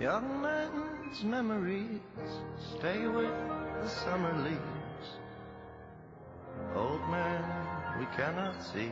Young men's memories stay with the summer leaves. Old men we cannot see.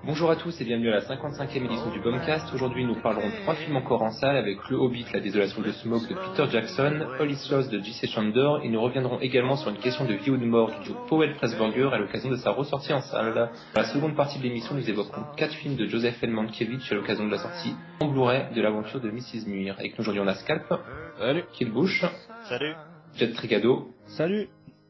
Bonjour à tous et bienvenue à la 55e édition du Bombcast. Aujourd'hui nous parlerons de 3 films encore en salle avec Le Hobbit, La désolation de Smaug de Peter Jackson, All is Lost de J.C. Chandor, et nous reviendrons également sur une question de vie ou de mort du duo Powell-Pressburger à l'occasion de sa ressortie en salle. Dans la seconde partie de l'émission nous évoquerons 4 films de Joseph N. Mankiewicz à l'occasion de la sortie en Blu-ray de l'aventure de Mrs. Muir. Avec nous aujourd'hui on a Scalp, Salut. Kill Bush, Salut. Jet Trigado, Salut.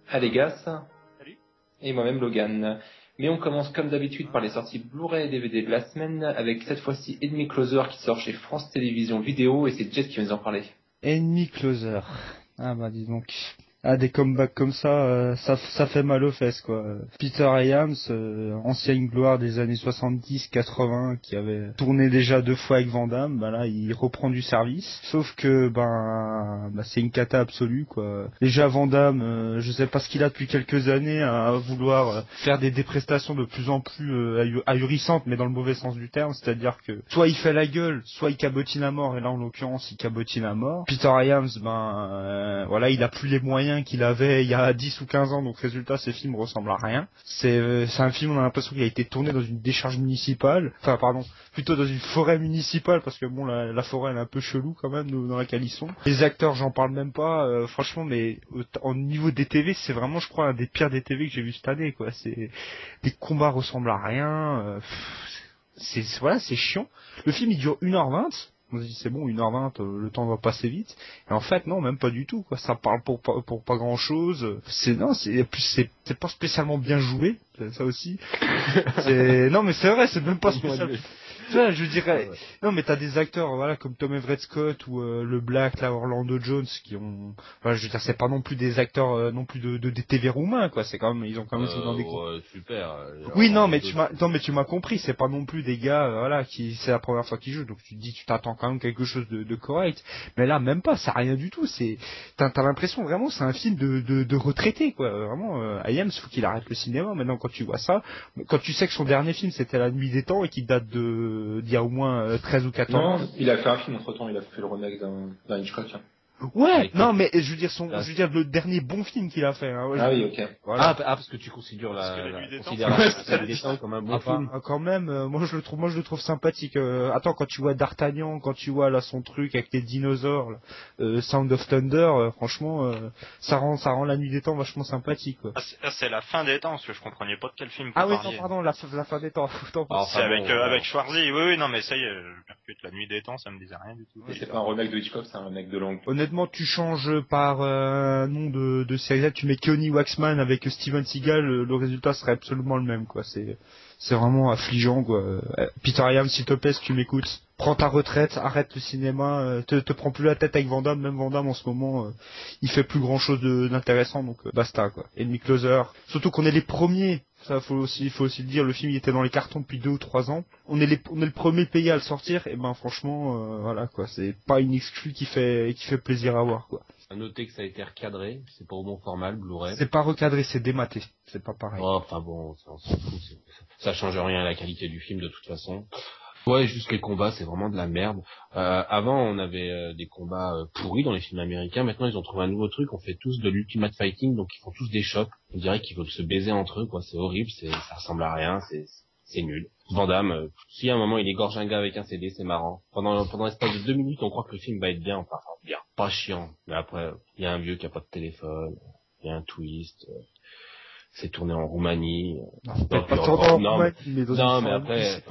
Alegas, Salut. et moi-même Logan. Mais on commence comme d'habitude par les sorties Blu-ray et DVD de la semaine, avec cette fois-ci Enemy Closer qui sort chez France Télévisions Vidéo, et c'est Jet qui va nous en parler. Enemy Closer. Ah bah dis donc. Ah, des comebacks comme ça, ça fait mal aux fesses quoi. Peter Hyams, ancienne gloire des années 70-80, qui avait tourné déjà 2 fois avec Van Damme, bah là il reprend du service. Sauf que c'est une cata absolue quoi. Déjà Van Damme, je sais pas ce qu'il a depuis quelques années à vouloir faire des prestations de plus en plus ahurissantes, mais dans le mauvais sens du terme, c'est-à-dire que soit il fait la gueule, soit il cabotine à mort, et là en l'occurrence il cabotine à mort. Peter Hyams, voilà, il a plus les moyens qu'il avait il y a 10 ou 15 ans, donc résultat ces films ressemblent à rien. C'est un film, on a l'impression qu'il a été tourné dans une décharge municipale, plutôt dans une forêt municipale, parce que bon la forêt elle est un peu chelou quand même dans laquelle ils sont. Les acteurs j'en parle même pas, franchement, mais au niveau des TV c'est vraiment je crois un des pires des TV que j'ai vu cette année quoi. C'est des combats ressemblent à rien, c'est chiant. Le film il dure 1h20. On se dit c'est bon, 1h20, le temps va passer vite. Et en fait non, même pas du tout quoi. Ça parle pour pas grand chose. C'est pas spécialement bien joué, ça aussi. Non mais c'est vrai, c'est même pas spécialement. Je dirais, non mais t'as des acteurs voilà comme Tom Everett Scott ou le Black là Orlando Jones qui ont, je veux dire c'est pas non plus des acteurs non plus de des TV roumains quoi, c'est quand même ils ont quand même joué dans des super. Oui non mais tu m'as compris, c'est pas non plus des gars voilà qui c'est la première fois qu'ils jouent, donc tu te dis tu t'attends quand même quelque chose de correct, mais là même pas, c'est rien du tout, t'as l'impression vraiment c'est un film de retraité quoi, vraiment Hyams faut qu'il arrête le cinéma maintenant quand tu vois ça, quand tu sais que son dernier film c'était La Nuit des Temps et qu'il date d'il y a au moins 13 ou 14 ans. Non, il a fait un film entre temps, il a fait le remake d'un Hitchcock. Ouais, non mais je veux dire le dernier bon film qu'il a fait. Hein, ah oui, ok. Voilà. Parce que tu considères la Nuit des Temps comme un bon film. Quand même, moi je le trouve sympathique. Attends, quand tu vois D'Artagnan, quand tu vois là son truc avec les dinosaures, Sound of Thunder, franchement, ça rend La Nuit des Temps vachement sympathique. Quoi. C'est la fin des temps, parce que je comprenais pas de quel film vous parliez. parliez. Ah oui, non, pardon, la fin des temps. C'est avec Schwarzy, oui, non mais ça y est, je percute La Nuit des temps, ça me disait rien du tout. Oui, c'est pas un remake de Hitchcock, c'est un remake de Long. Honnêtement, tu changes par nom de série Z, tu mets Keone Waxman avec Steven Seagal, le résultat serait absolument le même, quoi. C'est vraiment affligeant, quoi. Peter Hyams, s'il te plaît, si tu m'écoutes, prends ta retraite, arrête le cinéma, te prends plus la tête avec Van Damme, même Van Damme en ce moment, il fait plus grand chose d'intéressant, donc basta, quoi. Enemy Closer, surtout qu'on est les premiers. Ça, faut aussi le dire, le film il était dans les cartons depuis 2 ou 3 ans. On est le premier pays à le sortir, et franchement, voilà quoi, c'est pas une exclue qui fait plaisir à voir quoi. À noter que ça a été recadré, c'est pas au bon format le Blu-ray. C'est pas recadré, c'est dématé, c'est pas pareil. Oh, enfin bon, on s'en fout, ça change rien à la qualité du film de toute façon. Ouais, juste les combats, c'est vraiment de la merde. Avant, on avait des combats pourris dans les films américains. Maintenant, ils ont trouvé un nouveau truc. On fait tous de l'ultimate fighting, donc ils font tous des chocs. On dirait qu'ils veulent se baiser entre eux, quoi. C'est horrible, ça ressemble à rien, c'est nul. Van Damme, si à un moment il égorge un gars avec un CD, c'est marrant. Pendant l'espace de 2 minutes, on croit que le film va être bien, enfin bien, pas chiant. Mais après, il y a un vieux qui a pas de téléphone, il y a un twist. C'est tourné en Roumanie. Pas tourné en Roumanie, mais dans mais après,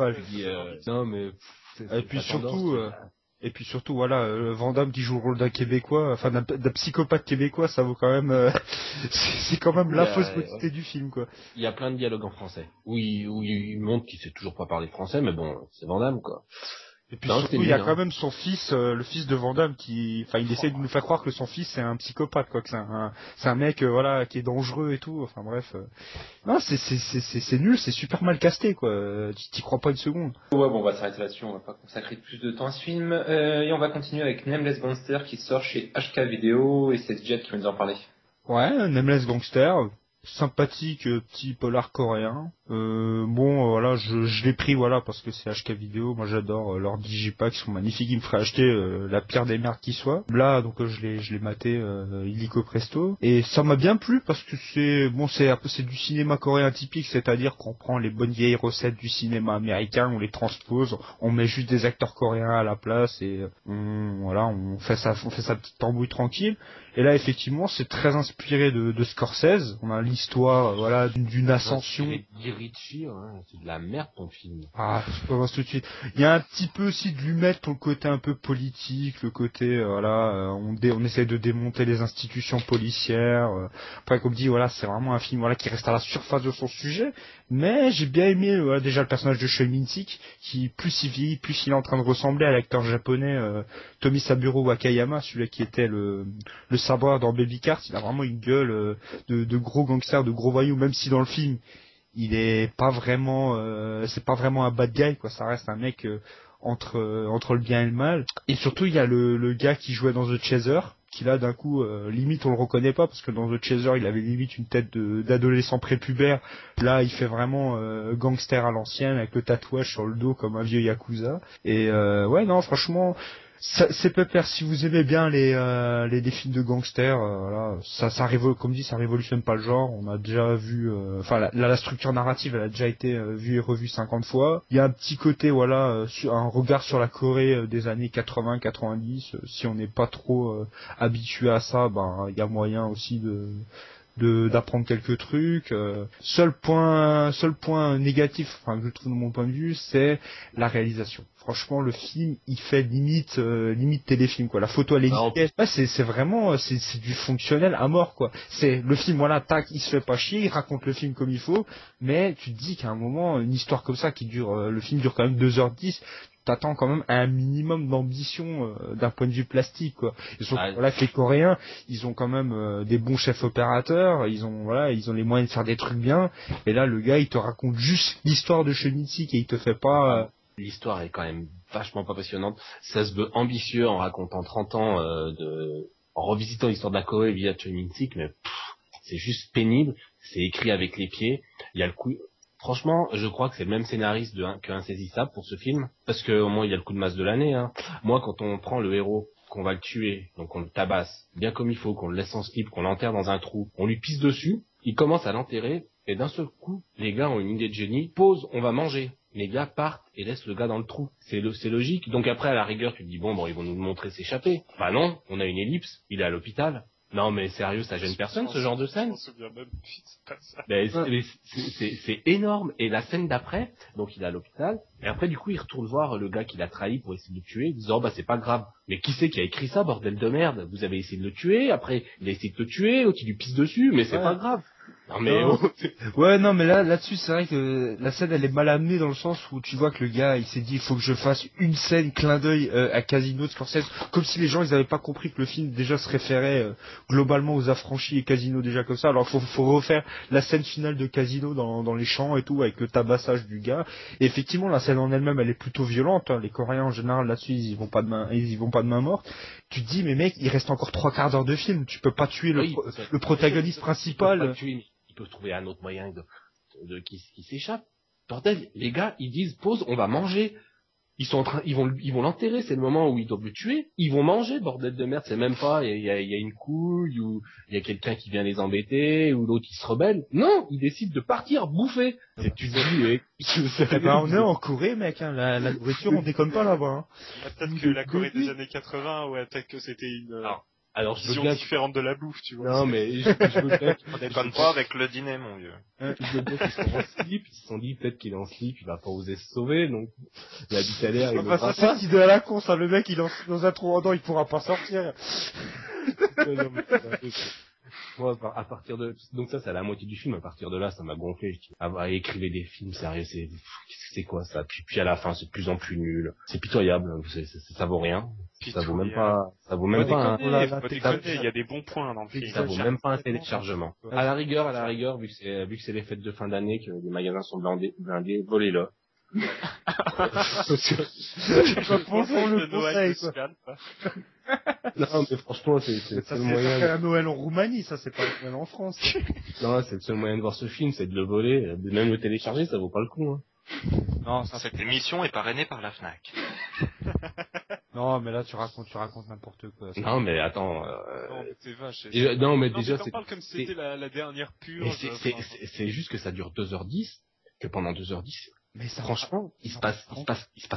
et puis surtout, voilà, Van Damme qui joue le rôle d'un Québécois, enfin d'un psychopathe québécois, ça vaut quand même, c'est quand même la fausse beauté du film, quoi. Il y a plein de dialogues en français. Oui, il montre qu'il sait toujours pas parler français, mais bon, c'est Van Damme, quoi. Et puis surtout, il y a quand même son fils, le fils de Van Damme, il essaie de nous faire croire que son fils c'est un psychopathe, quoi, que c'est un mec, voilà, qui est dangereux et tout. Enfin bref, non, c'est nul, c'est super mal casté, quoi. T'y crois pas une seconde. Ouais, bon, on va s'arrêter là-dessus, on va pas consacrer plus de temps à ce film, et on va continuer avec Nameless Gangster qui sort chez HK Vidéo, et c'est Jet qui va nous en parler. Ouais, Nameless Gangster. Sympathique petit polar coréen. Voilà, je l'ai pris, voilà, parce que c'est HK Vidéo. Moi, j'adore leurs digipack, ils sont magnifiques. Ils me feraient acheter la pire des merdes qui soit. Là, donc je l'ai maté illico presto, et ça m'a bien plu parce que c'est du cinéma coréen typique, c'est-à-dire qu'on prend les bonnes vieilles recettes du cinéma américain, on les transpose, on met juste des acteurs coréens à la place et on fait sa petite tambouille tranquille. Et là, effectivement, c'est très inspiré de Scorsese. On a l'histoire, d'une ascension. Guy Ritchie, hein, c'est de la merde ton film. Ah, je commence tout de suite. Il y a un petit peu aussi de lui mettre pour le côté un peu politique, le côté, on essaie de démonter les institutions policières. Après, comme dit, c'est vraiment un film, qui reste à la surface de son sujet. Mais j'ai bien aimé, déjà le personnage de Choi Min-sik, qui plus il vieillit, plus il est en train de ressembler à l'acteur japonais Tomisaburo Wakayama, celui qui était le sabre dans Baby Cart. Il a vraiment une gueule de gros gangster, de gros voyou, même si dans le film il est pas vraiment c'est pas vraiment un bad guy, quoi. Ça reste un mec entre le bien et le mal. Et surtout il y a le gars qui jouait dans The Chaser, qui là d'un coup limite on le reconnaît pas, parce que dans The Chaser il avait limite une tête d'adolescent prépubère. Là il fait vraiment gangster à l'ancienne, avec le tatouage sur le dos comme un vieux yakuza. Et franchement c'est pépère. Si vous aimez bien les films de gangsters, ça révolutionne pas le genre. On a déjà vu, la structure narrative, elle a déjà été vue et revue 50 fois. Il y a un petit côté, un regard sur la Corée des années 80-90. Si on n'est pas trop habitué à ça, il y a moyen aussi d'apprendre quelques trucs. Seul point négatif, que je trouve de mon point de vue, c'est la réalisation. Franchement, le film, il fait limite téléfilm, quoi. La photo, elle est nickel. C'est vraiment, c'est du fonctionnel à mort, quoi. C'est le film, tac, il se fait pas chier, il raconte le film comme il faut, mais tu te dis qu'à un moment, une histoire comme ça le film dure quand même 2h10, t'attends quand même un minimum d'ambition d'un point de vue plastique, quoi. Que les Coréens, ils ont quand même des bons chefs opérateurs, ils ont les moyens de faire des trucs bien. Et là, le gars, il te raconte juste l'histoire de Choi Min-sik et il te fait pas. L'histoire est quand même vachement pas passionnante. Ça se veut ambitieux en racontant 30 ans en revisitant l'histoire de la Corée via Choi Min-sik, mais c'est juste pénible. C'est écrit avec les pieds. Il y a le coup. Franchement, je crois que c'est le même scénariste que Insaisissable pour ce film, parce que au moins il y a le coup de masse de l'année. Moi, quand on prend le héros, qu'on va le tuer, donc on le tabasse bien comme il faut, qu'on le laisse en slip, qu'on l'enterre dans un trou, on lui pisse dessus, il commence à l'enterrer, et d'un seul coup, les gars ont une idée de génie. Pause, on va manger. Les gars partent et laissent le gars dans le trou. C'est logique. Donc après, à la rigueur, tu te dis ils vont nous le montrer s'échapper. Bah non, on a une ellipse, il est à l'hôpital. Non mais sérieux, ça gêne personne ce genre de scène. C'est énorme. Et la scène d'après, donc il est à l'hôpital, et après du coup il retourne voir le gars qui l'a trahi pour essayer de le tuer, disant c'est pas grave. Mais qui c'est qui a écrit ça, bordel de merde? Vous avez essayé de le tuer, après il a essayé de le tuer, l'autre il lui pisse dessus, mais c'est pas grave. Non mais non mais là-dessus c'est vrai que la scène elle est mal amenée, dans le sens où tu vois que le gars il s'est dit il faut que je fasse une scène clin d'œil à Casino de Scorsese, comme si les gens ils avaient pas compris que le film déjà se référait globalement aux affranchis et Casino déjà comme ça. Alors faut refaire la scène finale de Casino dans les champs et tout, avec le tabassage du gars. Et effectivement la scène en elle-même elle est plutôt violente, Les Coréens en général là-dessus ils y vont pas de main morte. Tu te dis mais mec, il reste encore 3/4 d'heure de film, tu peux pas tuer le protagoniste principal. Ils peuvent trouver un autre moyen qui s'échappe. Bordel, les gars, ils disent pause, on va manger. Ils vont l'enterrer, c'est le moment où ils doivent le tuer. Ils vont manger, bordel de merde, c'est même pas, il y a une couille, ou il y a quelqu'un qui vient les embêter, ou l'autre qui se rebelle. Non, ils décident de partir bouffer. C'est tu dis, on est en Corée, mec, la nourriture, on déconne pas là-bas. Peut-être que la Corée des années 80, peut-être que c'était une vision différente de la bouffe, tu vois. Non, mais je veux bien on déconne pas avec le dîner, mon vieux. Je veux bien qu'ils sont en slip, ils se sont dit peut-être qu'il est en slip, il va pas oser se sauver, donc il habite à l'air, il le ça c'est l'idée à la con, ça, le mec il est dans un trou en dents, il pourra pas sortir. Moi, à partir de, donc ça, c'est à la moitié du film, à partir de là, ça m'a gonflé, je dis, écrivez des films sérieux, c'est quoi ça? Puis à la fin, c'est de plus en plus nul. C'est pitoyable, ça vaut rien. Ça vaut même pas il y a des bons points dans le film. Ça vaut même pas un téléchargement. À la rigueur, vu que c'est les fêtes de fin d'année, que les magasins sont blindés, volez-le. C'est pas pour le conseil, quoi. Non, mais franchement, c'est le seul moyen. C'est un Noël en Roumanie, ça, c'est pas un Noël en France. Non, c'est le seul moyen de voir ce film, c'est de le voler. Même le télécharger, ça vaut pas le coup, hein. Non, cette émission est parrainée par la Fnac. Non, mais là, tu racontes n'importe quoi. Ça. Non, mais attends, Non, mais c'est vache. Non, mais déjà, c'est... parle comme si c'était la dernière pure. C'est juste que ça dure 2h10, que pendant 2h10, mais ça, franchement, il se passe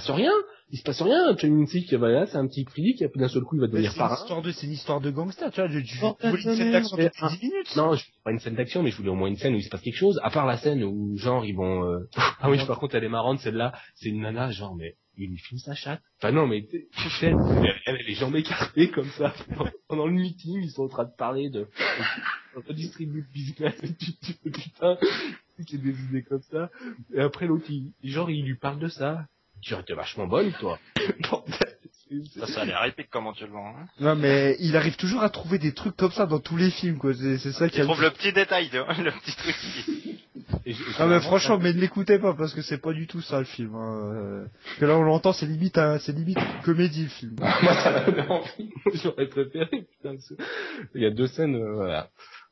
rien. Il se passe rien. Tu as une fille qui va là, c'est un petit flic, et puis d'un seul coup, il va devenir parrain. C'est une histoire de gangster, tu vois. Je voulais une scène d'action de 10 minutes. Non, je voulais pas une scène d'action, mais je voulais au moins une scène où il se passe quelque chose. À part la scène où, genre, ils vont, ah oui, par contre, elle est marrante, celle-là. C'est une nana, genre, mais, il lui filme sa chatte. Enfin, non, mais, tu sais, elle a les jambes écartées comme ça. Pendant le meeting, ils sont en train de parler de redistribuer le business. Putain, qui a des idées comme ça. Et après, l'autre, il lui parle de ça. Tu étais vachement bonne, toi. Ça a l'air épique, comment tu le vends, hein. Non, mais il arrive toujours à trouver des trucs comme ça dans tous les films, quoi. C'est ça qui Il trouve le petit détail, le petit truc. Ah, mais franchement, mais ne l'écoutez pas, parce que c'est pas du tout ça, le film, hein. Que là, on l'entend, c'est limite une comédie, le film. Moi, ça m'a donné envie. J'aurais préféré, putain. Il y a 2 scènes, voilà.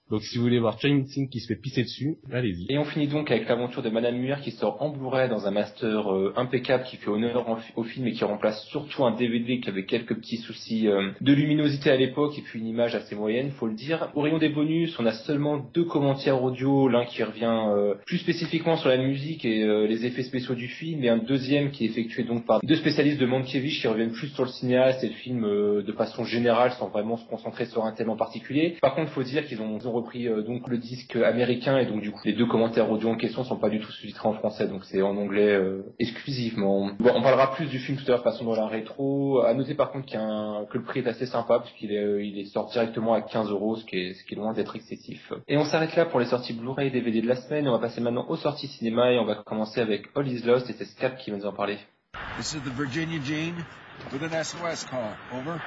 Donc si vous voulez voir Chain Singh qui se fait pisser dessus, allez-y. Et on finit donc avec l'aventure de Madame Muir qui sort en Blu-ray dans un master impeccable qui fait honneur au film et qui remplace surtout un DVD qui avait quelques petits soucis de luminosité à l'époque et puis une image assez moyenne, faut le dire. Au rayon des bonus, on a seulement 2 commentaires audio, l'un qui revient plus spécifiquement sur la musique et les effets spéciaux du film et un deuxième qui est effectué donc par 2 spécialistes de Mankiewicz qui reviennent plus sur le cinéaste et le film de façon générale sans vraiment se concentrer sur un thème en particulier. Par contre, faut dire qu'ils ont repris donc le disque américain et donc du coup les 2 commentaires audio en question sont pas du tout sous-titrés en français, donc c'est en anglais exclusivement. Bon, on parlera plus du film tout à l'heure façon dans la rétro. À noter par contre que le prix est assez sympa puisqu'il est sorti directement à 15 €, ce qui est loin d'être excessif. Et on s'arrête là pour les sorties Blu-ray et DVD de la semaine. On va passer maintenant aux sorties cinéma et on va commencer avec All Is Lost et c'est Scap qui va nous en parler. This is the Virginia Gene with an SOS call. Over.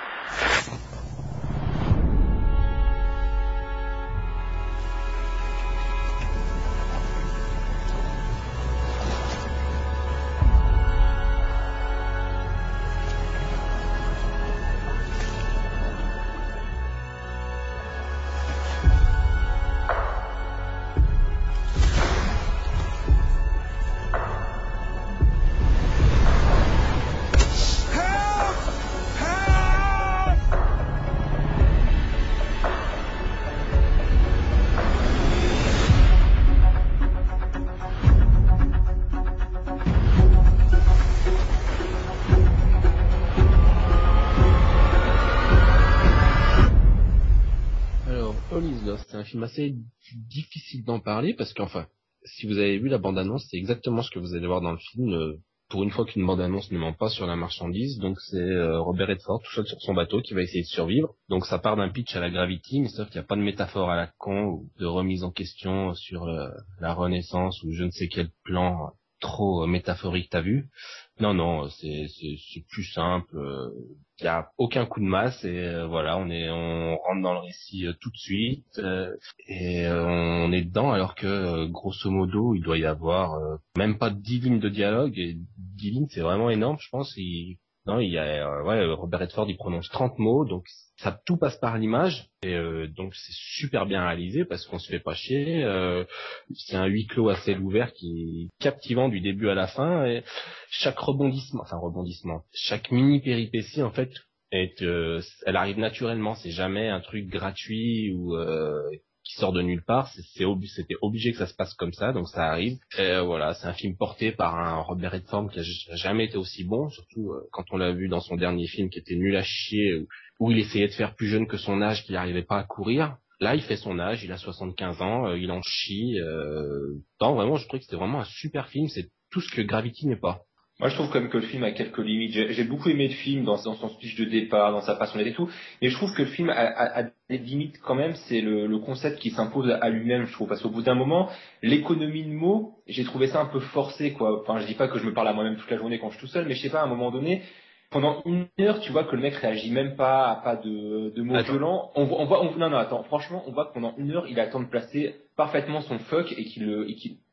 C'est un film assez difficile d'en parler parce qu'enfin, si vous avez vu la bande-annonce, c'est exactement ce que vous allez voir dans le film. Pour une fois qu'une bande-annonce ne ment pas sur la marchandise, donc c'est Robert Redford tout seul sur son bateau qui va essayer de survivre. Donc ça part d'un pitch à la Gravity, mais sauf qu'il n'y a pas de métaphore à la con ou de remise en question sur la Renaissance ou je ne sais quel plan trop métaphorique t'as vu. Non, c'est plus simple. Il y a aucun coup de masse et voilà, on rentre dans le récit tout de suite et on est dedans alors que grosso modo il doit y avoir même pas 10 lignes de dialogue et 10 lignes c'est vraiment énorme, je pense. Robert Redford il prononce 30 mots, donc ça tout passe par l'image et donc c'est super bien réalisé parce qu'on se fait pas chier. C'est un huis clos à ciel ouvert qui est captivant du début à la fin et chaque rebondissement, chaque mini péripétie en fait elle arrive naturellement. C'est jamais un truc gratuit ou qui sort de nulle part. C'était obligé que ça se passe comme ça, donc ça arrive. Et voilà, c'est un film porté par un Robert Redford qui a jamais été aussi bon, surtout quand on l'a vu dans son dernier film qui était nul à chier, où il essayait de faire plus jeune que son âge, qu'il n'arrivait pas à courir. Là, il fait son âge, il a 75 ans, il en chie. Non, vraiment, je trouvais que c'était vraiment un super film. C'est tout ce que Gravity n'est pas. Moi, je trouve quand même que le film a quelques limites. J'ai beaucoup aimé le film dans son speech de départ, dans sa façon d'être et tout. Mais je trouve que le film a des limites quand même. C'est le concept qui s'impose à lui-même, je trouve. Parce qu'au bout d'un moment, l'économie de mots, j'ai trouvé ça un peu forcé, quoi. Enfin, je dis pas que je me parle à moi-même toute la journée quand je suis tout seul, mais je sais pas, à un moment donné, pendant 1 heure, tu vois que le mec réagit même pas à pas de mots violents. Franchement, on voit que pendant 1 heure, il attend de placer parfaitement son fuck et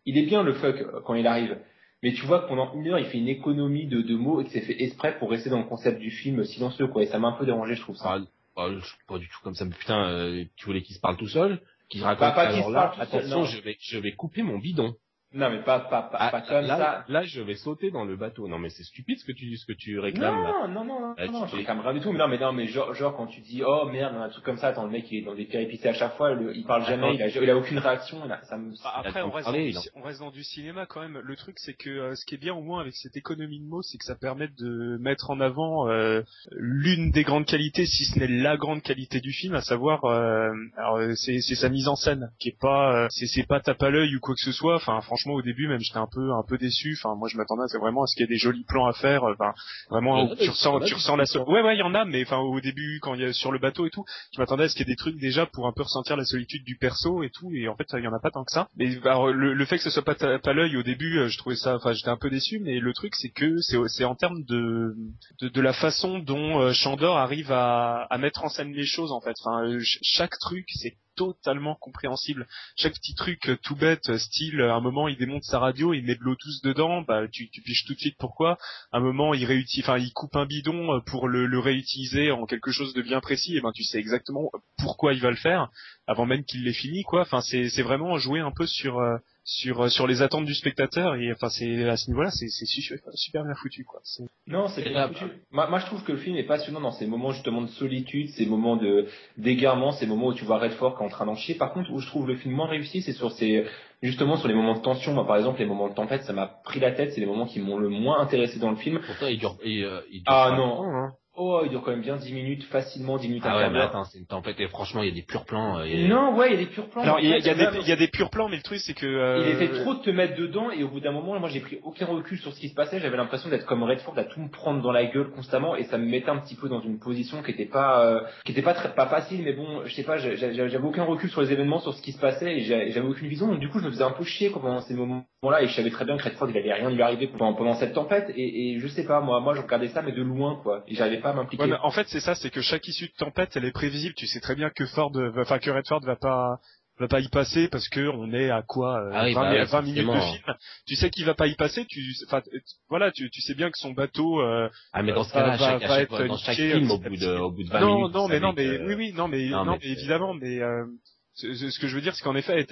il est bien le fuck quand il arrive. Mais tu vois que pendant 1 heure, il fait une économie de mots et que c'est fait exprès pour rester dans le concept du film silencieux, quoi. Et ça m'a un peu dérangé, je trouve ça. Pas du tout comme ça, mais putain, tu voulais qu'il se parle tout seul, qu'il raconte. Pas qu'il alors se là, parle tout seul, attention, non. je vais couper mon bidon. Non, mais pas comme ça. Là, je vais sauter dans le bateau. Non, mais c'est stupide ce que tu réclames là. Non, je réclame rien du tout. Mais non, mais genre quand tu dis oh merde, un truc comme ça, attends, le mec il est dans des péripéties à chaque fois, il parle jamais, il a aucune réaction. Après, on reste dans du cinéma quand même. Le truc, c'est que ce qui est bien au moins avec cette économie de mots, c'est que ça permet de mettre en avant l'une des grandes qualités, si ce n'est la grande qualité du film, à savoir, c'est sa mise en scène, qui est pas, c'est pas tape à l'œil ou quoi que ce soit. Enfin, franchement, au début même j'étais un peu déçu. Enfin, moi je m'attendais vraiment à ce qu'il y ait des jolis plans à faire. Enfin, vraiment tu ressens la ouais, il y en a, mais enfin au début quand il y a sur le bateau et tout, je m'attendais à ce qu'il y ait des trucs déjà pour un peu ressentir la solitude du perso et tout, et en fait il y en a pas tant que ça. Mais alors, le fait que ce soit pas tape à l'œil au début, je trouvais ça, enfin j'étais un peu déçu, mais le truc c'est que c'est en termes de la façon dont Chandor arrive à mettre en scène les choses en fait. Enfin, chaque truc c'est totalement compréhensible. Chaque petit truc tout bête, style, à un moment il démonte sa radio, il met de l'eau douce dedans, bah tu piges tout de suite pourquoi. À un moment il coupe un bidon pour le réutiliser en quelque chose de bien précis, et ben tu sais exactement pourquoi il va le faire avant même qu'il l'ait fini quoi. Enfin c'est vraiment jouer un peu sur les attentes du spectateur, et enfin c'est à ce niveau-là c'est super bien foutu quoi. Non, c'est bien foutu. Moi je trouve que le film est passionnant dans ces moments justement de solitude, ces moments d'égarement, ces moments où tu vois Redford qui est en train d'en chier. Par contre, où je trouve le film moins réussi, c'est justement sur les moments de tension. Moi par exemple les moments de tempête, ça m'a pris la tête, c'est les moments qui m'ont le moins intéressé dans le film. Pourtant il dure ah non. Oh, il dure quand même bien 10 minutes, facilement 10 minutes. Ah ouais, mais attends, c'est une tempête, et franchement, il y a des purs plans. Non, ouais, il y a des purs plans. Alors, il y a des purs plans, mais le truc, c'est que, il essaie trop de te mettre dedans, et au bout d'un moment, moi, j'ai pris aucun recul sur ce qui se passait. J'avais l'impression d'être comme Redford, à tout me prendre dans la gueule constamment, et ça me mettait un petit peu dans une position qui était pas pas facile, mais bon, je sais pas, j'avais aucun recul sur les événements, sur ce qui se passait, et j'avais aucune vision, donc du coup, je me faisais un peu chier pendant ces moments-là, et je savais très bien que Redford, il allait rien lui arriver pendant cette tempête, et je sais pas, moi, je regardais ça, mais de loin, quoi, et j'arrivais pas à m'impliquer. Ouais, en fait, c'est ça, c'est que chaque issue de tempête, elle est prévisible. Tu sais très bien que Redford va pas y passer parce que on est à quoi 20 minutes de film. Tu sais qu'il va pas y passer. Tu sais bien que son bateau. Mais dans ce cas-là, dans chaque film, au bout de 20 minutes. Non, mais évidemment, mais ce que je veux dire, c'est qu'en effet,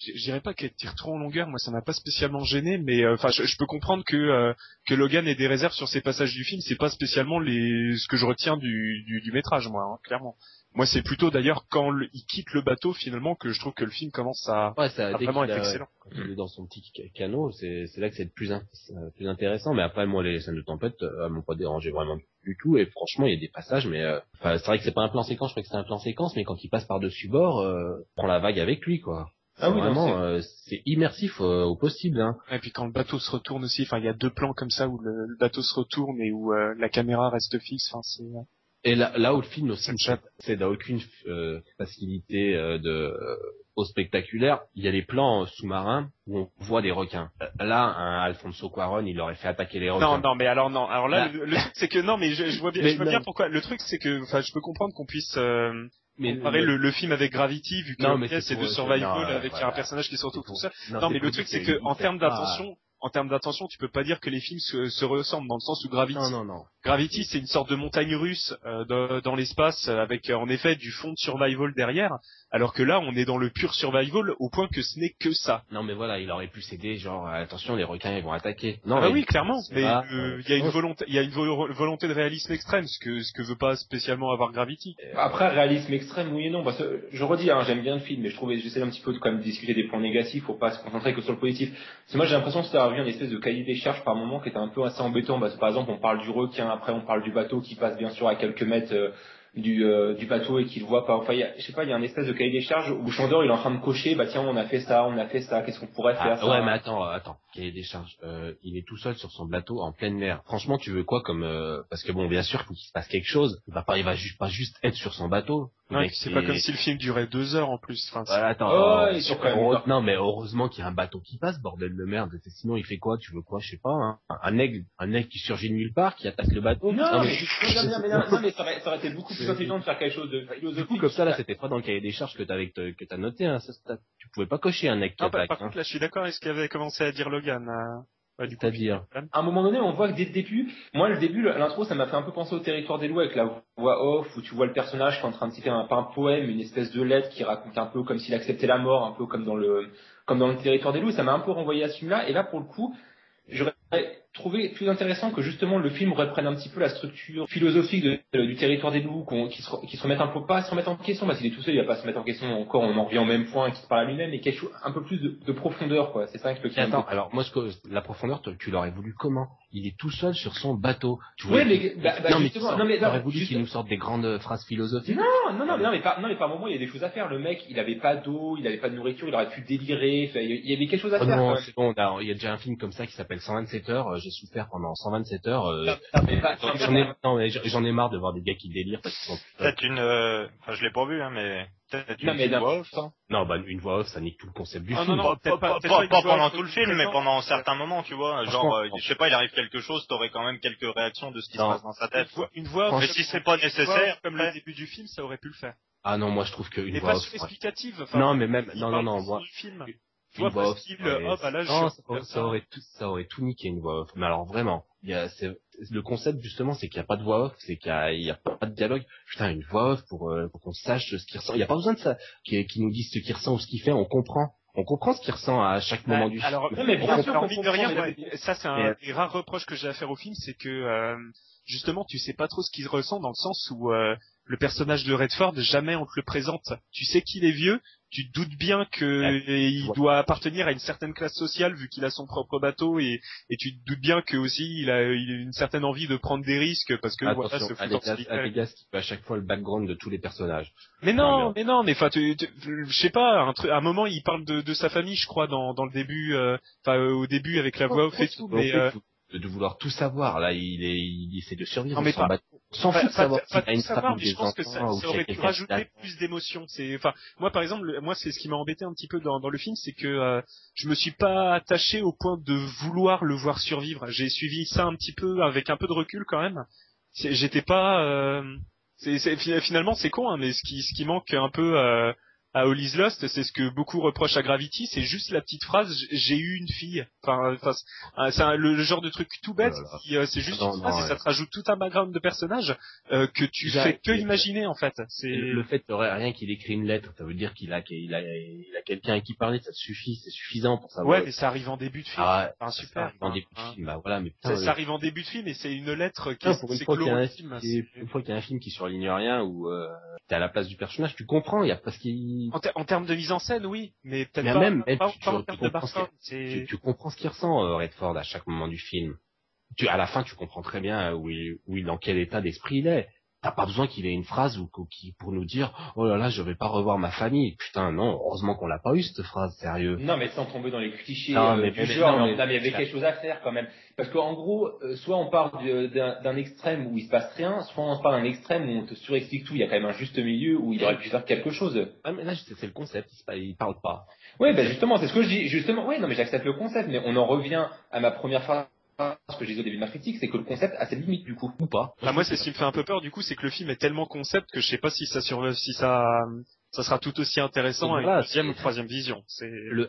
je dirais pas qu'elle tire trop en longueur, moi ça m'a pas spécialement gêné, mais je peux comprendre que Logan ait des réserves sur ces passages du film. C'est pas spécialement ce que je retiens du métrage, moi, hein, clairement. Moi c'est plutôt d'ailleurs quand il quitte le bateau finalement que je trouve que le film commence à vraiment être excellent. Quand il est dans son petit canot, c'est là que c'est le plus intéressant. Mais après moi les scènes de tempête m'ont pas dérangé vraiment du tout, et franchement il y a des passages, mais c'est vrai que c'est pas un plan séquence, je crois que c'est un plan séquence, mais quand il passe par-dessus bord, prend la vague avec lui quoi. Ah oui, vraiment, c'est immersif au possible. Hein. Et puis quand le bateau se retourne aussi, il y a deux plans comme ça où le bateau se retourne et où la caméra reste fixe. C'est. Et là où le film aussi n'a aucune facilité au spectaculaire, il y a les plans sous-marins où on voit des requins. Là, un Alfonso Cuarón, il aurait fait attaquer les requins. Non, mais alors non. Alors là, le truc c'est que non, mais je vois bien pourquoi. Le truc c'est que, je peux comprendre qu'on puisse. Comparer le film avec Gravity, vu que la pièce c'est de survival avec un personnage qui se retrouve tout ça. Non, mais le truc c'est que en termes d'attention, tu peux pas dire que les films se ressemblent dans le sens où Gravity. Non. Gravity, c'est une sorte de montagne russe dans l'espace avec en effet du fond de survival derrière, alors que là on est dans le pur survival au point que ce n'est que ça. Non mais voilà, il aurait pu céder genre attention les requins ils vont attaquer. Non, oui clairement, mais il y a une volonté de réalisme extrême, ce que veut pas spécialement avoir Gravity. Après réalisme extrême oui et non, parce que je redis j'aime bien le film, mais j'essaie un petit peu de quand même discuter des points négatifs, faut pas se concentrer que sur le positif. Parce que moi j'ai l'impression que ça a vu une espèce de cahier des charges par moment qui était un peu assez embêtant, parce que par exemple on parle du requin, après on parle du bateau qui passe bien sûr à quelques mètres du bateau et qu'il voit pas. Enfin, il y a un espèce de cahier des charges où Chandor il est en train de cocher, tiens on a fait ça, qu'est-ce qu'on pourrait faire ça. Ouais mais attends, cahier des charges. Il est tout seul sur son bateau en pleine mer. Franchement tu veux quoi comme parce que bon bien sûr il faut qu'il se passe quelque chose. Il va pas juste être sur son bateau. Ouais, c'est pas comme si le film durait 2 heures en plus. Non mais heureusement qu'il y a un bateau qui passe, bordel de merde. Sinon il fait quoi? Tu veux quoi? Je sais pas. Hein. Un aigle qui surgit de nulle part, qui attaque le bateau. Non mais ça aurait été beaucoup plus intelligent de faire quelque chose de philosophique. Du coup comme ça là c'était pas dans le cahier des charges que t'as noté. Hein. Ça, tu pouvais pas cocher un aigle qui attaque. Par contre là je suis d'accord avec ce qu'avait commencé à dire Logan. C'est-à-dire, à un moment donné, on voit que dès le début, moi, le début, l'intro, ça m'a fait un peu penser au Territoire des loups avec la voix off, où tu vois le personnage qui est en train de citer pas un poème, une espèce de lettre qui raconte un peu comme s'il acceptait la mort, un peu comme dans le Territoire des loups. Ça m'a un peu renvoyé à ce film-là. Et là, pour le coup, j'aurais trouvé plus intéressant que justement le film reprenne un petit peu la structure philosophique du Territoire des loups, qui se remettent un peu pas à se remettre en question, parce qu'il est tout seul, il va pas se mettre en question encore, on en revient au même point, qui se parle à lui-même, mais quelque chose un peu plus de profondeur, quoi. C'est ça que le film. attends, alors moi, la profondeur, tu l'aurais voulu comment? Il est tout seul sur son bateau. Oui, mais t'aurais voulu qu'il nous sorte des grandes phrases philosophiques. Mais par moment, il y a des choses à faire. Le mec, il avait pas d'eau, il avait pas de nourriture, il aurait pu délirer. Il y avait quelque chose à faire. Non, c'est bon. Il y a déjà un film comme ça qui s'appelle 127 heures. J'ai souffert pendant 127 heures. J'en ai marre de voir des gars qui délirent parce qu'ils sont. Peut-être enfin, je l'ai pas vu, hein, mais peut-être une voix off. Non, une voix off, ça nique tout le concept du film. Non, pas pendant tout le film, mais pendant certains moments, tu vois. Genre, je sais pas, il arrive quelque chose, t'aurais quand même quelques réactions de ce qui se passe dans sa tête. Une voix off. Mais si c'est pas nécessaire, comme le début du film, ça aurait pu le faire. Ah non, moi je trouve qu'une voix off. Mais pas explicative. Non, mais même, non, moi. Tu vois, parce qu'il, ça aurait tout niqué une voix off. Mais alors vraiment, le concept justement, c'est qu'il n'y a pas de voix off, c'est qu'il y a pas de dialogue. Putain, une voix off pour qu'on sache ce qu'il ressent. Il n'y a pas besoin de ça, qui nous dise ce qu'il ressent ou ce qu'il fait. On comprend ce qu'il ressent à chaque moment du film. Alors, mais bien sûr, mine de rien, ça c'est un des rares reproches que j'ai à faire au film, c'est que justement, tu sais pas trop ce qu'il ressent dans le sens où le personnage de Redford, jamais on te le présente. Tu sais qu'il est vieux, tu te doutes bien il doit appartenir à une certaine classe sociale vu qu'il a son propre bateau et tu te doutes bien que aussi il a une certaine envie de prendre des risques parce que attention, voilà, ce qui fait à chaque fois le background de tous les personnages. Mais non, mais enfin, je sais pas, à un moment il parle de sa famille, je crois, dans le début, au début avec la voix off et tout, mais de vouloir tout savoir. Là, il essaie de survivre. Non, mais sans fout de savoir s'il a une savoir, mais je pense que ça aurait pu rajouter plus d'émotion. Moi, par exemple, c'est ce qui m'a embêté un petit peu dans le film, c'est que je me suis pas attaché au point de vouloir le voir survivre. J'ai suivi ça un petit peu avec un peu de recul quand même. J'étais pas. Finalement, c'est con, hein, mais ce qui manque un peu à All Is Lost, c'est ce que beaucoup reprochent à Gravity, c'est juste la petite phrase j'ai eu une fille. C'est le genre de truc tout bête, c'est juste une phrase et ça te rajoute tout un background de personnage que tu fais que imaginer en fait. Le fait rien qu'il écrit une lettre, ça veut dire qu'il a quelqu'un à qui parler, ça suffit, c'est suffisant pour savoir. Ouais, mais ça arrive en début de film. Super. En début de film, voilà, mais putain, ça arrive en début de film et c'est une lettre qui une fois qu'il y a un film qui surligne rien ou t'es à la place du personnage, tu comprends, il y a parce qu'il en termes de mise en scène, oui, mais peut-être pas en termes de Barton. Tu comprends ce qu'il ressent, Redford, à chaque moment du film. À la fin, tu comprends très bien dans quel état d'esprit il est. T'as pas besoin qu'il ait une phrase pour nous dire oh là là, je vais pas revoir ma famille. Putain, non, heureusement qu'on l'a pas eu cette phrase, sérieux. Non, mais sans tomber dans les clichés du genre, mais il y avait quelque chose à faire quand même. Parce qu'en gros, soit on part d'un extrême où il se passe rien, soit on part d'un extrême où on te surexplique tout. Il y a quand même un juste milieu où il aurait pu faire quelque chose. Ah, mais là, c'est le concept. Il parle pas. Oui, justement, c'est ce que je dis. Justement, oui, non, mais j'accepte le concept, mais on en revient à ma première phrase. Ce que je disais au début de ma critique, c'est que le concept a ses limites du coup, ou pas. Moi, c'est ce qui me fait un peu peur du coup, c'est que le film est tellement concept que je sais pas si ça sera tout aussi intéressant à une deuxième ou troisième vision.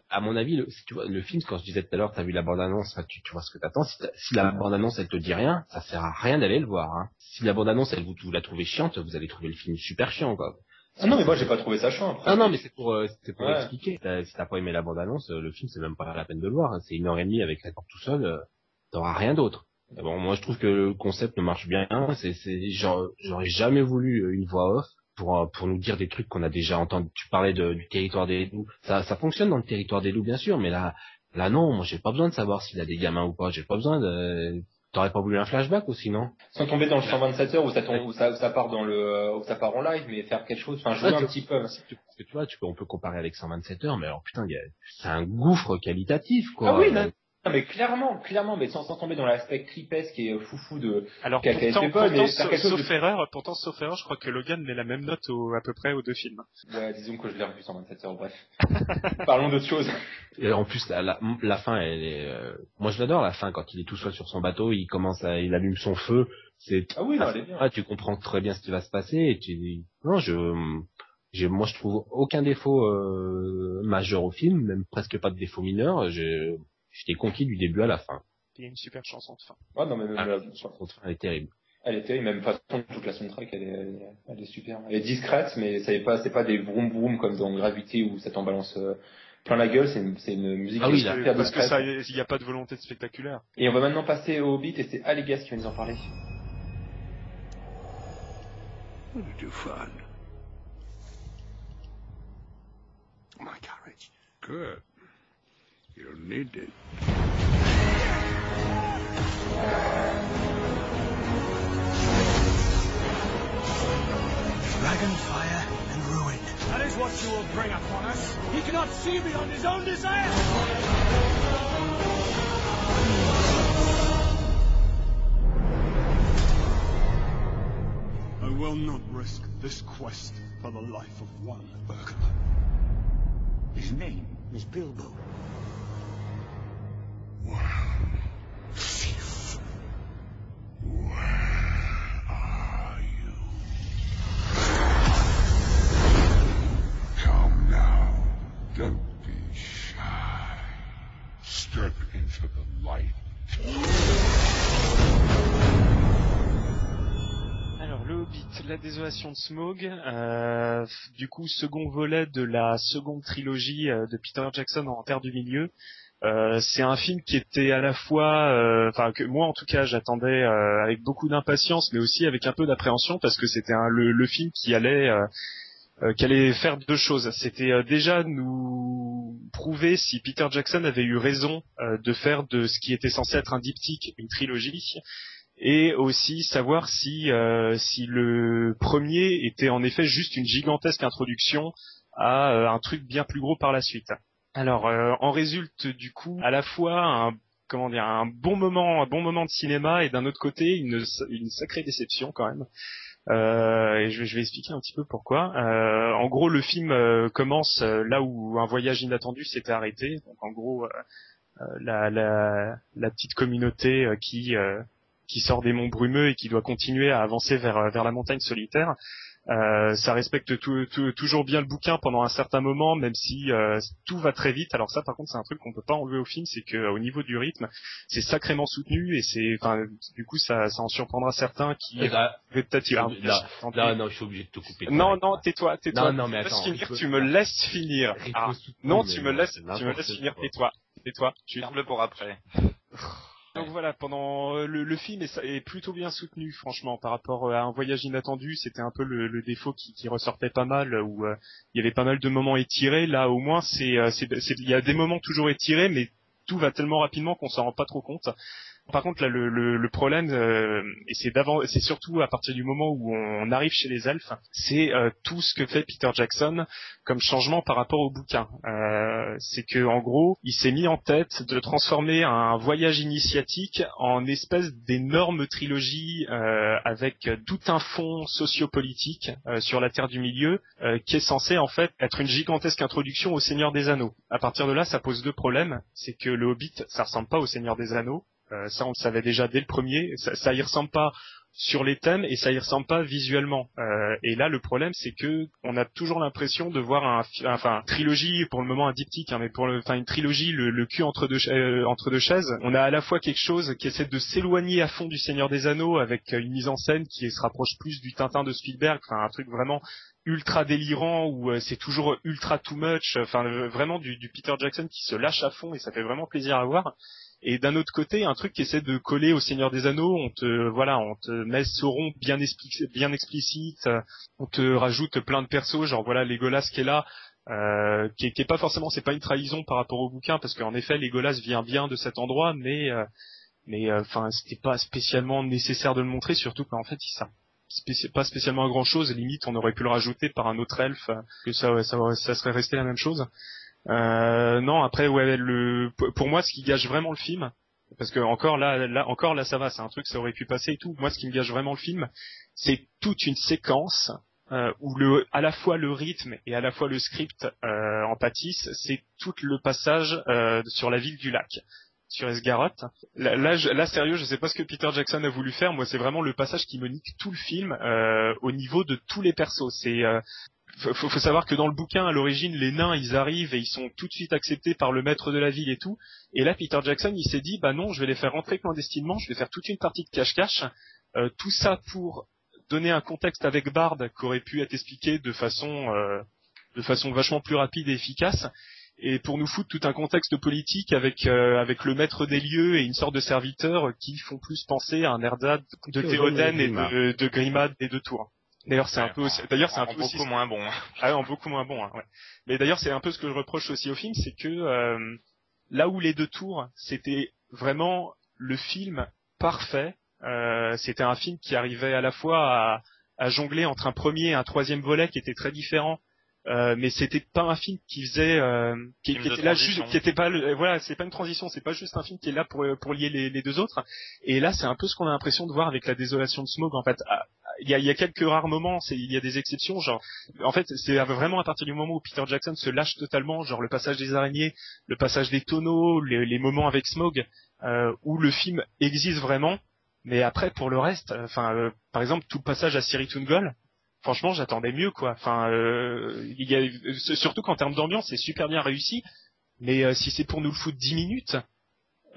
À mon avis, tu vois, le film, quand je disais tout à l'heure, t'as vu la bande-annonce, tu vois ce que t'attends. Si la bande-annonce, elle te dit rien, ça sert à rien d'aller le voir, hein. Si la bande-annonce, vous la trouvez chiante, vous allez trouver le film super chiant, quoi. Ah non, mais moi j'ai pas trouvé ça chiant. Ah non, mais c'est pour expliquer. Si t'as pas aimé la bande-annonce, le film c'est même pas la peine de le voir. C'est 1h30 avec Redford tout seul, t'auras rien d'autre. Bon, moi je trouve que le concept marche bien. J'aurais jamais voulu une voix off pour nous dire des trucs qu'on a déjà entendu. Tu parlais du Territoire des loups. Ça fonctionne dans le Territoire des loups bien sûr, mais là non, moi j'ai pas besoin de savoir s'il a des gamins ou pas. J'ai pas besoin de. T'aurais pas voulu un flashback aussi, non? Sans tomber dans le 127 heures où ça part où ça part en live, mais faire quelque chose, jouer un petit peu. Parce que tu vois, on peut comparer avec 127 heures, mais alors putain, c'est un gouffre qualitatif, quoi. Ah oui, non, mais clairement, mais sans tomber dans l'aspect clipesque et foufou de. Alors sauf erreur, je crois que Logan met la même note à peu près aux deux films. Ouais, disons que je l'ai revu 127 heures, bref. Parlons d'autre chose. Et en plus, la fin, elle est, moi je l'adore, la fin, quand il est tout seul sur son bateau, il allume son feu, ah oui, non, elle est bien. Tu comprends très bien ce qui va se passer, et tu dis, non, moi je trouve aucun défaut, majeur au film, même presque pas de défaut mineur, j'étais conquis du début à la fin. il y a une super chanson de fin. Ouais, non, mais même la chanson de fin, elle est terrible. Elle est terrible, même façon, toute la soundtrack, elle est super. Elle est discrète, mais c'est pas des vroom vroom comme dans Gravity où ça t'en balance plein la gueule, c'est une musique super parce que ça, il n'y a pas de volonté de spectaculaire. Et on va maintenant passer au Hobbit, et c'est Allegas qui va nous en parler. What did you find? My courage. Good. You'll need it. Dragonfire and ruin. That is what you will bring upon us. He cannot see beyond his own desire. I will not risk this quest for the life of one burglar. His name is Bilbo. Thief. Where are you? Come now. Don't be shy. Step into the light. Alors, le Hobbit, la désolation de Smaug, du coup, second volet de la seconde trilogie de Peter Jackson en Terre du Milieu. C'est un film qui était à la fois, enfin que moi en tout cas j'attendais avec beaucoup d'impatience, mais aussi avec un peu d'appréhension parce que c'était le film qui allait faire deux choses. C'était déjà nous prouver si Peter Jackson avait eu raison de faire de ce qui était censé être un diptyque une trilogie, et aussi savoir si le premier était en effet juste une gigantesque introduction à un truc bien plus gros par la suite. Alors, en résulte du coup à la fois un bon moment de cinéma et d'un autre côté une sacrée déception quand même. Et je vais expliquer un petit peu pourquoi. En gros, le film commence là où un voyage inattendu s'était arrêté. Donc, en gros, la petite communauté qui sort des monts brumeux et qui doit continuer à avancer vers la montagne solitaire. Ça respecte toujours bien le bouquin pendant un certain moment, même si tout va très vite. Alors ça, par contre, c'est un truc qu'on peut pas enlever au film, c'est que au niveau du rythme, c'est sacrément soutenu et du coup, ça en surprendra certains qui peut-être. Non, je suis obligé de te couper. Non, tais-toi. Non, mais attends. Tu me laisses finir. Non, tu me laisses finir. Tais-toi. Garde-le pour après. Donc voilà, pendant le film est plutôt bien soutenu, franchement, par rapport à un voyage inattendu. C'était un peu le défaut qui ressortait pas mal, où il y avait pas mal de moments étirés. Là, au moins, il y a des moments toujours étirés, mais tout va tellement rapidement qu'on s'en rend pas trop compte. Par contre, là, le problème, et c'est surtout à partir du moment où on arrive chez les elfes, c'est tout ce que fait Peter Jackson comme changement par rapport au bouquin. C'est que, en gros, il s'est mis en tête de transformer un voyage initiatique en espèce d'énorme trilogie avec tout un fond sociopolitique sur la Terre du Milieu, qui est censé en fait être une gigantesque introduction au Seigneur des Anneaux. À partir de là, ça pose deux problèmes. C'est que le Hobbit, ça ressemble pas au Seigneur des Anneaux. Ça, on le savait déjà dès le premier. Ça y ressemble pas sur les thèmes et ça y ressemble pas visuellement. Et là, le problème, c'est que on a toujours l'impression de voir trilogie, pour le moment un diptyque, mais une trilogie, le cul entre deux chaises. On a à la fois quelque chose qui essaie de s'éloigner à fond du Seigneur des Anneaux avec une mise en scène qui se rapproche plus du Tintin de Spielberg, un truc vraiment ultra délirant où c'est toujours ultra too much, vraiment du Peter Jackson qui se lâche à fond et ça fait vraiment plaisir à voir. Et d'un autre côté, un truc qui essaie de coller au Seigneur des Anneaux, on te met Sauron bien explicite, on te rajoute plein de persos, genre voilà Legolas qui est là, qui est pas forcément, c'est pas une trahison par rapport au bouquin, parce qu'en effet Legolas vient bien de cet endroit, mais c'était pas spécialement nécessaire de le montrer, surtout qu'en fait c'est pas spécialement grand chose, limite on aurait pu le rajouter par un autre elfe, que ça serait resté la même chose. Non, après pour moi ce qui gâche vraiment le film, parce que encore là ça va, c'est un truc ça aurait pu passer et tout. Moi ce qui me gâche vraiment le film, c'est toute une séquence où à la fois le rythme et à la fois le script en pâtissent. C'est tout le passage sur la ville du lac, sur Esgaroth. Là sérieux, je sais pas ce que Peter Jackson a voulu faire. Moi c'est vraiment le passage qui me nique tout le film au niveau de tous les persos. faut savoir que dans le bouquin, à l'origine, les nains, ils arrivent et ils sont tout de suite acceptés par le maître de la ville et tout. Et là, Peter Jackson, il s'est dit, bah non, je vais les faire rentrer clandestinement, je vais faire toute une partie de cache-cache. Tout ça pour donner un contexte avec Bard qui aurait pu être expliqué de façon vachement plus rapide et efficace. Et pour nous foutre tout un contexte politique avec le maître des lieux et une sorte de serviteurs qui font plus penser à un Erzad de Théoden et de Grimad et de Tours. D'ailleurs, c'est un peu aussi beaucoup moins bon. Ah, en beaucoup moins bon, hein, ouais. Mais d'ailleurs, c'est un peu ce que je reproche aussi au film, c'est que là où les deux tours, c'était vraiment le film parfait. C'était un film qui arrivait à la fois à jongler entre un premier et un troisième volet qui était très différent. Mais c'était pas un film qui faisait qui était là juste, qui était pas voilà, c'est pas une transition, c'est pas juste un film qui est là pour lier les deux autres. Et là, c'est un peu ce qu'on a l'impression de voir avec La Désolation de Smaug, en fait. Il y a quelques rares moments, il y a des exceptions, genre en fait c'est vraiment à partir du moment où Peter Jackson se lâche totalement, genre le passage des araignées, le passage des tonneaux, les moments avec Smaug, où le film existe vraiment. Mais après pour le reste, par exemple tout le passage à Cirith Ungol, franchement j'attendais mieux quoi. Surtout qu'en termes d'ambiance c'est super bien réussi, mais si c'est pour nous le foutre 10 minutes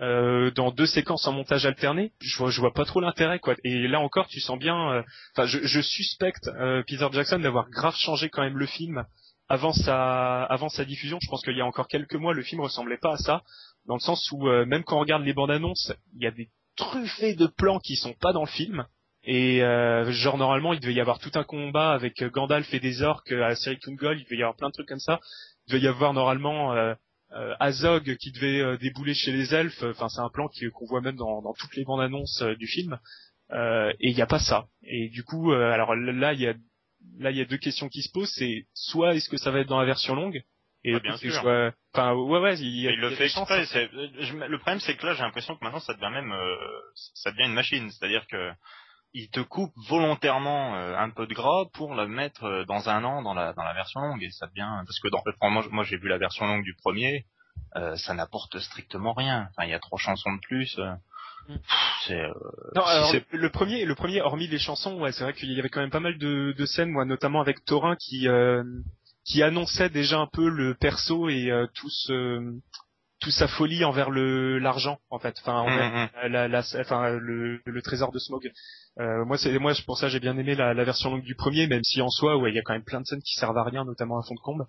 dans deux séquences en montage alterné, je vois pas trop l'intérêt quoi. Et là encore tu sens bien, je suspecte Peter Jackson d'avoir grave changé quand même le film avant sa diffusion. Je pense qu'il y a encore quelques mois le film ressemblait pas à ça, dans le sens où même quand on regarde les bandes annonces, il y a des truffés de plans qui sont pas dans le film. Et genre normalement il devait y avoir tout un combat avec Gandalf et des orques à Cirith Ungol, il devait y avoir plein de trucs comme ça. Il devait y avoir normalement Azog qui devait débouler chez les elfes. Enfin c'est un plan qu'on voit même dans toutes les bandes annonces du film. Et il y a pas ça. Et du coup alors là il y a deux questions qui se posent. C'est soit est-ce que ça va être dans la version longue? Et bien sûr. Il le fait exprès. Le problème c'est que là j'ai l'impression que maintenant ça devient une machine. C'est-à-dire que il te coupe volontairement un peu de gras pour le mettre dans un an dans la version longue, et ça devient, parce que moi j'ai vu la version longue du premier, ça n'apporte strictement rien. Enfin il y a 3 chansons de plus. Le premier hormis les chansons, ouais, c'est vrai qu'il y avait quand même pas mal de scènes, moi notamment avec Thorin qui annonçait déjà un peu le perso et toute sa folie envers l'argent en fait, le trésor de Smaug. Moi pour ça j'ai bien aimé la version longue du premier, même si en soi ouais il y a quand même plein de scènes qui servent à rien, notamment à fond de combe.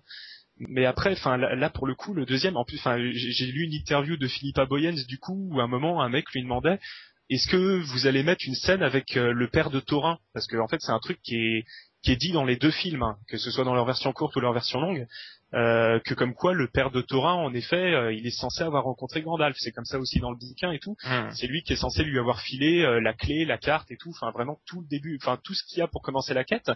Mais après là pour le coup le deuxième, en plus j'ai lu une interview de Philippa Boyens du coup où à un moment un mec lui demandait est-ce que vous allez mettre une scène avec le père de Thorin, parce que en fait c'est un truc qui est dit dans les deux films, hein, que ce soit dans leur version courte ou leur version longue, que comme quoi le père de Thorin, en effet, il est censé avoir rencontré Gandalf. C'est comme ça aussi dans le bouquin et tout. C'est lui qui est censé lui avoir filé la clé, la carte et tout. Enfin, vraiment tout le début, enfin tout ce qu'il y a pour commencer la quête.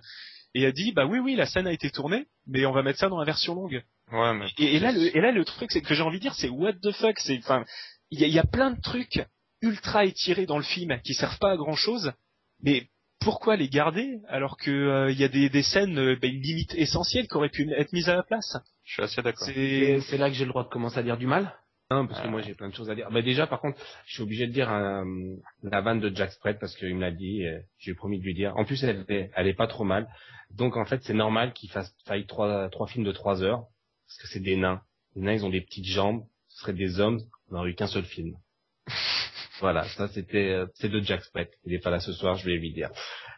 Et a dit, bah oui, la scène a été tournée, mais on va mettre ça dans la version longue. Ouais, mais et là le truc, c'est que j'ai envie de dire, c'est what the fuck. Il y a plein de trucs ultra étirés dans le film qui servent pas à grand chose, mais pourquoi les garder alors que y a des scènes limite essentielles qui auraient pu être mises à la place? Je suis assez d'accord. C'est là que j'ai le droit de commencer à dire du mal. Non, parce que moi j'ai plein de choses à dire. Déjà par contre, je suis obligé de dire la vanne de Jack Spread parce qu'il me l'a dit, j'ai promis de lui dire. En plus elle est pas trop mal. Donc en fait c'est normal qu'il faille trois films de 3 heures parce que c'est des nains. Les nains ils ont des petites jambes, ce seraient des hommes, on n'aurait eu qu'un seul film. Voilà, ça c'est de Jack Spread. Il est pas là ce soir, je vais lui dire.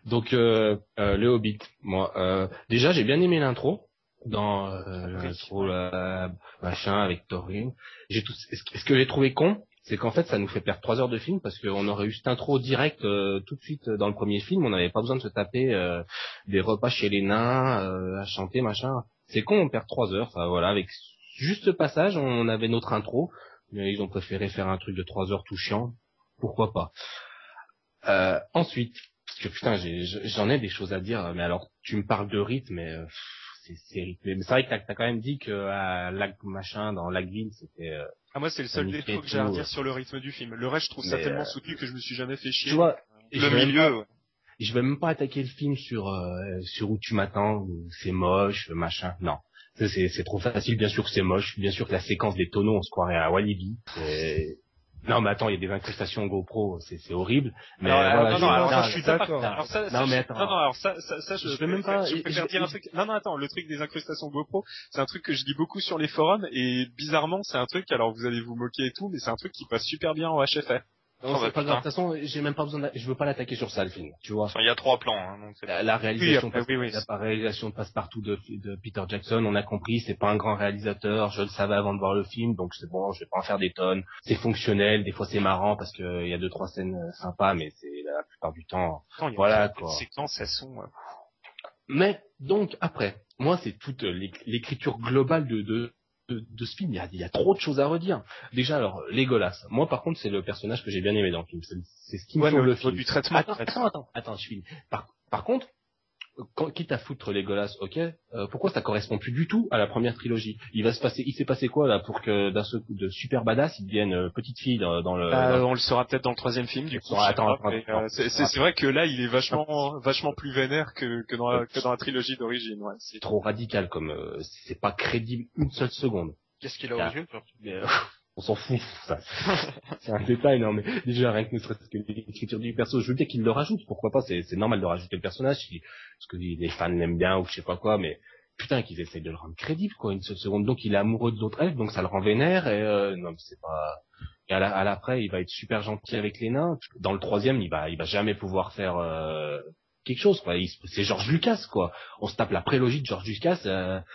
Donc le Hobbit, moi déjà j'ai bien aimé l'intro dans l'intro machin avec Thorin. Ce que j'ai trouvé con, c'est qu'en fait ça nous fait perdre 3 heures de film parce qu'on aurait eu cette intro direct tout de suite dans le premier film, on n'avait pas besoin de se taper des repas chez les nains à chanter machin. C'est con, on perd 3 heures. Enfin voilà, avec juste ce passage, on avait notre intro, mais ils ont préféré faire un truc de 3 heures tout chiant. Pourquoi pas. Ensuite, parce que putain, j'en ai des choses à dire, mais alors tu me parles de rythme, mais c'est rythmé. Mais c'est vrai que t'as quand même dit que à Lac machin dans Lacville, c'était. Moi c'est le seul défaut que j'ai à redire sur le rythme du film. Le reste je trouve ça tellement soutenu que je me suis jamais fait chier. Tu vois, le milieu. Je vais même pas attaquer le film sur où tu m'attends, c'est moche, machin. Non. C'est trop facile, bien sûr que c'est moche, bien sûr que la séquence des tonneaux, on se croirait à Walibi. Non, mais attends, il y a des incrustations GoPro, c'est horrible. Mais je suis d'accord. Alors ça, je vais même pas. Je préfère dire un truc. Non, attends, le truc des incrustations GoPro, c'est un truc que je lis beaucoup sur les forums et bizarrement, c'est un truc. Alors vous allez vous moquer et tout, mais c'est un truc qui passe super bien en HFR. Non, c'est pas grave. De toute façon, j'ai même pas besoin je veux pas l'attaquer sur ça, le film. Tu vois. Il y a 3 plans, hein, donc la réalisation, la réalisation de Passepartout de Peter Jackson, on a compris, c'est pas un grand réalisateur, je le savais avant de voir le film, donc c'est bon, je vais pas en faire des tonnes. C'est fonctionnel, des fois c'est marrant parce que il y a 2-3 scènes sympas, mais c'est la plupart du temps, voilà, quoi. Les séquences, elles sont, Mais, donc, après, moi, c'est toute l'écriture globale de ce film, il y a trop de choses à redire. Déjà, alors, Legolas. Moi, par contre, c'est le personnage que j'ai bien aimé dans le film. C'est ce qui me sauve le film. Du traitement. Attends, je finis. Par contre, quitte à foutre Legolas, ok, pourquoi ça correspond plus du tout à la première trilogie? Il s'est passé quoi, là, pour que de super badass, ils deviennent petite fille dans le... on le saura peut-être dans le 3e film, du coup. C'est vrai que là, il est vachement plus vénère que dans la trilogie d'origine, ouais. C'est trop radical, c'est pas crédible une seule seconde. Qu'est-ce qu'il a aux yeux, on s'en fout, ça. C'est un détail, non, mais déjà, rien que ne serait-ce que l'écriture du perso, je veux dire qu'il le rajoute, pourquoi pas, c'est normal de rajouter le personnage, parce que les fans l'aiment bien, ou je sais pas quoi, mais putain, qu'ils essayent de le rendre crédible, quoi, une seule seconde. Donc, il est amoureux de l'autre elfe, donc ça le rend vénère, et non, c'est pas... Et à l'après, il va être super gentil avec les nains. Dans le 3e, il va jamais pouvoir faire... quelque chose, quoi. C'est George Lucas, quoi. On se tape la prélogie de George Lucas.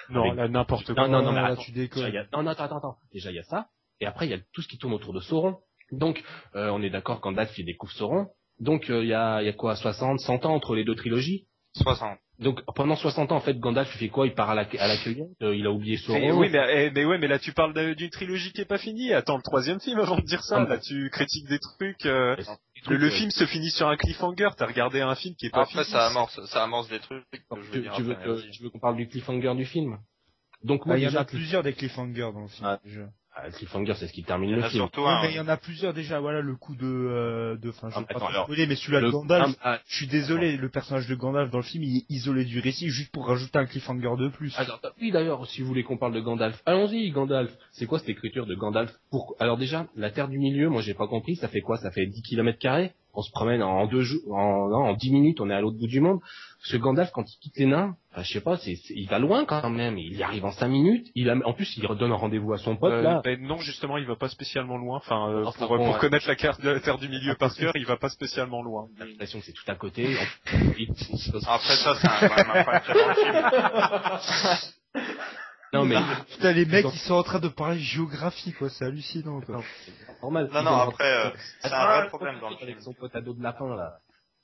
Non, là, n'importe quoi. Non, mais là, attends, tu déconnes. Attends. Déjà, il y a ça. Et après, il y a tout ce qui tourne autour de Sauron. Donc, on est d'accord, Gandalf, il découvre Sauron. Donc, il y a quoi, 60, 100 ans entre les deux trilogies? 60. Donc, pendant 60 ans, en fait, Gandalf, il fait quoi? Il part à la cueillette? Il a oublié Sauron? Mais là, tu parles d'une trilogie qui est pas finie. Attends le 3e film avant de dire ça. Là, tu critiques des trucs. Le film se finit sur un cliffhanger. T'as regardé un film qui est pas fini. Après, ça amorce des trucs. Tu veux qu'on parle du cliffhanger du film? Donc, il y en a plusieurs des cliffhangers dans le film. Le cliffhanger, c'est ce qui termine le film. Mais il y en a plusieurs déjà. Voilà le coup je vais pas spoiler, mais celui-là de Gandalf. Je suis désolé, le personnage de Gandalf dans le film, il est isolé du récit juste pour rajouter un cliffhanger de plus. Oui, d'ailleurs, si vous voulez qu'on parle de Gandalf, allons-y, Gandalf. C'est quoi cette écriture de Gandalf? Alors déjà, la Terre du Milieu, moi j'ai pas compris. Ça fait quoi? Ça fait 10 km²? On se promène en 2 jours, en 10 minutes, on est à l'autre bout du monde. Ce Gandalf, quand il quitte les nains, je sais pas, il va loin quand même. Il y arrive en 5 minutes. En plus, il redonne un rendez-vous à son pote là. Non, justement, il va pas spécialement loin. Enfin, pour connaître la carte de la Terre du Milieu par cœur, il va pas spécialement loin. J'ai l'impression que c'est tout à côté. Après ça, c'est quand même un problème dans le film. Non mais putain, les mecs ils sont en train de parler géographie, quoi, c'est hallucinant, quoi. C'est normal. Non, après c'est un vrai problème dans le film. Avec son pote à dos de lapin là,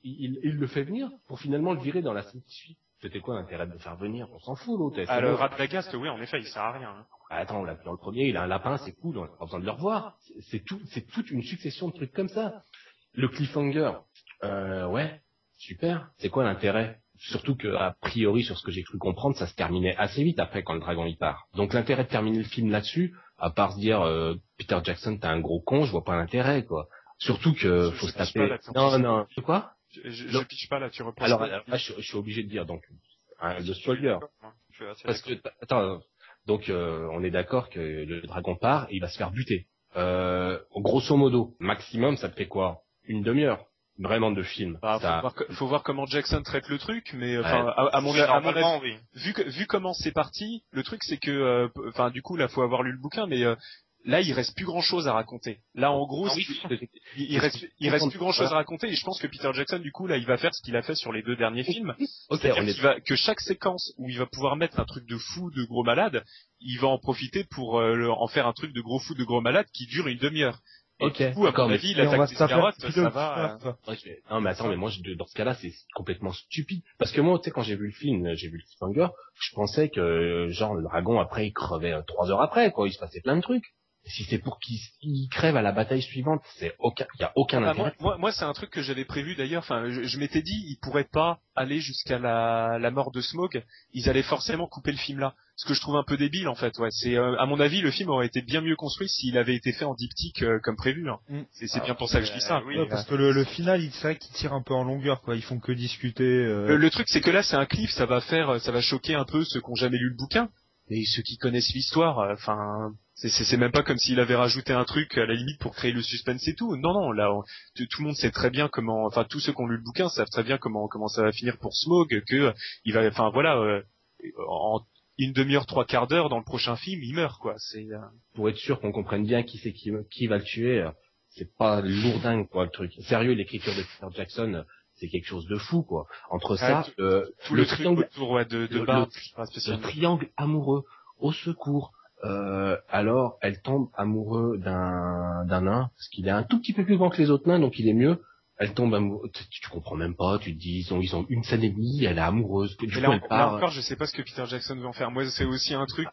il le fait venir pour finalement le virer dans la scène qui suit. C'était quoi l'intérêt de le faire venir? On s'en fout l'autre. Le Radagast, oui, en effet, il sert à rien. Hein. Attends, on l'a vu dans le premier, il a un lapin, c'est cool, on n'a pas besoin de le revoir. C'est toute une succession de trucs comme ça. Le cliffhanger, ouais, super. C'est quoi l'intérêt? Surtout que, a priori, sur ce que j'ai cru comprendre, ça se terminait assez vite après quand le dragon y part. Donc l'intérêt de terminer le film là-dessus, à part se dire Peter Jackson t'es un gros con, je vois pas l'intérêt, quoi. Surtout que faut se taper. Non. Quoi? Je pitch pas là, tu reprends. Alors là, je suis obligé de dire donc de spoiler. Parce que attends, donc on est d'accord que le dragon part et il va se faire buter. Grosso modo, maximum, ça te fait quoi? Une demi-heure. Vraiment de film. Faut voir comment Jackson traite le truc, mais à mon avis, oui. vu comment c'est parti, le truc c'est que, du coup là faut avoir lu le bouquin, mais là il reste plus grand chose à raconter. Là en gros, il reste plus grand chose à raconter, et je pense que Peter Jackson du coup là il va faire ce qu'il a fait sur les 2 derniers films, que chaque séquence où il va pouvoir mettre un truc de fou, de gros malade, il va en profiter pour en faire un truc de gros fou, de gros malade qui dure une demi-heure. Ok, d'accord, mais l'attaque des carottes, ça va. Non, mais attends, mais moi, dans ce cas-là, c'est complètement stupide. Parce que moi, tu sais, quand j'ai vu le film, j'ai vu le cliffhanger, je pensais que, genre, le dragon, après, il crevait 3 heures après, quoi. Il se passait plein de trucs. Si c'est pour qu'il crève à la bataille suivante, il y a aucun intérêt. Moi, c'est un truc que j'avais prévu d'ailleurs. Enfin, je m'étais dit, ils pourraient pas aller jusqu'à la mort de Smaug. Ils allaient forcément couper le film là. Ce que je trouve un peu débile en fait. Ouais, c'est à mon avis, le film aurait été bien mieux construit s'il avait été fait en diptyque comme prévu. Hein. C'est bien pour ça que je dis ça. Oui, parce que le final, c'est vrai qu'il tire un peu en longueur, quoi. Ils font que discuter. Le truc, c'est que là, c'est un cliff. Ça va choquer un peu ceux qui ont jamais lu le bouquin. Et ceux qui connaissent l'histoire, C'est même pas comme s'il avait rajouté un truc à la limite pour créer le suspense et tout. Non, là, tout le monde sait très bien comment, enfin tous ceux qui ont lu le bouquin savent très bien comment ça va finir pour Smaug, que il va, enfin voilà, en une demi-heure, 3/4 d'heure dans le prochain film, il meurt quoi. C'est pour être sûr qu'on comprenne bien qui c'est qui va le tuer. C'est pas lourdingue quoi le truc. Sérieux, l'écriture de Peter Jackson, c'est quelque chose de fou quoi. Entre ça, tout le triangle autour de Bart, le triangle amoureux, au secours. Alors, elle tombe amoureuse d'un nain, parce qu'il est un tout petit peu plus grand que les autres nains, donc il est mieux. Elle tombe amoureuse, tu comprends même pas, tu te dis, ils ont une scène et demie, elle est amoureuse. Du coup, là encore, je sais pas ce que Peter Jackson veut en faire. Moi, c'est aussi un truc,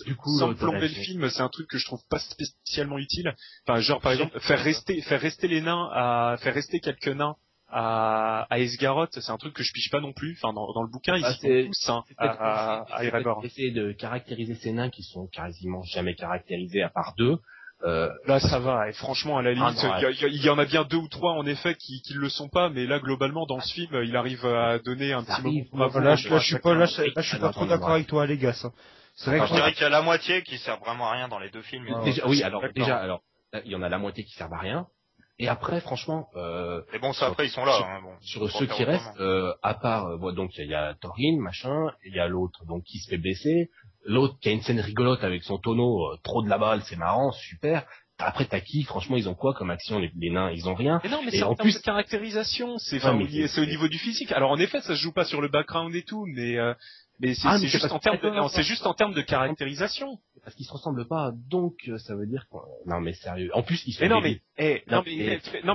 du coup, sans plomber le film, c'est un truc que je trouve pas spécialement utile. Enfin, genre, par exemple, faire rester les nains faire rester quelques nains à Esgaroth, c'est un truc que je piche pas non plus. Enfin, dans le bouquin, ils sont tous à Erebor. Essayer de caractériser ces nains qui sont quasiment jamais caractérisés à part 2. Là, ça va. Et franchement, à la limite, il y en a bien 2 ou 3 en effet qui le sont pas, mais là, globalement, dans ce film, il arrive à donner un petit moment. Là, je suis pas trop d'accord avec toi, les gars. C'est vrai que je dirais qu'il y a la moitié qui sert vraiment à rien dans les 2 films. Alors, il y en a la moitié qui servent à rien. Et après, franchement, et bon, ça après ils sont là. Sur ceux qui restent, à part, donc il y a Thorin, machin, il y a l'autre donc qui se fait blesser, l'autre qui a une scène rigolote avec son tonneau, trop de la balle, c'est marrant, super. Après t'as qui, franchement, ils ont quoi comme action les nains, ils ont rien. Mais non, mais c'est en plus de caractérisation, c'est au niveau du physique. Alors en effet, ça se joue pas sur le background et tout, mais c'est juste en termes de caractérisation. Parce qu'ils se ressemblent pas, donc ça veut dire non mais sérieux. En plus ils sont non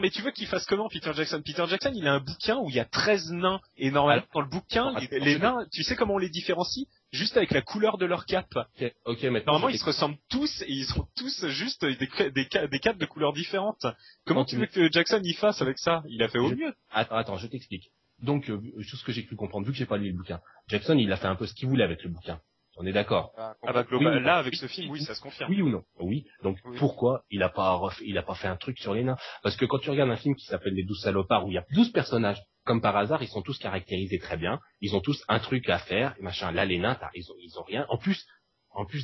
mais tu veux qu'il fasse comment Peter Jackson? Peter Jackson, il a un bouquin où il y a 13 nains et normalement dans le bouquin les nains, tu sais comment on les différencie? Juste avec la couleur de leur cape. OK, maintenant normalement ils se ressemblent tous et ils sont tous juste des capes de couleurs différentes. Comment tu veux que Jackson y fasse avec ça? Il a fait au mieux. Attends, je t'explique. Donc tout ce que j'ai pu comprendre vu que j'ai pas lu le bouquin, Jackson, il a fait un peu ce qu'il voulait avec le bouquin. On est d'accord. Là, avec ce film, oui, ça se confirme. Oui ou non? Oui. Donc, pourquoi il a pas fait un truc sur les nains? Parce que quand tu regardes un film qui s'appelle Les 12 salopards, où il y a 12 personnages, comme par hasard, ils sont tous caractérisés très bien. Ils ont tous un truc à faire, machin. Là, les nains, ils ont rien. En plus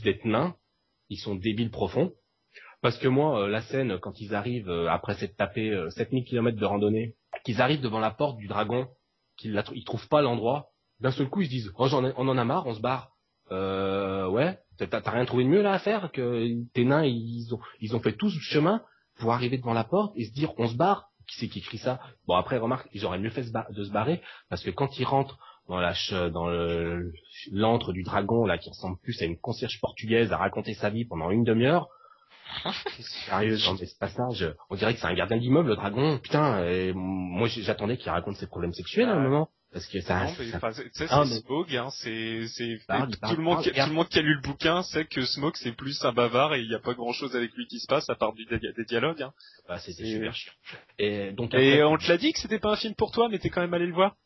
d'être nains, ils sont débiles profonds. Parce que moi, la scène, quand ils arrivent, après s'être tapé 7000 km de randonnée, qu'ils arrivent devant la porte du dragon, ils trouvent pas l'endroit, d'un seul coup, ils se disent, oh, on en a marre, on se barre. Ouais, t'as rien trouvé de mieux là à faire que tes nains ils ont fait tout ce chemin pour arriver devant la porte et se dire on se barre. Qui c'est qui écrit ça? Bon après remarque, ils auraient mieux fait de se barrer parce que quand ils rentrent dans l'antre du dragon là qui ressemble plus à une concierge portugaise à raconter sa vie pendant une demi-heure. Sérieux, dans des passages, on dirait que c'est un gardien d'immeuble le dragon. Putain, moi j'attendais qu'il raconte ses problèmes sexuels à un moment. Parce que ça, c'est Smaug, hein, tout le monde qui a lu le bouquin sait que Smaug c'est plus un bavard et il n'y a pas grand chose avec lui qui se passe à part des dialogues, hein. C'était super chiant. Et donc, après, on te l'a dit que c'était pas un film pour toi, mais t'es quand même allé le voir.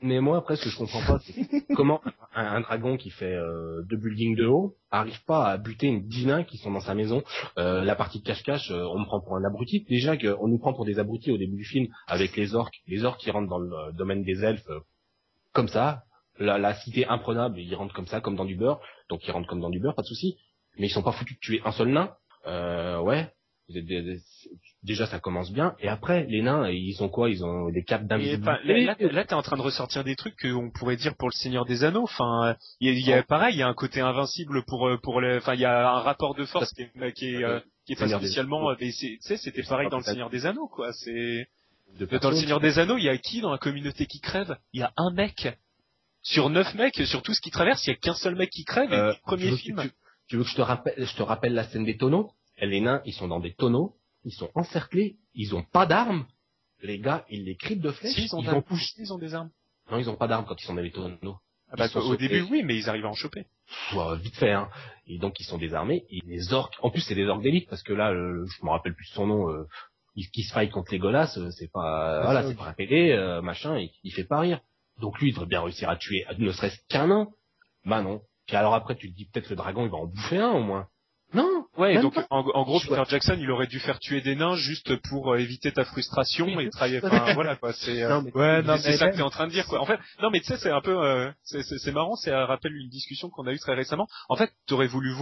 Mais moi, après, ce que je comprends pas, c'est comment un dragon qui fait 2 buildings de haut arrive pas à buter une 10 nains qui sont dans sa maison. La partie de cache-cache, on me prend pour un abruti. Déjà qu'on nous prend pour des abrutis au début du film avec les orques qui rentrent dans le domaine des elfes comme ça. La cité imprenable, ils rentrent comme ça, comme dans du beurre. Donc ils rentrent comme dans du beurre, pas de souci. Mais ils sont pas foutus de tuer un seul nain. Ouais. Déjà ça commence bien et après les nains ils ont quoi, ils ont des capes d'invisibilité. Là t'es en train de ressortir des trucs qu'on pourrait dire pour le Seigneur des Anneaux. Enfin il y a pareil, il y a un côté invincible pour enfin il y a un rapport de force qui est pas spécialement c'était pareil dans le Seigneur des Anneaux quoi. C'est dans le Seigneur des Anneaux, il y a qui dans la communauté qui crève? Il y a un mec sur 9 mecs sur tout ce qui traverse, il y a qu'un seul mec qui crève. Et premier film. Tu veux que je te rappelle la scène des tonneaux? Les nains, ils sont dans des tonneaux, ils sont encerclés, ils ont pas d'armes. Les gars, ils les criblent de flèches. Si, ils ont des armes. Non, ils ont pas d'armes quand ils sont dans les tonneaux. Au début, oui, mais ils arrivent à en choper. Vite fait, hein. Et donc, ils sont désarmés. Et les orques, en plus, c'est des orques d'élite, parce que là, je me rappelle plus son nom, qui se fight contre les Golas, c'est pas, voilà, c'est pas un PD, machin, il fait pas rire. Donc lui, il devrait bien réussir à tuer, ne serait-ce qu'un nain. Bah non. Puis alors après, tu te dis peut-être le dragon, il va en bouffer un, au moins. Non! Ouais, donc en gros, Peter Jackson, il aurait dû faire tuer des nains juste pour éviter ta frustration et travailler. Enfin, voilà quoi. C'est c'est ça que t'es en train de dire quoi. En fait, non, mais tu sais, c'est un peu, c'est marrant. Ça rappelle une discussion qu'on a eue très récemment. En fait, t'aurais voulu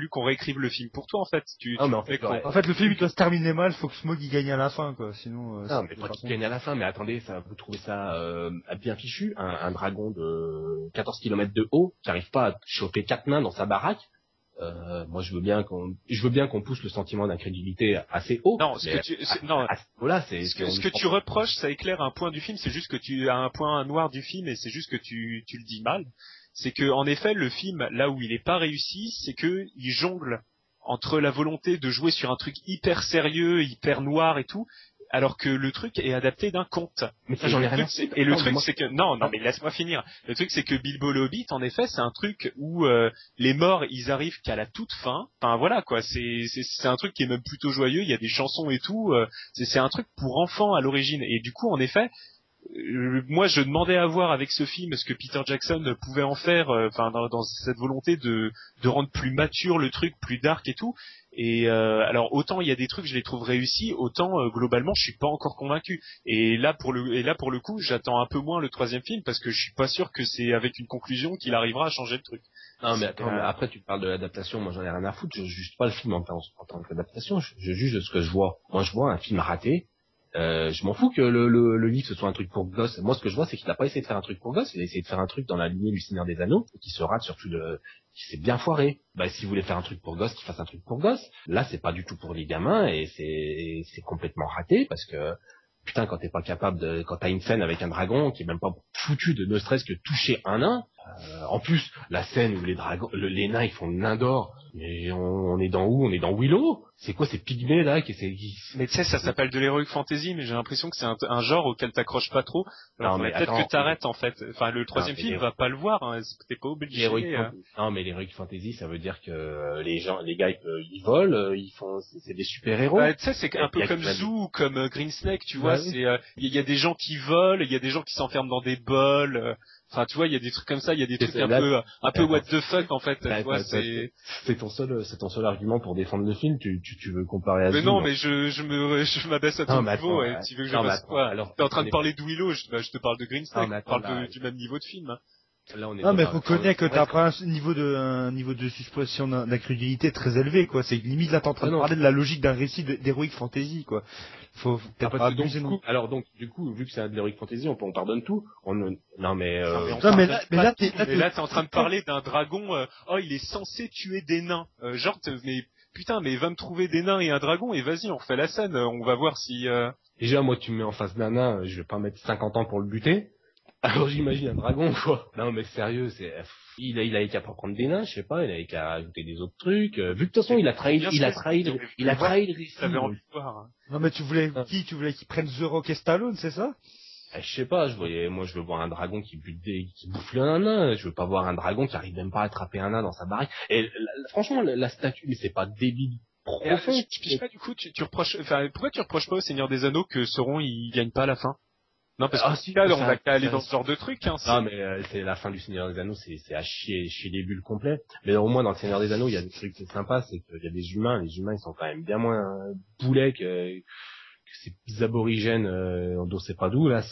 qu'on réécrive le film pour toi en fait. En fait, le film il doit se terminer mal. Faut que Smaug il gagne à la fin quoi. Sinon. Non, mais faut qu'il gagne à la fin. Mais attendez, vous trouvez ça bien fichu, un dragon de 14 km de haut qui arrive pas à choper 4 nains dans sa baraque. Moi, je veux bien qu'on pousse le sentiment d'incrédulité assez haut. Non, ce que tu reproches, ça éclaire un point du film. C'est juste que tu as un point noir du film et c'est juste que tu le dis mal. C'est que, en effet, le film, là où il est pas réussi, c'est que il jongle entre la volonté de jouer sur un truc hyper sérieux, hyper noir et tout, alors que le truc est adapté d'un conte. Mais ça, j'en ai rien. Et le truc, c'est que non, mais laisse-moi finir. Le truc, c'est que Bilbo le Hobbit, en effet, c'est un truc où les morts, ils arrivent qu'à la toute fin. Enfin voilà quoi, c'est un truc qui est même plutôt joyeux. Il y a des chansons et tout. C'est un truc pour enfants à l'origine. Et du coup, en effet, moi, je demandais à voir avec ce film ce que Peter Jackson pouvait en faire. Enfin, dans cette volonté de rendre plus mature le truc, plus dark et tout. Et alors autant il y a des trucs je les trouve réussis, autant globalement je suis pas encore convaincu. Et là pour le coup j'attends un peu moins le troisième film parce que je suis pas sûr que c'est avec une conclusion qu'il arrivera à changer le truc. Non mais attends, mais après tu parles de l'adaptation, moi j'en ai rien à foutre, je juge pas le film en tant qu'adaptation, je juge ce que je vois. Moi je vois un film raté. Je m'en fous que le livre ce soit un truc pour gosses. Moi ce que je vois c'est qu'il a pas essayé de faire un truc pour gosses, il a essayé de faire un truc dans la lignée du Seigneur des Anneaux qui se rate surtout qui s'est bien foiré. Bah s'il voulait faire un truc pour gosses, qu'il fasse un truc pour gosses. Là c'est pas du tout pour les gamins et c'est complètement raté parce que putain quand t'es pas capable quand t'as une scène avec un dragon qui est même pas foutu de ne serait-ce que toucher un nain. En plus la scène où les nains ils font le nain d'or. Mais on est dans où? On est dans Willow? C'est quoi ces pygmées là Mais tu sais, ça s'appelle de l'heroic fantasy, mais j'ai l'impression que c'est un genre auquel t'accroches pas trop. Alors non, mais peut-être que t'arrêtes en fait. Enfin, le troisième film va pas le voir. Hein. T'es pas obligé. Non, mais l'heroic fantasy, ça veut dire que les gars ils volent, c'est des super héros. Bah, tu sais, c'est un peu comme Zoo, comme Green Snake, tu vois. C'est il y a des gens qui volent, il y a des gens qui s'enferment dans des bols. Enfin, tu vois, il y a des trucs comme ça, il y a des trucs un peu what the fuck en fait. Tu vois, c'est ton seul argument pour défendre le film. Tu veux comparer à. Mais non, mais je m'abaisse à ton niveau. Et tu veux que je fasse quoi? Alors, t'es en train de parler de Willow, je te parle de Green Snake. Je parle du même niveau de film. Là, mais faut connaître que t'as pas un niveau de suspicion d'incrédulité très élevé, quoi. C'est limite là t'es en train de parler de la logique d'un récit d'heroic fantasy, quoi. Faut peut-être pas abuser non. Alors donc, du coup, vu que c'est de l'heroic fantasy, on pardonne tout. Non mais là t'es en train de parler d'un dragon. Il est censé tuer des nains. Mais putain, mais va me trouver des nains et un dragon et vas-y, on refait la scène. On va voir si. Déjà, moi, tu me mets en face d'un nain, je vais pas mettre 50 ans pour le buter. Alors j'imagine un dragon, quoi. Non mais sérieux, il avait qu'à pas prendre des nains, je sais pas, il avait qu'à ajouter des autres trucs. Vu que de toute façon il a trahi le récit. Envie de voir. Non mais tu voulais qu'il prenne The Rock et Stallone, c'est ça? Je sais pas, je veux voir un dragon qui bouffe un nain, je veux pas voir un dragon qui arrive même pas à attraper un nain dans sa baraque. Et franchement la statue, mais c'est pas débile. Profond. Je sais pas du coup, tu reproches, pourquoi tu reproches pas au Seigneur des Anneaux que Sauron il gagne pas à la fin? Non, parce que là, on va aller dans ce genre de truc, hein. Non, mais c'est la fin du Seigneur des Anneaux, c'est à chier des bulles complets. Mais au moins, dans le Seigneur des Anneaux, il y a des trucs sympas, c'est qu'il y a des humains. Les humains, ils sont quand même bien moins boulets que ces aborigènes dont c'est pas d'où, là.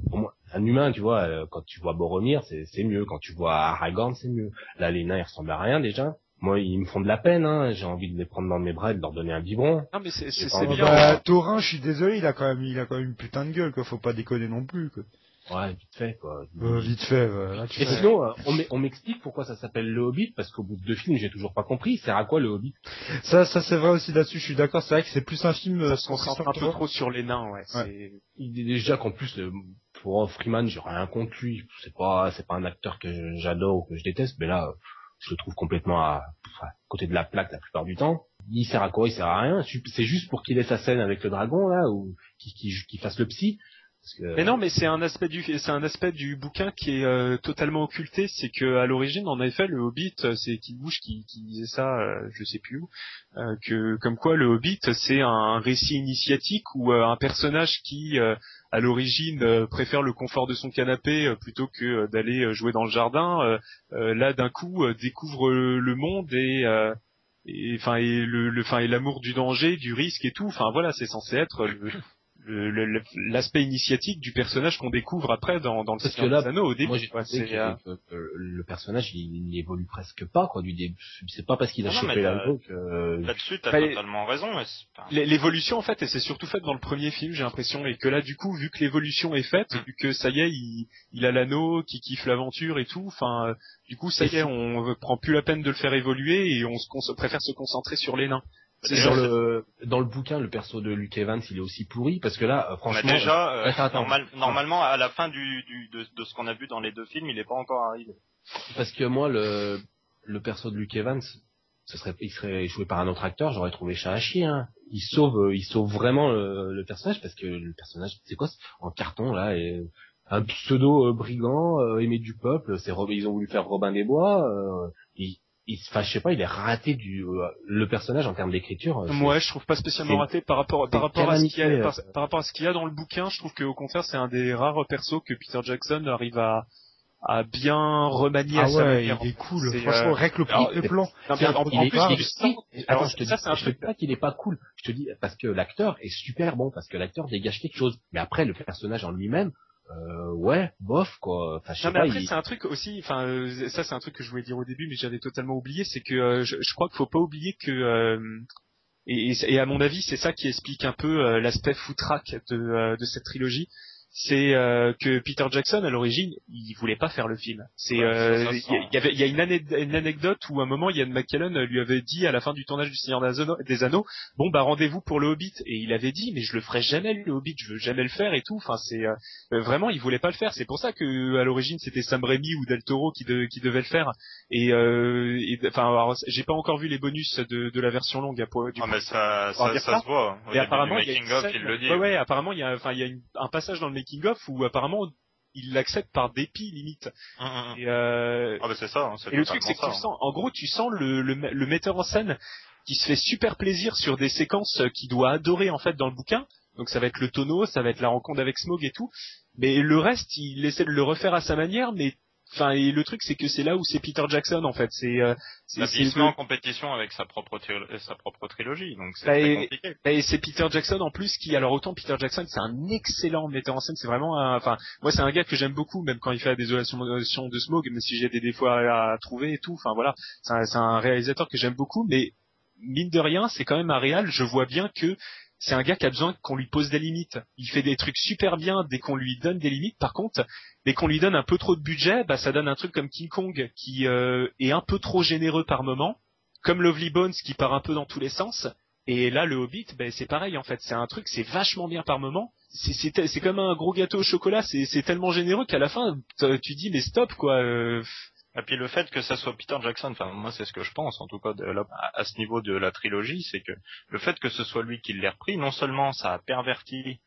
Pour moi, un humain, tu vois, quand tu vois Boromir, c'est mieux. Quand tu vois Aragorn, c'est mieux. Là, les nains, ils ressemblent à rien, déjà. Moi, ils me font de la peine, hein. J'ai envie de les prendre dans mes bras et de leur donner un biberon. Non, mais c'est bien. Thorin, je suis désolé, il a quand même une putain de gueule, quoi. Faut pas déconner non plus, quoi. Ouais, vite fait, quoi. Vite fait, voilà. Et sinon, on m'explique pourquoi ça s'appelle le Hobbit, parce qu'au bout de 2 films, j'ai toujours pas compris. Il sert à quoi, le Hobbit? Ça c'est vrai aussi là-dessus, je suis d'accord. C'est vrai que c'est plus un film. Ça se concentre un peu trop sur les nains, ouais. Il est déjà qu'en plus, pour Freeman, j'ai rien contre lui. C'est pas un acteur que j'adore ou que je déteste, mais là, je le trouve complètement à côté de la plaque la plupart du temps. Il sert à quoi? Il sert à rien. C'est juste pour qu'il ait sa scène avec le dragon, là, ou qu'il fasse le psy. Mais non, mais c'est un aspect du bouquin qui est totalement occulté. C'est que à l'origine, en effet, le Hobbit, c'est Kid Bush qui disait ça, je sais plus où, que comme quoi le Hobbit, c'est un récit initiatique où un personnage qui à l'origine préfère le confort de son canapé plutôt que d'aller jouer dans le jardin, là d'un coup découvre le monde et l'amour du danger, du risque et tout. Enfin voilà, c'est censé être l'aspect initiatique du personnage qu'on découvre après dans le Seigneur des Anneaux au début. Moi j'ai trouvé que le personnage il évolue presque pas quoi du début. C'est pas parce qu'il a chopé l'anneau que là-dessus t'as totalement raison. L'évolution en fait, et c'est surtout faite dans le premier film, j'ai l'impression, et que là du coup vu que l'évolution est faite, vu que ça y est il a l'anneau, qui kiffe l'aventure et tout, enfin du coup ça y est, on prend plus la peine de le faire évoluer et on préfère se concentrer sur les nains. Dans le bouquin, le perso de Luke Evans, il est aussi pourri parce que là, franchement, normalement, à la fin de ce qu'on a vu dans les deux films, il est pas encore arrivé. Parce que moi, le perso de Luke Evans, il serait joué par un autre acteur, j'aurais trouvé ça à chier. Hein. Il sauve vraiment le personnage parce que le personnage, c'est quoi, en carton là, et un pseudo brigand aimé du peuple. Ils ont voulu faire Robin des Bois. Enfin, je sais pas, il est raté le personnage en termes d'écriture. Moi, je trouve pas spécialement raté par rapport à ce qu'il y a dans le bouquin. Je trouve qu'au contraire, c'est un des rares persos que Peter Jackson arrive à bien remanier à sa manière. Il est cool. Franchement, règle le plan. Je te dis pas qu'il est pas cool. Je te dis parce que l'acteur est super bon, parce que l'acteur dégage quelque chose. Mais après, le personnage en lui-même, ouais, bof quoi. Enfin, non, mais après c'est un truc aussi. Enfin, ça c'est un truc que je voulais dire au début, mais j'avais totalement oublié. C'est que je crois qu'il faut pas oublier que et à mon avis c'est ça qui explique un peu l'aspect foutraque de cette trilogie. C'est que Peter Jackson à l'origine il voulait pas faire le film. C'est il y a une anecdote où à un moment Ian McKellen lui avait dit à la fin du tournage du Seigneur des Anneaux, bon bah rendez-vous pour le Hobbit, et il avait dit mais je le ferai jamais le Hobbit, je veux jamais le faire et tout. Enfin c'est vraiment il voulait pas le faire. C'est pour ça que à l'origine c'était Sam Raimi ou Del Toro qui devait le faire. Et enfin alors j'ai pas encore vu les bonus de la version longue. Mais ça se voit. Et apparemment il y a making of, il le dit. Ouais, apparemment il y a un passage dans le making of où apparemment il l'accepte par dépit limite. Et c'est ça. Et le truc c'est que tu sens le metteur en scène qui se fait super plaisir sur des séquences qu'il doit adorer en fait dans le bouquin. Donc ça va être le tonneau, ça va être la rencontre avec Smaug et tout. Mais le reste, il essaie de le refaire à sa manière, mais enfin, et le truc c'est que c'est là où c'est Peter Jackson en fait. Il se met en compétition avec sa propre trilogie, donc c'est très compliqué. Et c'est Peter Jackson en plus qui, alors autant Peter Jackson c'est un excellent metteur en scène, c'est vraiment enfin moi c'est un gars que j'aime beaucoup même quand il fait la désolation de Smaug, même si j'ai des défauts à trouver et tout. Enfin voilà, c'est un réalisateur que j'aime beaucoup, mais mine de rien c'est quand même un réal. Je vois bien que c'est un gars qui a besoin qu'on lui pose des limites. Il fait des trucs super bien dès qu'on lui donne des limites. Par contre, dès qu'on lui donne un peu trop de budget, bah ça donne un truc comme King Kong qui est un peu trop généreux par moment, comme Lovely Bones qui part un peu dans tous les sens. Et là, le Hobbit, ben c'est pareil en fait. C'est un truc, c'est vachement bien par moment. C'est comme un gros gâteau au chocolat. C'est tellement généreux qu'à la fin, tu dis mais stop quoi. Et puis le fait que ça soit Peter Jackson, enfin moi c'est ce que je pense en tout cas à ce niveau de la trilogie, c'est que le fait que ce soit lui qui l'ait repris, non seulement ça a perverti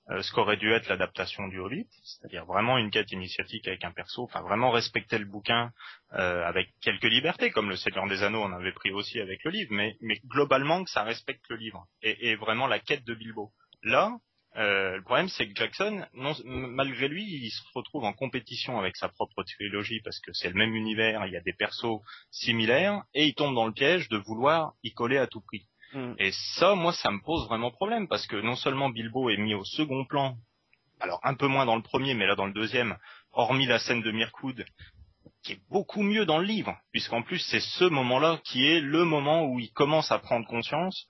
ce qu'aurait dû être l'adaptation du Hobbit, c'est-à-dire vraiment une quête initiatique avec un perso, enfin vraiment respecter le bouquin avec quelques libertés, comme le Seigneur des Anneaux on avait pris aussi avec le livre, mais globalement que ça respecte le livre et vraiment la quête de Bilbo. Là, le problème c'est que Jackson, malgré lui, il se retrouve en compétition avec sa propre trilogie parce que c'est le même univers, il y a des persos similaires et il tombe dans le piège de vouloir y coller à tout prix. Et ça, moi, ça me pose vraiment problème parce que non seulement Bilbo est mis au second plan, alors un peu moins dans le premier, mais là dans le deuxième, hormis la scène de Mirkwood, qui est beaucoup mieux dans le livre, puisqu'en plus c'est ce moment-là qui est le moment où il commence à prendre conscience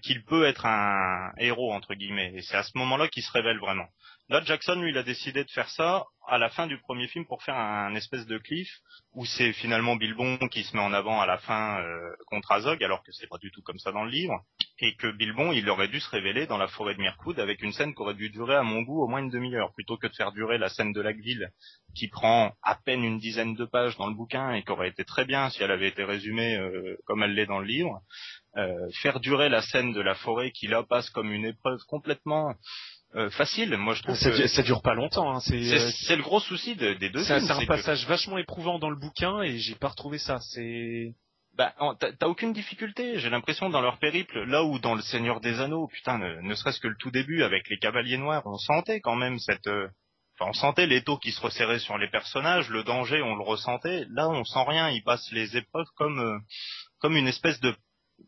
qu'il peut être un héros entre guillemets, et c'est à ce moment-là qu'il se révèle vraiment. Là, Jackson, lui, il a décidé de faire ça à la fin du premier film pour faire un espèce de cliff où c'est finalement Bilbon qui se met en avant à la fin contre Azog, alors que c'est pas du tout comme ça dans le livre, et que Bilbon, il aurait dû se révéler dans la forêt de Mirkwood avec une scène qui aurait dû durer à mon goût au moins une demi-heure, plutôt que de faire durer la scène de Lagueville qui prend à peine une dizaine de pages dans le bouquin et qui aurait été très bien si elle avait été résumée comme elle l'est dans le livre. Faire durer la scène de la forêt qui là passe comme une épreuve complètement facile, moi je trouve ça dure pas longtemps. Hein. C'est le gros souci des deux films. C'est un passage vachement éprouvant dans le bouquin et j'ai pas retrouvé ça. T'as aucune difficulté. J'ai l'impression dans leur périple, là où dans le Seigneur des Anneaux, putain, ne serait-ce que le tout début avec les Cavaliers Noirs, on sentait quand même on sentait l'étau qui se resserrait sur les personnages, le danger, on le ressentait. Là, on sent rien. Ils passent les épreuves comme une espèce de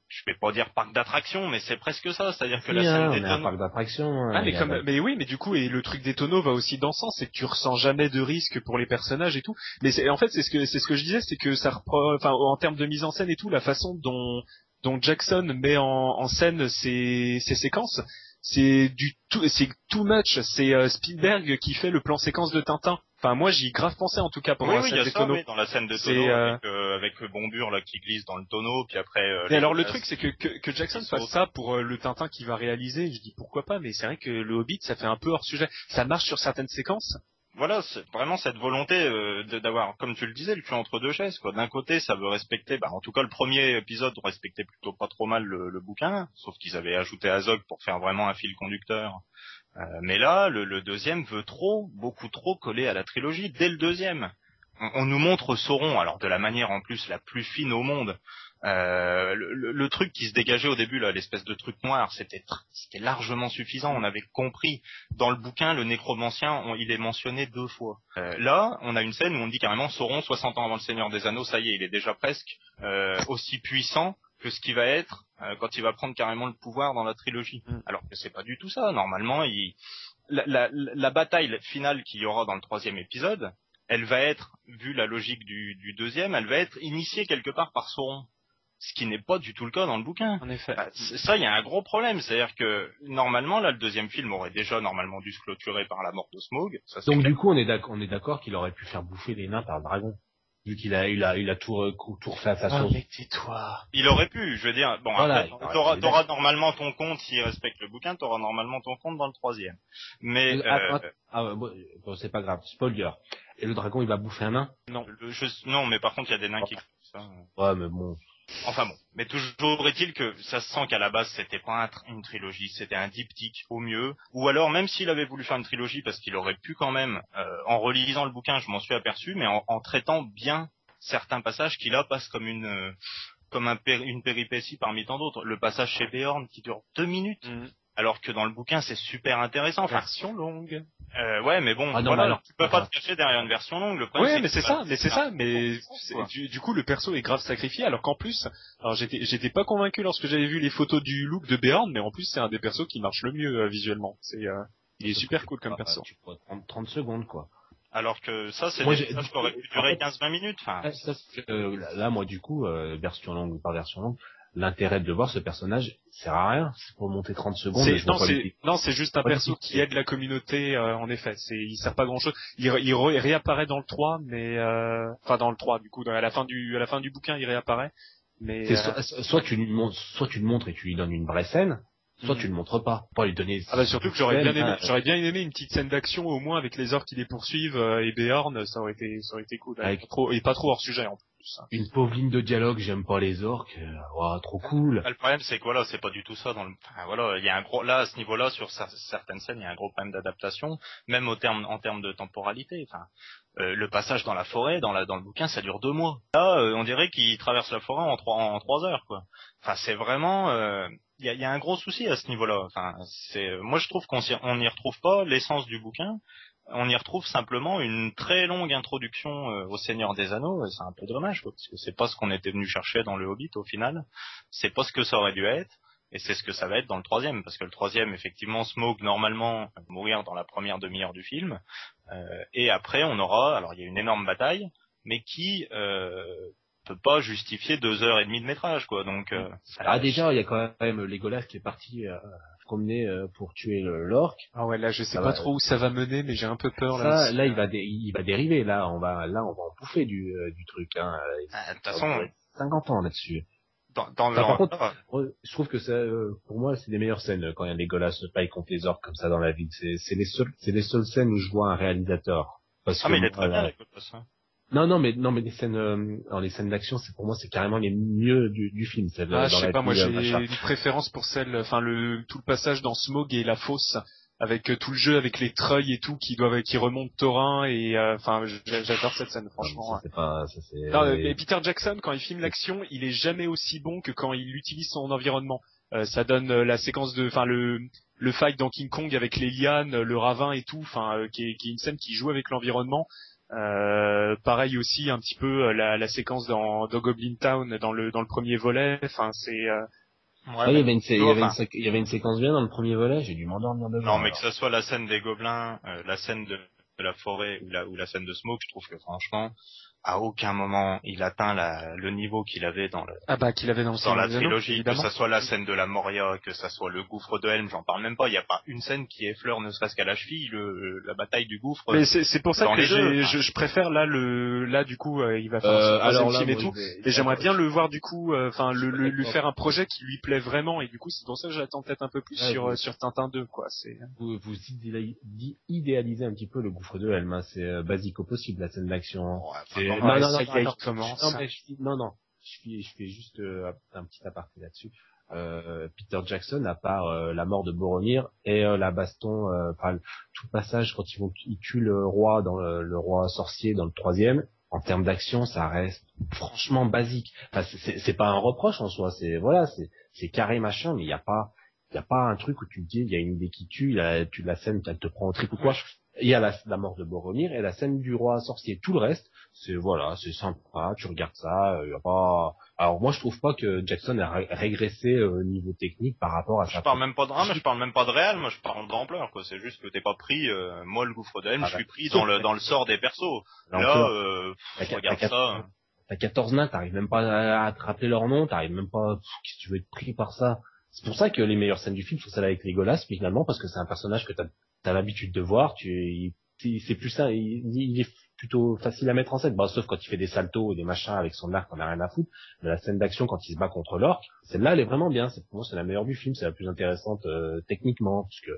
je vais pas dire parc d'attractions, mais c'est presque ça, c'est-à-dire que Oui, la scène on des est un tonneaux. parc d'attractions. Mais oui, mais du coup, et le truc des tonneaux va aussi dans ce sens, c'est que tu ressens jamais de risque pour les personnages et tout. Mais en fait, c'est ce que je disais, c'est que ça reprend, enfin, en termes de mise en scène et tout, la façon dont Jackson met en scène ces séquences, c'est too much. C'est Spielberg qui fait le plan séquence de Tintin. Enfin, moi, j'y ai grave pensé en tout cas pendant la scène des tonneaux. Oui, dans la scène de tonneau avec Bombure là qui glisse dans le tonneau, puis après. Et alors le truc, c'est que Jackson fasse ça pour le Tintin qu'il va réaliser. Je dis pourquoi pas, mais c'est vrai que le Hobbit, ça fait un peu hors sujet. Ça marche sur certaines séquences. Voilà, c'est vraiment cette volonté d'avoir, comme tu le disais, le cul entre deux chaises, quoi. D'un côté, ça veut respecter, en tout cas le premier épisode respectait plutôt pas trop mal le bouquin, sauf qu'ils avaient ajouté Azog pour faire vraiment un fil conducteur. Mais là, le deuxième veut beaucoup trop coller à la trilogie dès le deuxième. On nous montre Sauron, alors de la manière en plus la plus fine au monde. Le truc qui se dégageait au début, là, l'espèce de truc noir, c'était largement suffisant. On avait compris. Dans le bouquin, le nécromancien, il est mentionné 2 fois. Là, on a une scène où on dit carrément Sauron, 60 ans avant le Seigneur des Anneaux, ça y est, il est déjà presque aussi puissant que ce qui va être quand il va prendre carrément le pouvoir dans la trilogie. Alors que c'est pas du tout ça. Normalement, la bataille finale qu'il y aura dans le 3e épisode, elle va être, vu la logique du deuxième, elle va être initiée quelque part par Sauron. Ce qui n'est pas du tout le cas dans le bouquin. En effet. Ça, il y a un gros problème. C'est-à-dire que, normalement, là, le deuxième film aurait déjà normalement dû se clôturer par la mort de Smaug. Ça, donc, clair. Du coup, on est d'accord qu'il aurait pu faire bouffer les nains par le dragon. Vu qu'il a tout refait à sa sauce. Mais tais-toi. Il aurait pu, je veux dire, bon, voilà, après, t'auras normalement ton compte, s'il respecte le bouquin, t'auras normalement ton compte dans le 3e. Mais, bon, c'est pas grave, spoiler. Et le dragon, il va bouffer un nain? Non, mais par contre, il y a des nains qui font ça. Ouais, mais bon. Enfin bon, mais toujours est-il que ça se sent qu'à la base c'était pas une trilogie, c'était un diptyque au mieux, ou alors même s'il avait voulu faire une trilogie, parce qu'il aurait pu quand même, en relisant le bouquin, je m'en suis aperçu, mais en traitant bien certains passages qui là passent comme une péripétie parmi tant d'autres. Le passage chez Beorn qui dure 2 minutes. Alors que dans le bouquin c'est super intéressant. Enfin, version longue. Ouais, mais bon, non, alors tu peux pas te cacher derrière une version longue. Le problème, ouais, mais c'est ça. Mais du coup, le perso est grave sacrifié. Alors qu'en plus, alors j'étais pas convaincu lorsque j'avais vu les photos du look de Beorn, mais en plus c'est un des persos qui marche le mieux visuellement. Il est super cool comme perso. Tu pourrais prendre 30 secondes, quoi. Alors que ça, c'est des passages qui auraient pu durer 15-20 minutes. Enfin, là, moi, du coup, version longue ou pas version longue, l'intérêt de voir ce personnage sert à rien. C'est pour monter 30 secondes. C'est juste un perso qui aide la communauté, en effet. Il sert pas grand chose. Il réapparaît dans le 3, mais, dans le 3, du coup, à la fin du bouquin, il réapparaît. Mais, soit tu le montres et tu lui donnes une vraie scène, soit tu le montres pas lui donner. Surtout que j'aurais bien aimé une petite scène d'action, au moins, avec les orques qui les poursuivent, et Beorn, ça aurait été cool. Et pas trop hors sujet, en plus. Une pauvre ligne de dialogue, j'aime pas les orques, trop cool. Le problème, c'est que voilà, c'est pas du tout ça il y a un gros, là, à ce niveau-là, sur certaines scènes, il y a un gros problème d'adaptation, même en termes de temporalité. Enfin, le passage dans la forêt, dans le bouquin, ça dure 2 mois. Là, on dirait qu'il traverse la forêt en 3 heures, quoi. Enfin, c'est vraiment, il y a un gros souci à ce niveau-là. Enfin, moi, je trouve qu'on n'y retrouve pas l'essence du bouquin. On y retrouve simplement une très longue introduction au Seigneur des Anneaux, et c'est un peu dommage, quoi, parce que c'est pas ce qu'on était venu chercher dans le Hobbit au final, c'est pas ce que ça aurait dû être, et c'est ce que ça va être dans le 3e, parce que le 3e, effectivement, Smaug normalement va mourir dans la première demi-heure du film, et après on aura, alors il y a une énorme bataille, mais qui peut pas justifier 2h30 de métrage, quoi, donc... déjà, il y a quand même Legolas qui est parti... promener pour tuer l'orque. Ah ouais, là je sais pas trop où ça va mener, mais j'ai un peu peur là. Là il va dériver, là on va en bouffer du truc. De toute façon, 50 ans là-dessus. Par contre, je trouve que ça, pour moi, c'est des meilleures scènes quand il y a Legolas paille contre les orques comme ça dans la ville. C'est les seules scènes où je vois un réalisateur. Mais il est très bien Legolas. Non, mais les scènes d'action, pour moi, c'est carrément les mieux du film. Je sais pas, moi j'ai une préférence pour tout le passage dans Smaug et la fosse, avec tout le jeu, avec les treuils et tout, qui remontent Thorin, et j'adore cette scène, franchement. Et Peter Jackson, quand il filme l'action, il est jamais aussi bon que quand il utilise son environnement. Ça donne la séquence le fight dans King Kong avec les lianes, le ravin et tout, qui est une scène qui joue avec l'environnement. Pareil aussi un petit peu la séquence dans Goblin Town dans le premier volet. Enfin c'est il y avait une séquence bien dans le premier volet. J'ai dû m'endormir devant. Non, mais que ça soit la scène des gobelins, la scène de la forêt ou la scène de Smoke, je trouve que franchement, à aucun moment il atteint le niveau qu'il avait dans la trilogie, que ça soit la scène de la Moria, que ça soit le gouffre de Helm, j'en parle même pas, il y a pas une scène qui effleure ne serait-ce qu'à la cheville la bataille du gouffre. Mais c'est pour ça que je préfère là du coup il va faire un troisième film et tout, et j'aimerais bien le voir du coup lui faire un projet qui lui plaît vraiment, et du coup c'est pour ça que j'attends peut-être un peu plus sur Tintin 2 quoi. C'est vous idéalisez un petit peu le gouffre de Helm, hein. C'est basique au possible la scène d'action. Non, je fais juste un petit aparté là-dessus. Peter Jackson, à part la mort de Boromir et la baston, tout le passage quand il tue le roi dans le roi sorcier dans le 3e, en termes d'action, ça reste franchement basique. Enfin, c'est pas un reproche en soi, c'est carré machin, mais il y a pas un truc où tu te dis il y a une idée qui tue, la scène elle te prend au trip ou quoi. Il y a la mort de Boromir et la scène du roi sorcier. Tout le reste, c'est sympa, tu regardes ça, y a pas... Alors moi je trouve pas que Jackson a régressé au niveau technique par rapport à ça. Je parle même pas de drame, je parle même pas de réel, moi je parle d'ampleur quoi. C'est juste que t'es pas pris, moi le gouffre de Helm, je suis pris dans le sort des persos. Regarde ça. T'as 14 nains, t'arrives même pas à te rappeler leur nom, t'arrives même pas, qu'est-ce que tu veux être pris par ça? C'est pour ça que les meilleures scènes du film sont celles avec Legolas, finalement, parce que c'est un personnage que t'as l'habitude de voir, c'est plus ça, il est plutôt facile à mettre en scène, sauf quand il fait des saltos et des machins avec son arc, on a rien à foutre. Mais la scène d'action quand il se bat contre l'orque, celle-là, elle est vraiment bien. Pour moi, c'est la meilleure du film, c'est la plus intéressante techniquement, puisque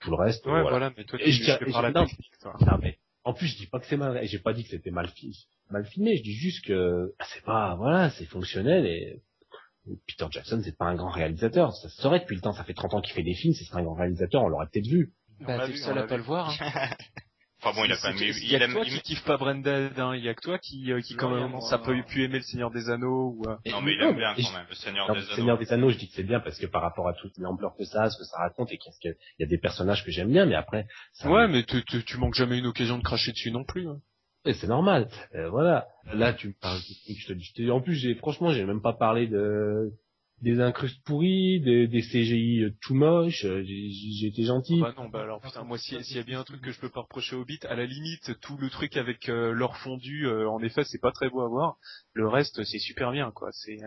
tout le reste. Ouais, voilà. Mais toi, tu parles la technique, toi. Non, mais en plus, je dis pas que c'est mal. J'ai pas dit que c'était mal filmé. Je dis juste que c'est fonctionnel et Peter Jackson, c'est pas un grand réalisateur. Ça se saurait depuis le temps. Ça fait 30 ans qu'il fait des films. C'est un grand réalisateur. On l'aurait peut-être vu. T'es le seul à pas le voir. Hein. Enfin bon, il a quand même eu... Il y a que toi qui kiffe pas Branded, hein. Il y a que toi qui quand même, ça peut pu aimer le Seigneur des Anneaux ou... Non, mais il aime bien quand même, le Seigneur des Anneaux. Le Seigneur des Anneaux, je dis que c'est bien parce que par rapport à toute l'ampleur que ça a, ce que ça raconte, et qu'il y a des personnages que j'aime bien, mais après... mais tu manques jamais une occasion de cracher dessus non plus, hein. Et c'est normal, voilà. Là, tu me parles technique, je te dis, en plus, franchement, j'ai même pas parlé des incrustes pourris, des CGI tout moches, j'ai été gentil. Alors putain, moi s'il y a bien un truc que je peux pas reprocher au Hobbit, à la limite, tout le truc avec l'or fondu, en effet, c'est pas très beau à voir. Le reste, c'est super bien, quoi. C'est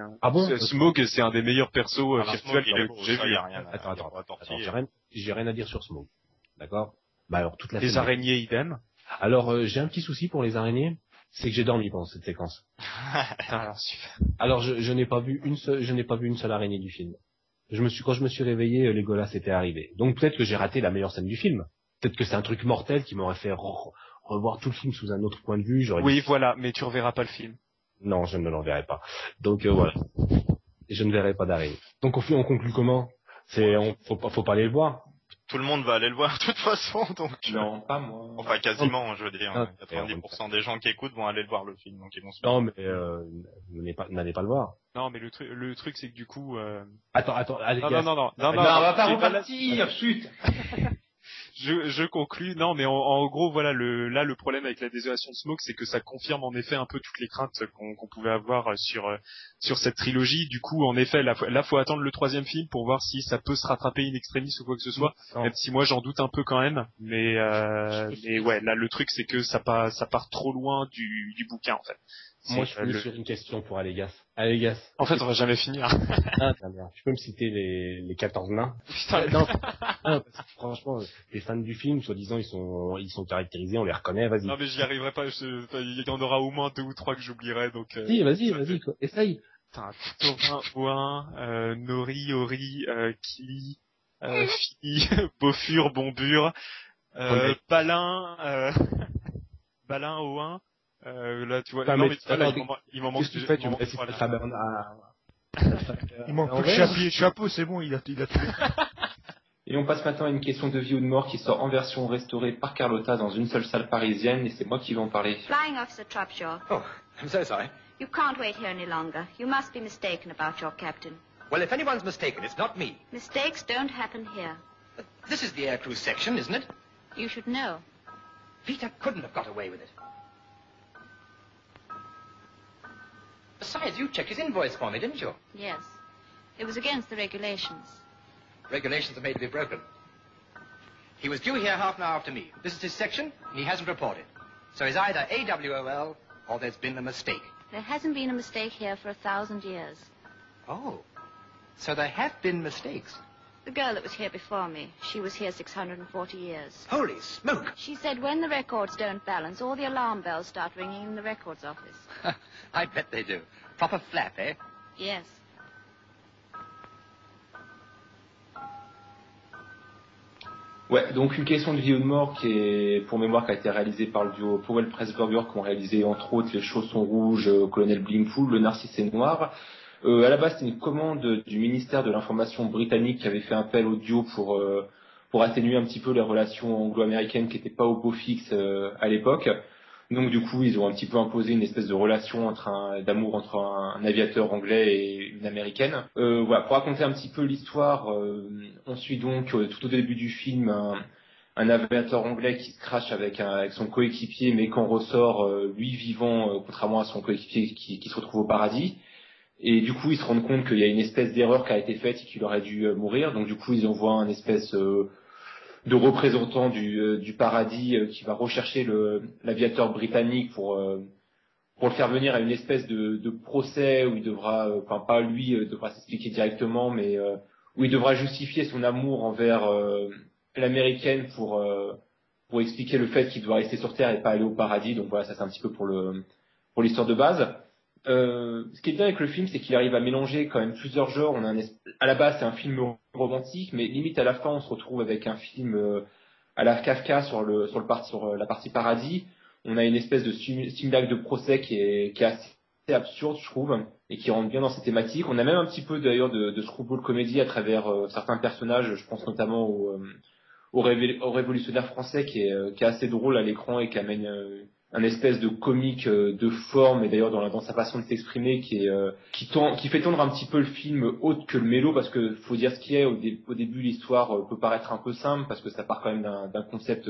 Smaug, c'est un des meilleurs persos virtuels que j'ai vu. Attends, j'ai rien à dire sur Smaug. D'accord? Alors toute la les araignées idem. Alors j'ai un petit souci pour les araignées. C'est que j'ai dormi pendant cette séquence. Alors, super. Alors, je n'ai pas vu une seule araignée du film. Quand je me suis réveillé, Legolas était arrivé. Donc, peut-être que j'ai raté la meilleure scène du film. Peut-être que c'est un truc mortel qui m'aurait fait revoir tout le film sous un autre point de vue. Voilà, mais tu reverras pas le film. Non, je ne l'enverrai pas. Donc, voilà. Je ne verrai pas d'araignée. Donc, on conclut comment? Faut pas aller le voir. Tout le monde va aller le voir de toute façon, donc... Non, pas moi. Enfin, quasiment, je veux dire. 90% des gens qui écoute vont aller le voir, le film, donc ils vont se... Non, mais n'allez pas le voir. Non, mais le truc, c'est que du coup... Attends, allez, non, on va pas repartir, chut. Je conclus. Non, mais en gros, voilà, le problème avec la désolation de Smaug, c'est que ça confirme en effet un peu toutes les craintes qu'on pouvait avoir sur cette trilogie. Du coup, en effet, là, faut attendre le 3e film pour voir si ça peut se rattraper in extremis ou quoi que ce soit. Même si moi, j'en doute un peu quand même. Mais ouais, là, le truc, c'est que ça part trop loin du bouquin, en fait. Moi, je finis sur une question pour Allegas. Allegas. En fait, on va jamais finir. Tu peux me citer les 14 nains? Putain, non, parce que franchement, les fans du film, soi-disant, ils sont caractérisés, on les reconnaît, vas-y. Non, mais j'y arriverai pas, il y en aura au moins 2 ou 3 que j'oublierai, donc... Si, vas-y, quoi. Essaye. Putain, Thorin, Oin, Nori, Ori, Kili, Fili, Bofur, Bombur, Balin, Oin, là, tu vois, il m'en manque. Qu'est-ce que tu fais, tu me récites il manque plus le chapeau, c'est bon, il a tout. Et on passe maintenant à une question de vie ou de mort qui sort en version restaurée par Carlotta dans une seule salle parisienne, et c'est moi qui vais en parler. Flying Officer Trapshaw. Oh, I'm so sorry. You can't wait here any longer. You must be mistaken about your captain. Well, if anyone's mistaken, it's not me. Mistakes don't happen here. This is the air crew section, isn't it? You should know. Peter couldn't have got away with it. Besides, you checked his invoice for me, didn't you? Yes. It was against the regulations. Regulations are made to be broken. He was due here half an hour after me. This is his section, and he hasn't reported. So he's either AWOL or there's been a mistake. There hasn't been a mistake here for 1,000 years. Oh, so there have been mistakes. The girl that was here before me, she was here 640 years. Holy smoke! She said when the records don't balance, all the alarm bells start ringing in the records office. I bet they do. Proper flap, eh? Yes. Ouais, donc une question de vie ou de mort qui est, pour mémoire, qui a été réalisée par le duo Powell-Pressburger, qui ont réalisé entre autres Les Chaussons Rouges, Colonel Blinkpool, Le Narcisse est Noir. À la base, c'était une commande du ministère de l'Information britannique qui avait fait appel au duo pour atténuer un petit peu les relations anglo-américaines qui n'étaient pas au beau fixe à l'époque. Donc du coup, ils ont un petit peu imposé une espèce de relation d'amour entre un aviateur anglais et une américaine. Voilà, pour raconter un petit peu l'histoire, on suit donc tout au début du film un aviateur anglais qui se crache avec son coéquipier, mais qu'en ressort lui vivant, contrairement à son coéquipier qui se retrouve au paradis. Et du coup, ils se rendent compte qu'il y a une espèce d'erreur qui a été faite et qu'il aurait dû mourir. Donc du coup, ils envoient un espèce de représentant du paradis qui va rechercher l'aviateur britannique pour le faire venir à une espèce de procès où il devra, enfin pas lui devra s'expliquer directement, mais où il devra justifier son amour envers l'américaine pour expliquer le fait qu'il doit rester sur Terre et pas aller au paradis. Donc voilà, ça c'est un petit peu pour l'histoire de base. Ce qui est bien avec le film, c'est qu'il arrive à mélanger quand même plusieurs genres. À la base, c'est un film romantique, mais limite à la fin, on se retrouve avec un film à la Kafka sur la partie paradis. On a une espèce de simulacre de procès qui est assez absurde, je trouve, et qui rentre bien dans ces thématiques. On a même un petit peu d'ailleurs de screwball comédie à travers certains personnages. Je pense notamment au révolutionnaire français qui est assez drôle à l'écran et qui amène un espèce de comique de forme, et d'ailleurs dans sa façon de s'exprimer qui fait tendre un petit peu le film autre que le mélo, parce que faut dire ce qui est, au début l'histoire peut paraître un peu simple parce que ça part quand même d'un concept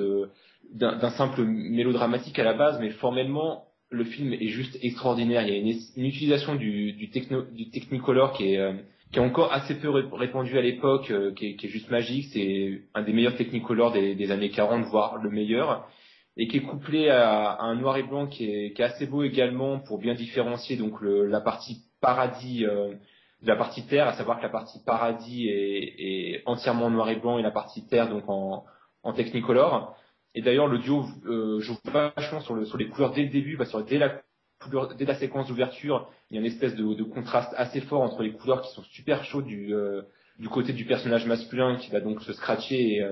d'un simple mélodramatique à la base, mais formellement le film est juste extraordinaire. Il y a une utilisation du Technicolor qui est encore assez peu répandu à l'époque, qui est juste magique. C'est un des meilleurs Technicolor des années 40, voire le meilleur, et qui est couplé à un noir et blanc qui est assez beau également pour bien différencier donc la partie paradis de la partie terre, à savoir que la partie paradis est entièrement noir et blanc et la partie terre donc en Technicolor. Et d'ailleurs le duo joue vachement sur les couleurs dès le début, parce que dès la séquence d'ouverture, il y a une espèce de contraste assez fort entre les couleurs qui sont super chaudes du côté du personnage masculin qui va donc se scratcher, et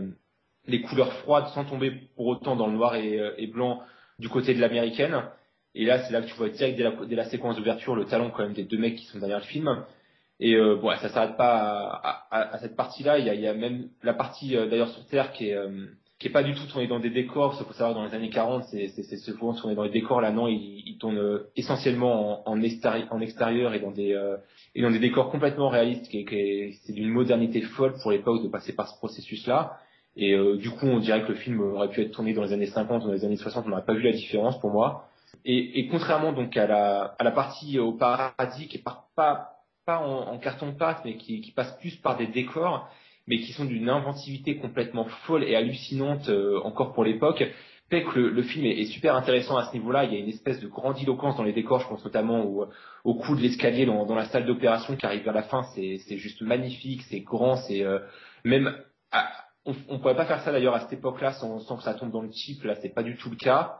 les couleurs froides sans tomber pour autant dans le noir et blanc du côté de l'américaine. Et là, c'est là que tu vois direct dès la séquence d'ouverture le talent quand même des deux mecs qui sont derrière le film. Et bon, ça s'arrête pas à cette partie-là. Il y a même la partie d'ailleurs sur Terre qui est pas du tout tournée dans des décors. Parce qu'il faut savoir, dans les années 40, c'est souvent tourné dans les décors. Là, non, il tourne essentiellement en extérieur et dans des décors complètement réalistes. C'est d'une modernité folle pour l'époque de passer par ce processus-là. Et du coup, on dirait que le film aurait pu être tourné dans les années 50 ou dans les années 60, on n'aurait pas vu la différence pour moi. Et contrairement donc à la partie au paradis, qui est pas en carton-pâte, mais qui passe plus par des décors, mais qui sont d'une inventivité complètement folle et hallucinante encore pour l'époque, fait que le film est super intéressant à ce niveau-là. Il y a une espèce de grandiloquence dans les décors. Je pense notamment au coup de l'escalier dans la salle d'opération qui arrive vers la fin. C'est juste magnifique, c'est grand, c'est même... On pourrait pas faire ça d'ailleurs à cette époque-là sans que ça tombe dans le cheap. Là, c'est pas du tout le cas.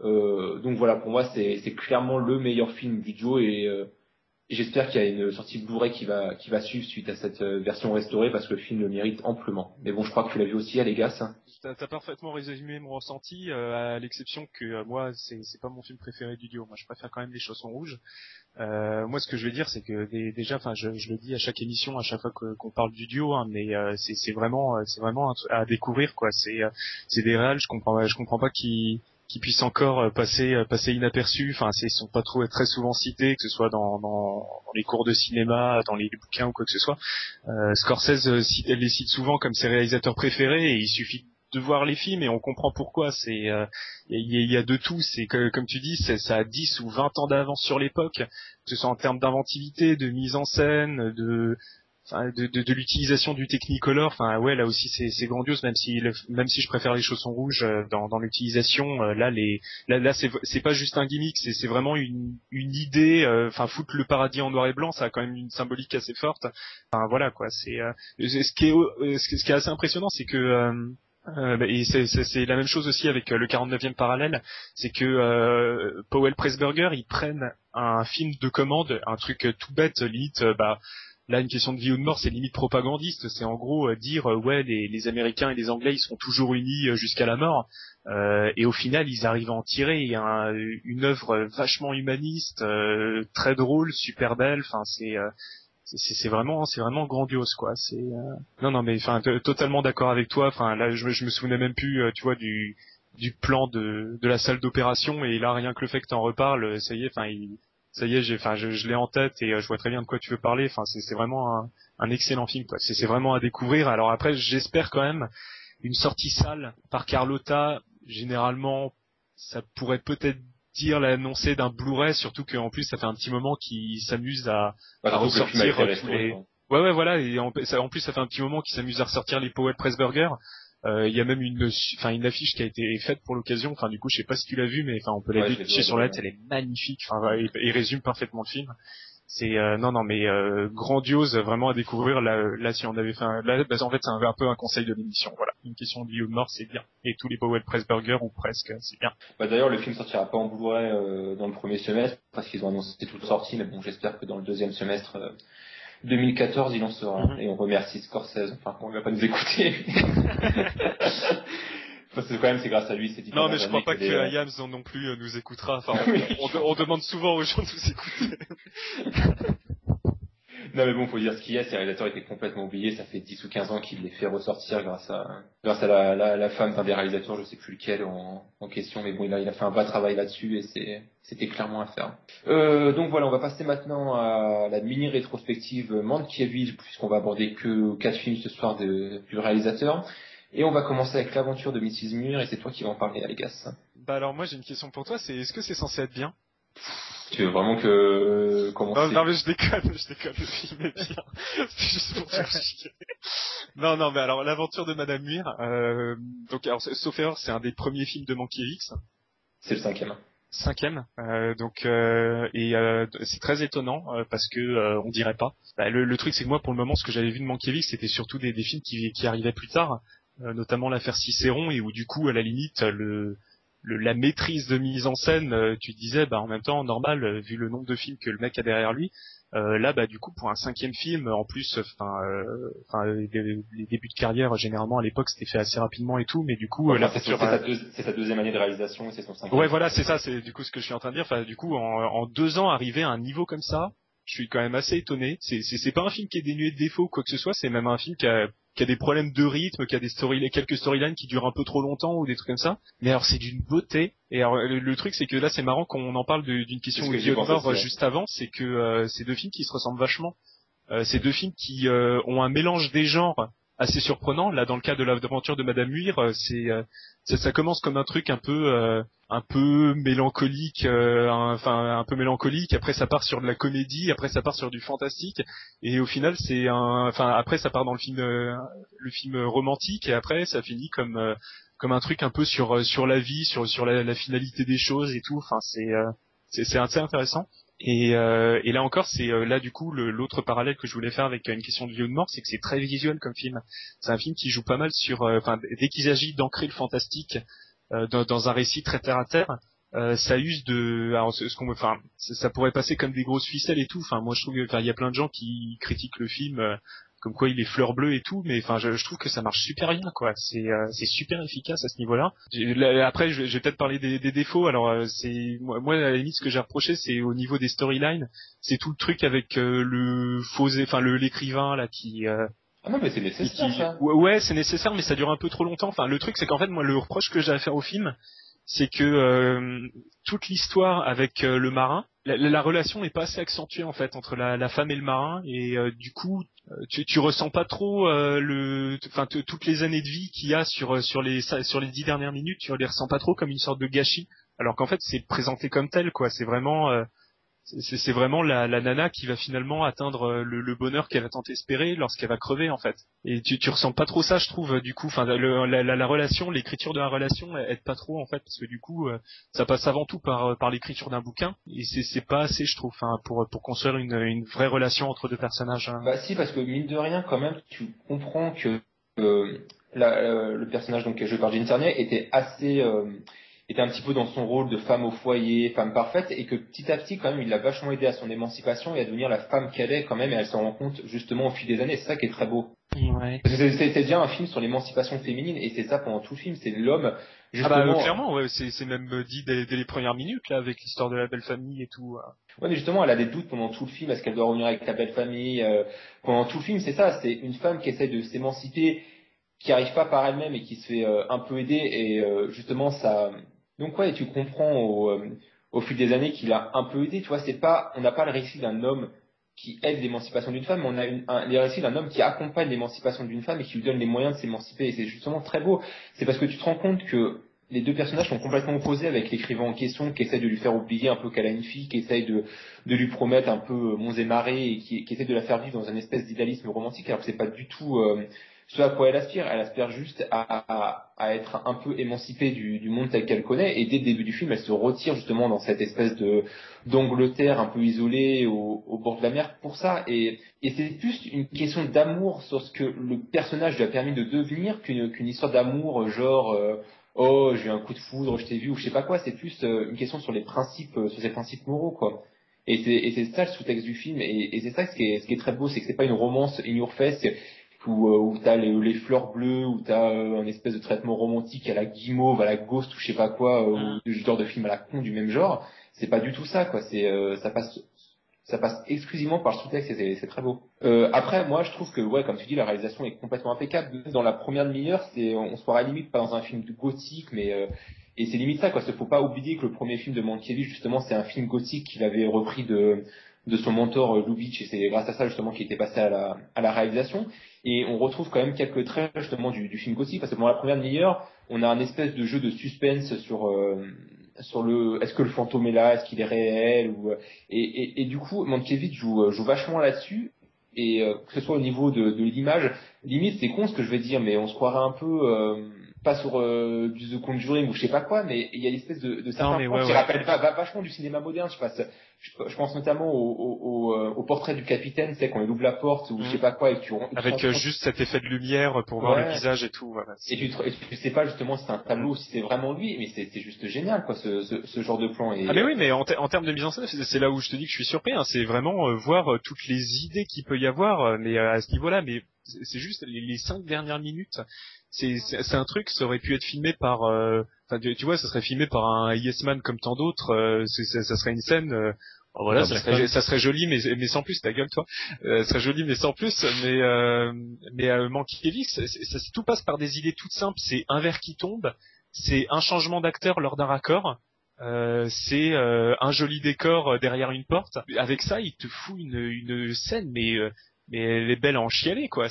Donc voilà, pour moi, c'est clairement le meilleur film du duo, et j'espère qu'il y a une sortie Blu-ray qui va suivre suite à cette version restaurée, parce que le film le mérite amplement. Mais bon, je crois que tu l'as vu aussi, Alegas. T'as parfaitement résumé mon ressenti, à l'exception que moi, c'est pas mon film préféré du duo. Moi, je préfère quand même Les Chaussons Rouges. Moi, ce que je veux dire, c'est que déjà, enfin, je le dis à chaque émission, à chaque fois qu'on parle du duo, hein, mais c'est vraiment à découvrir, quoi. C'est des réals, je comprends pas qu'ils puissent encore passer inaperçus. Enfin, ils sont pas très souvent cités, que ce soit dans les cours de cinéma, dans les bouquins ou quoi que ce soit. Scorsese les cite souvent comme ses réalisateurs préférés, et il suffit de voir les films et on comprend pourquoi. C'est il y a de tout. C'est que, comme tu dis, ça a 10 ou 20 ans d'avance sur l'époque, que ce soit en termes d'inventivité, de mise en scène, de l'utilisation du Technicolor. Enfin ouais, là aussi c'est grandiose, même si je préfère les chaussons rouges dans l'utilisation. Là c'est pas juste un gimmick, c'est vraiment une idée. Enfin foutre le paradis en noir et blanc, ça a quand même une symbolique assez forte. Enfin voilà quoi. C'est ce qui est assez impressionnant, c'est que et c'est la même chose aussi avec le 49e parallèle, c'est que Powell Pressburger, ils prennent un film de commande, un truc tout bête, limite là, une question de vie ou de mort, c'est limite propagandiste. C'est en gros dire ouais, les Américains et les Anglais, ils seront toujours unis jusqu'à la mort. Et au final, ils arrivent à en tirer une œuvre vachement humaniste, très drôle, super belle. Enfin, c'est vraiment grandiose, quoi. Non, mais enfin, totalement d'accord avec toi. Enfin, là, je me souvenais même plus, tu vois, du plan de la salle d'opération. Et là, rien que le fait que t'en reparles, ça y est, je l'ai en tête et je vois très bien de quoi tu veux parler. Enfin, c'est vraiment un excellent film, quoi. C'est vraiment à découvrir. Alors après, j'espère quand même une sortie salle par Carlotta. Généralement, ça pourrait peut-être dire l'annoncer d'un Blu-ray, surtout qu'en plus ça fait un petit moment qu'ils s'amusent à ressortir tous les. Ouais, voilà. Et en plus, ça fait un petit moment qu'ils s'amusent à ressortir les Powell Pressburger. Il y a même une affiche qui a été faite pour l'occasion. Enfin, du coup, je sais pas si tu l'as vu, mais enfin, on peut la déficher sur le net. Elle est magnifique. Enfin, et résume parfaitement le film. C'est mais grandiose, vraiment à découvrir. Là, si on avait fait en fait, c'est un peu un conseil de l'émission. Voilà, une question de vie ou de mort, c'est bien. Et tous les Powell Pressburger ou presque, c'est bien. D'ailleurs, le film sortira pas en Blu-ray dans le premier semestre parce qu'ils ont annoncé toute sortie, mais bon, j'espère que dans le deuxième semestre 2014, il en sera. Et on remercie Scorsese. Enfin, on va pas nous écouter. Parce que quand même, c'est grâce à lui, c'est dit. Non, mais je crois pas que Yams non plus nous écoutera. Enfin, on demande souvent aux gens de nous écouter. Non, mais bon, faut dire ce qu'il y a. Ces réalisateurs étaient complètement oubliés. Ça fait 10 ou 15 ans qu'il les fait ressortir grâce à la femme d'un des réalisateurs, je sais plus lequel en question, mais bon, il a fait un vrai travail là-dessus et c'était clairement à faire. Donc voilà, on va passer maintenant à la mini rétrospective Mankiewicz, puisqu'on va aborder que 4 films ce soir du réalisateur. Et on va commencer avec l'aventure de Mrs. Muir, et c'est toi qui vas en parler, Algas. Alors moi j'ai une question pour toi, est-ce que c'est censé être bien? Tu veux vraiment que commencer? Non mais je déconne, le film est bien. C'est juste pour faire chier. Non mais alors l'aventure de Madame Muir, donc alors sauf erreur, c'est un des premiers films de Mankiewicz. C'est le 5e. C'est très étonnant parce que on dirait pas. Le truc c'est que moi pour le moment ce que j'avais vu de Mankiewicz c'était surtout des films qui arrivaient plus tard, notamment l'affaire Cicéron, et où du coup à la limite la maîtrise de mise en scène, tu disais en même temps normal vu le nombre de films que le mec a derrière lui. Là du coup pour un 5e film en plus, les débuts de carrière généralement à l'époque c'était fait assez rapidement et tout, mais du coup c'est sa deuxième année de réalisation et c'est son 5e. Ouais voilà, c'est ça, c'est du coup ce que je suis en train de dire. Enfin du coup en 2 ans arriver à un niveau comme ça, je suis quand même assez étonné. C'est pas un film qui est dénué de défauts ou quoi que ce soit, c'est même un film qui a des problèmes de rythme, qui a quelques storylines qui durent un peu trop longtemps ou des trucs comme ça. Mais alors c'est d'une beauté. Et alors le truc c'est que là c'est marrant qu'on en parle d'une question de vie ou de mort juste avant, c'est que c'est 2 films qui se ressemblent vachement. C'est 2 films qui ont un mélange des genres assez surprenant. Là dans le cas de l'aventure de Madame Muir, ça commence comme un truc un peu mélancolique, un peu mélancolique. Après ça part sur de la comédie, après ça part sur du fantastique, et au final après ça part dans le film romantique, et après ça finit comme un truc un peu sur la vie, sur la finalité des choses et tout. Enfin c'est assez intéressant. Et là encore, c'est là du coup l'autre parallèle que je voulais faire avec une question de vie ou de mort, c'est que c'est très visuel comme film. C'est un film qui joue pas mal sur, dès qu'il s'agit d'ancrer le fantastique dans un récit très terre à terre, ça use de, alors ça pourrait passer comme des grosses ficelles et tout. Enfin moi je trouve, il y a plein de gens qui critiquent le film comme quoi il est fleur bleue et tout, mais enfin je trouve que ça marche super bien, quoi. C'est super efficace à ce niveau-là. Après je vais peut-être parler des défauts. Alors c'est moi à la limite ce que j'ai reproché, c'est au niveau des storylines, c'est tout le truc avec l'écrivain là qui Ah non mais c'est nécessaire ça. Ouais c'est nécessaire, mais ça dure un peu trop longtemps. Enfin le truc c'est qu'en fait moi le reproche que j'ai à faire au film, c'est que toute l'histoire avec le marin, la relation n'est pas assez accentuée en fait entre la femme et le marin, et du coup tu ressens pas trop toutes les années de vie qu'il y a sur les 10 dernières minutes, tu les ressens pas trop comme une sorte de gâchis, alors qu'en fait c'est présenté comme tel, quoi. C'est vraiment c'est vraiment la nana qui va finalement atteindre le bonheur qu'elle va tant espérer lorsqu'elle va crever, en fait. Et tu ressens pas trop ça, je trouve, du coup. Enfin, la relation, l'écriture de la relation aide pas trop, en fait, parce que du coup, ça passe avant tout par l'écriture d'un bouquin, et c'est pas assez, je trouve, pour construire une vraie relation entre deux personnages. Bah si, parce que mine de rien, quand même, tu comprends que le personnage donc qui est joué par Jean Sarnier était un petit peu dans son rôle de femme au foyer, femme parfaite, et que petit à petit, quand même, il l'a vachement aidé à son émancipation et à devenir la femme qu'elle est, quand même, et elle s'en rend compte, justement, au fil des années. C'est ça qui est très beau. Ouais. C'est déjà un film sur l'émancipation féminine, et c'est ça pendant tout le film, c'est l'homme, justement. Clairement, ouais, c'est même dit dès les premières minutes, là, avec l'histoire de la belle famille et tout. Ouais, mais justement, elle a des doutes pendant tout le film, est-ce qu'elle doit revenir avec la belle famille, pendant tout le film, c'est ça, c'est une femme qui essaie de s'émanciper, qui arrive pas par elle-même et qui se fait un peu aider, et justement, ça... Donc ouais, tu comprends au fil des années qu'il a un peu aidé, tu vois, on n'a pas le récit d'un homme qui aide l'émancipation d'une femme, mais on a les récits d'un homme qui accompagne l'émancipation d'une femme et qui lui donne les moyens de s'émanciper, et c'est justement très beau. C'est parce que tu te rends compte que les deux personnages sont complètement opposés, avec l'écrivain en question qui essaie de lui faire oublier un peu qu'elle a une fille, qui essaie de lui promettre un peu monts et marées, et qui essaie de la faire vivre dans une espèce d'idéalisme romantique, alors que c'est pas du tout ce à quoi elle aspire juste à être un peu émancipée du monde tel qu'elle connaît, et dès le début du film, elle se retire justement dans cette espèce d'Angleterre un peu isolée au bord de la mer pour ça, et c'est plus une question d'amour sur ce que le personnage lui a permis de devenir qu'une histoire d'amour genre oh, j'ai eu un coup de foudre, je t'ai vu, ou je sais pas quoi. C'est plus une question sur les principes, sur ses principes moraux, quoi. Et c'est ça le sous-texte du film, et c'est ça ce qui est très beau, c'est que c'est pas une romance in your face où t'as les fleurs bleues, où t'as un espèce de traitement romantique à la Guimauve, à la Ghost, ou je sais pas quoi, ou ce genre de film à la con du même genre. C'est pas du tout ça, quoi. Ça passe exclusivement par le sous-texte, et c'est très beau. Après, moi, je trouve que, ouais, comme tu dis, la réalisation est complètement impeccable. Dans la première demi-heure, on se croirait limite pas dans un film gothique, mais et c'est limite ça, quoi. Faut pas oublier que le premier film de Mankiewicz, justement, c'est un film gothique qu'il avait repris de son mentor Lubitsch, et c'est grâce à ça, justement, qu'il était passé à la réalisation. Et on retrouve quand même quelques traits, justement, du film gothique, parce que dans la première demi-heure, on a un espèce de jeu de suspense sur est-ce que le fantôme est là, est-ce qu'il est réel, et du coup Mankiewicz joue vachement là-dessus, et que ce soit au niveau de l'image, limite c'est con ce que je vais dire, mais on se croirait un peu pas sur du The Conjuring ou je sais pas quoi, mais il y a l'espèce de certains points qui rappellent vachement du cinéma moderne. Je pense notamment au portrait du capitaine, tu sais, quand il ouvre la porte ou je sais pas quoi, et avec juste cet effet de lumière pour voir le visage et tout. Voilà. Et tu sais pas justement si c'est un tableau ou si c'est vraiment lui, mais c'est juste génial, quoi, ce genre de plan. Ah mais oui, mais en termes de mise en scène, c'est là où je te dis que je suis surpris. Hein, c'est vraiment voir toutes les idées qu'il peut y avoir, mais à ce niveau-là, mais c'est juste les 5 dernières minutes. C'est un truc, ça aurait pu être filmé par, tu vois, ça serait filmé par un Yes Man comme tant d'autres. Ça serait une scène. Voilà, ça serait joli, mais sans plus. Ta gueule, toi. Ça serait joli, mais sans plus. Mais Mankiewicz, tout passe par des idées toutes simples. C'est un verre qui tombe, c'est un changement d'acteur lors d'un raccord. C'est un joli décor derrière une porte. Avec ça, il te fout une scène, mais elle est belle à en chialer, quoi.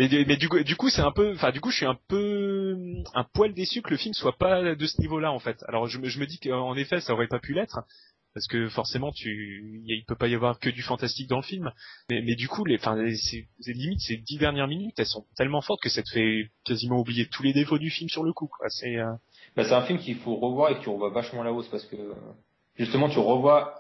Mais du coup c'est un peu, du coup je suis un poil déçu que le film soit pas de ce niveau-là, en fait. Alors je me dis qu'en effet ça aurait pas pu l'être, parce que forcément il peut pas y avoir que du fantastique dans le film, mais du coup c'est limite ces 10 dernières minutes, elles sont tellement fortes que ça te fait quasiment oublier tous les défauts du film sur le coup, quoi. C'est un film qu'il faut revoir, et que tu revois vachement à la hausse, parce que justement tu revois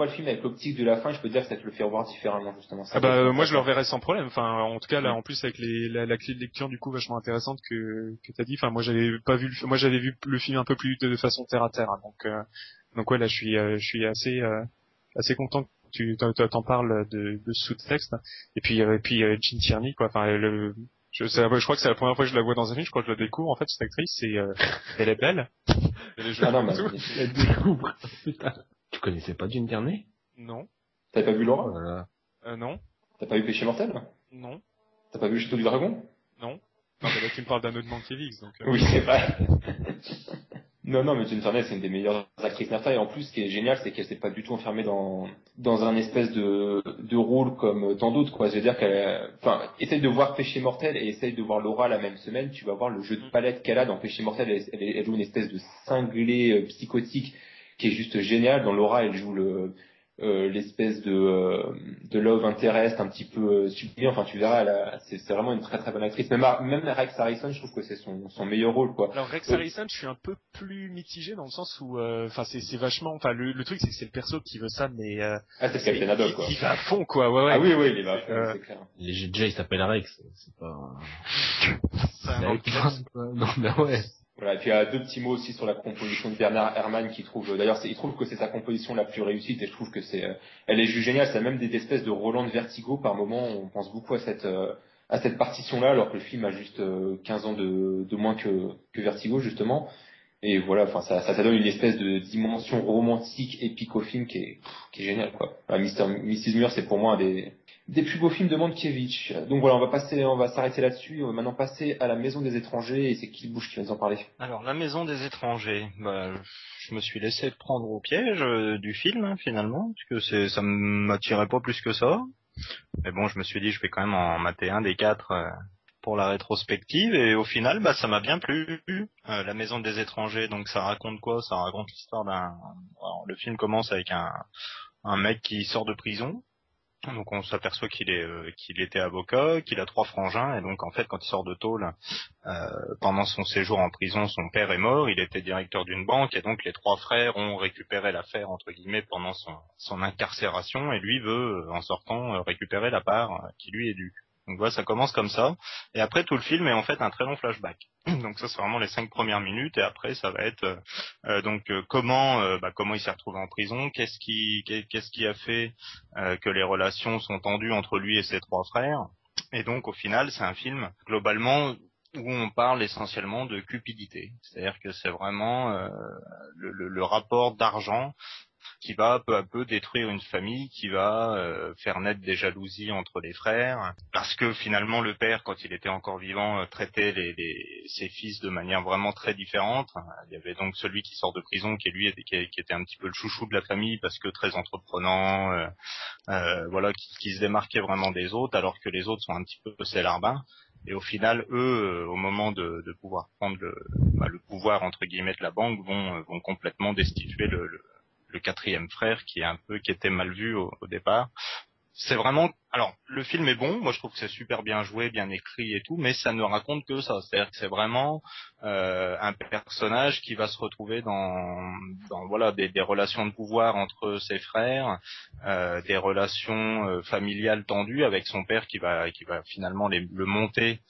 le film avec l'optique de la fin, je peux te dire que ça te le fait revoir différemment, justement. Moi je le reverrai sans problème. Enfin, en tout cas là, en plus avec la clé de lecture du coup vachement intéressante que t'as dit. Enfin, moi j'avais vu le film un peu plus de façon terre à terre. Hein, donc ouais, là je suis assez content que tu t'en parles de sous-texte. Et puis Jean Tierney, quoi. Enfin je crois que c'est la première fois que je la vois dans un film. Je crois que je la découvre, en fait, cette actrice. Elle est belle. Elle est jolie. Elle découvre. Putain. Tu connaissais pas Jean Tierney? Non. T'avais pas vu Laura? Voilà. Non. T'as pas vu Péché Mortel? Non. T'as pas vu Château du Dragon? Non. Non, mais là tu me parles d'un autre Mankiewicz, donc. Oui, c'est vrai. Non, mais Jennifer Aniston, c'est une des meilleures actrices NAFTA, et en plus, ce qui est génial, c'est qu'elle s'est pas du tout enfermée dans un espèce de rôle comme tant d'autres, quoi. Je veux dire essaye de voir Péché Mortel et essaye de voir Laura la même semaine, tu vas voir le jeu de palette qu'elle a dans Péché Mortel, elle joue une espèce de cinglé psychotique qui est juste génial. Dans Laura, elle joue l'espèce de love interest un petit peu subtil. Enfin, tu verras, c'est vraiment une très très bonne actrice. Même Rex Harrison, je trouve que c'est son meilleur rôle, quoi. Alors Rex Harrison, je suis un peu plus mitigé dans le sens où, c'est vachement, le truc c'est que c'est le perso qui veut ça, mais c'est le Captain Haddock, quoi. Il va à fond, quoi. Ouais. Ah oui, il va à fond, c'est clair. Déjà, il s'appelle Rex, c'est pas. C'est un nom Non, mais ouais. Voilà, et puis il y a deux petits mots aussi sur la composition de Bernard Herrmann il trouve que c'est sa composition la plus réussie, et je trouve que elle est juste géniale. C'est même des espèces de Roland de Vertigo par moment. On pense beaucoup à cette partition-là, alors que le film a juste 15 ans de moins que Vertigo, justement. Et voilà, enfin, ça donne une espèce de dimension romantique, épique au film qui est géniale, quoi. Mrs. Muir, c'est pour moi un des plus beaux films de Mankiewicz. Donc voilà, on va s'arrêter là-dessus. On va maintenant passer à La Maison des étrangers, et c'est Kill Bush qui va nous en parler. Alors, La Maison des étrangers, je me suis laissé prendre au piège du film, hein, finalement, parce que ça m'attirait pas plus que ça. Mais bon, je me suis dit, je vais quand même en mater un des 4 pour la rétrospective, et au final, ça m'a bien plu. La Maison des étrangers, donc ça raconte quoi? Ça raconte l'histoire Alors, le film commence avec un mec qui sort de prison. Donc on s'aperçoit qu'il était avocat, qu'il a 3 frangins, et donc en fait quand il sort de tôle, pendant son séjour en prison, son père est mort, il était directeur d'une banque, et donc les 3 frères ont récupéré l'affaire entre guillemets pendant son incarcération, et lui veut en sortant récupérer la part qui lui est due. Donc voilà, ça commence comme ça, et après tout le film est en fait un très long flashback. Donc ça c'est vraiment les 5 premières minutes, et après ça va être comment il s'est retrouvé en prison, qu'est-ce qui a fait que les relations sont tendues entre lui et ses 3 frères. Et donc au final c'est un film globalement où on parle essentiellement de cupidité, c'est-à-dire que c'est vraiment le rapport d'argent qui va peu à peu détruire une famille, qui va faire naître des jalousies entre les frères, parce que finalement le père, quand il était encore vivant, traitait ses fils de manière vraiment très différente. Il y avait donc celui qui sort de prison, qui était un petit peu le chouchou de la famille, parce que très entreprenant, qui se démarquait vraiment des autres, alors que les autres sont un petit peu ses larbins. Et au final, eux, au moment de pouvoir prendre le pouvoir entre guillemets de la banque, vont complètement destituer le 4e frère qui était mal vu au départ. C'est vraiment, alors le film est bon, moi je trouve que c'est super bien joué, bien écrit et tout, mais ça ne raconte que ça, c'est-à-dire que c'est vraiment un personnage qui va se retrouver dans des relations de pouvoir entre ses frères, des relations familiales tendues avec son père qui va finalement le monter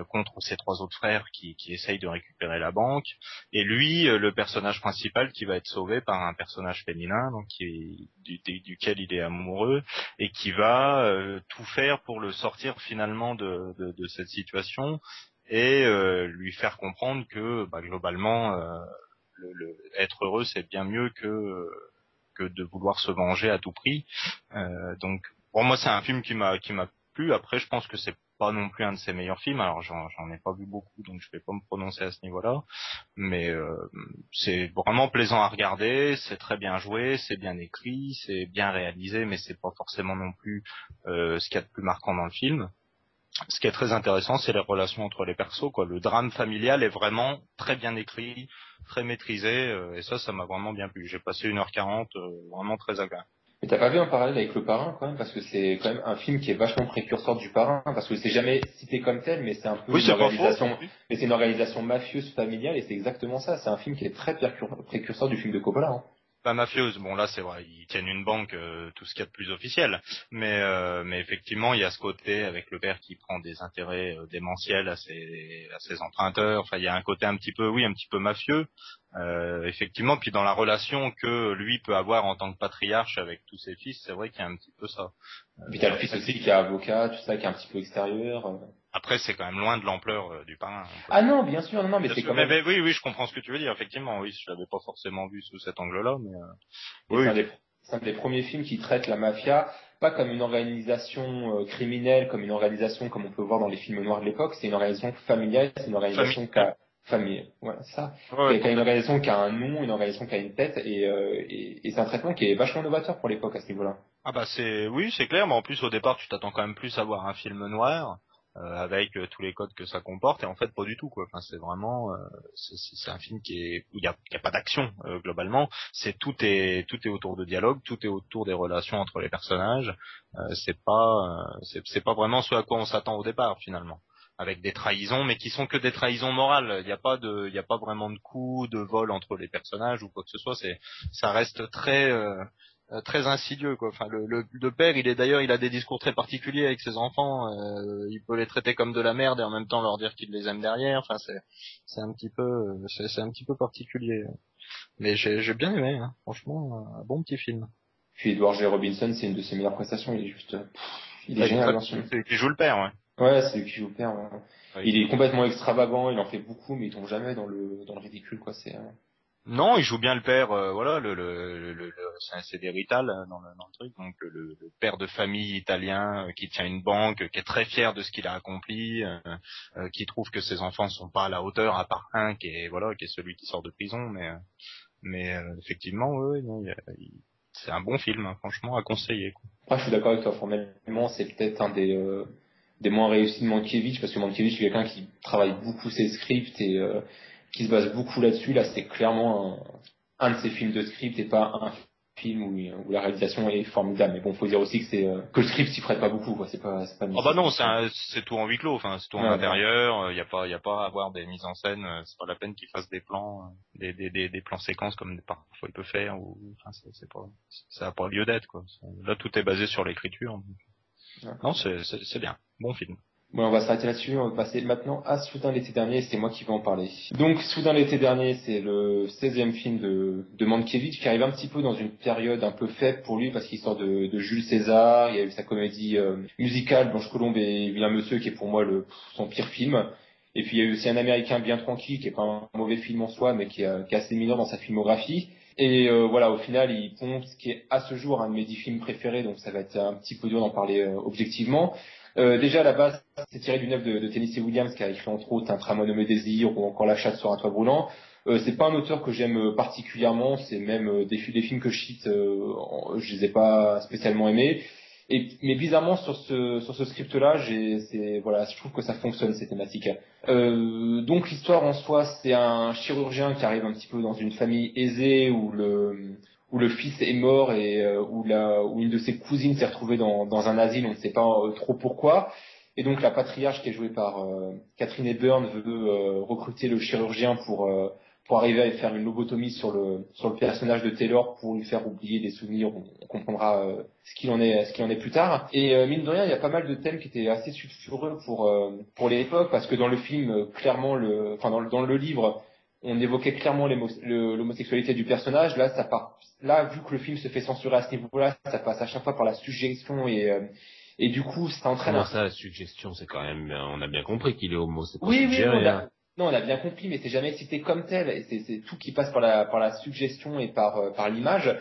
contre ses 3 autres frères qui essayent de récupérer la banque, et lui, le personnage principal qui va être sauvé par un personnage féminin, donc duquel il est amoureux, et qui va tout faire pour le sortir finalement de cette situation, et lui faire comprendre que globalement être heureux c'est bien mieux que de vouloir se venger à tout prix. Donc pour moi c'est un film qui m'a plu. Après je pense que c'est pas non plus un de ses meilleurs films, alors j'en ai pas vu beaucoup, donc je vais pas me prononcer à ce niveau-là, mais c'est vraiment plaisant à regarder, c'est très bien joué, c'est bien écrit, c'est bien réalisé, mais c'est pas forcément non plus ce qu'il y a de plus marquant dans le film. Ce qui est très intéressant, c'est les relations entre les persos, quoi. Le drame familial est vraiment très bien écrit, très maîtrisé, et ça m'a vraiment bien plu. J'ai passé 1h40 vraiment très agréable. Mais t'as pas vu un parallèle avec Le Parrain, quand même, parce que c'est quand même un film qui est vachement précurseur du Parrain, parce que c'est jamais cité comme tel, mais c'est un peu mais c'est une organisation mafieuse familiale, et c'est exactement ça. C'est un film qui est très précurseur du film de Coppola, hein. Pas mafieuse, bon là c'est vrai, ils tiennent une banque, tout ce qu'il y a de plus officiel, mais effectivement il y a ce côté avec le père qui prend des intérêts démentiels à ses emprunteurs, enfin il y a un côté un petit peu mafieux, effectivement, puis dans la relation que lui peut avoir en tant que patriarche avec tous ses fils, c'est vrai qu'il y a un petit peu ça. Puis t'as le fils aussi qui est avocat, tout ça, qui est un petit peu extérieur. Après, c'est quand même loin de l'ampleur du Parrain. Ah non, bien sûr, non, mais c'est quand même... Mais oui, je comprends ce que tu veux dire, effectivement, oui, je l'avais pas forcément vu sous cet angle-là, mais... Oui. C'est un des premiers films qui traite la mafia, pas comme une organisation criminelle, comme une organisation comme on peut voir dans les films noirs de l'époque, c'est une organisation familiale, c'est une organisation famille. Ouais, ça. Ouais, Qui a une organisation qui a un nom, une organisation qui a une tête, et c'est un traitement qui est vachement novateur pour l'époque à ce niveau-là. Ah bah c'est clair, mais en plus au départ tu t'attends quand même plus à voir un film noir avec tous les codes que ça comporte, et en fait pas du tout quoi. Enfin c'est vraiment c'est un film où il y a pas d'action globalement. Tout est autour de dialogue, tout est autour des relations entre les personnages. C'est pas vraiment ce à quoi on s'attend au départ finalement. Avec des trahisons, mais qui sont que des trahisons morales. Il y a pas vraiment de coups, de vol entre les personnages ou quoi que ce soit. Ça reste très insidieux quoi. Enfin le père, il a des discours très particuliers avec ses enfants. Il peut les traiter comme de la merde et en même temps leur dire qu'il les aime derrière. Enfin c'est un petit peu particulier. Mais j'ai bien aimé, hein. Franchement, un bon petit film. Puis Edward G. Robinson, c'est une de ses meilleures prestations. Il est juste, il est génial. C'est qui joue le père, ouais. Ouais, c'est lui qui joue le père. Ouais. Ouais, il est complètement extravagant, il en fait beaucoup, mais il tombe jamais dans le ridicule quoi. Non, il joue bien le père, voilà, c'est des Rital dans le truc, donc le père de famille italien qui tient une banque, qui est très fier de ce qu'il a accompli, qui trouve que ses enfants sont pas à la hauteur, à part un qui est celui qui sort de prison, mais effectivement, ouais, non, c'est un bon film, hein, franchement, à conseiller, quoi. Après, je suis d'accord avec toi, formellement, c'est peut-être un des moins réussis de Mankiewicz, parce que Mankiewicz, c'est quelqu'un qui travaille beaucoup ses scripts et qui se base beaucoup là-dessus. Là, c'est clairement un de ses films de script et pas un film où la réalisation est formidable. Mais bon, faut dire aussi que le script s'y prête pas beaucoup, quoi. C'est pas ah bah non, c'est tout en huis clos, enfin, c'est tout en intérieur, y a pas à avoir des mises en scène, c'est pas la peine qu'il fasse des plans, des plans séquences comme parfois il peut faire, ou, enfin, ça a pas lieu d'être, quoi. Là, tout est basé sur l'écriture. Non, c'est bien. Bon film. Bon, on va s'arrêter là-dessus. On va passer maintenant à Soudain l'été dernier. C'est moi qui vais en parler. Donc, Soudain l'été dernier, c'est le 16e film de Mankiewicz qui arrive un petit peu dans une période un peu faible pour lui parce qu'il sort de Jules César. Il y a eu sa comédie musicale Blanche Colombe et Vilain Monsieur qui est pour moi son pire film. Et puis, il y a eu aussi Un Américain bien tranquille qui est pas un mauvais film en soi, mais qui est assez mineur dans sa filmographie. Et voilà, au final, il pompe ce qui est à ce jour un de mes 10 films préférés, donc ça va être un petit peu dur d'en parler objectivement. Déjà à la base, c'est tiré d'une œuvre de Tennessee Williams qui a écrit entre autres Un tramway nommé Désir ou encore La chatte sur un toit brûlant. C'est pas un auteur que j'aime particulièrement, c'est même des films que je cite, je les ai pas spécialement aimés. Mais bizarrement sur ce script-là, je trouve que ça fonctionne ces thématiques. Donc l'histoire en soi, c'est un chirurgien qui arrive un petit peu dans une famille aisée où le fils est mort et où une de ses cousines s'est retrouvée dans un asile, on ne sait pas trop pourquoi. Et donc la patriarche qui est jouée par Catherine Hepburn veut recruter le chirurgien pour arriver à faire une lobotomie sur le personnage de Taylor pour lui faire oublier des souvenirs. On comprendra ce qu'il en est plus tard. Et mine de rien, il y a pas mal de thèmes qui étaient assez sulfureux pour l'époque, parce que dans le film, clairement, dans le livre, on évoquait clairement l'homosexualité du personnage. Là, vu que le film se fait censurer à ce niveau-là, ça passe à chaque fois par la suggestion et du coup, ça entraîne. Comment ça, la suggestion, c'est quand même, on a bien compris qu'il est homo, c'est pas oui, suggéré. Oui, on a bien compris, mais c'est jamais cité comme tel. Et c'est tout qui passe par la suggestion et par l'image.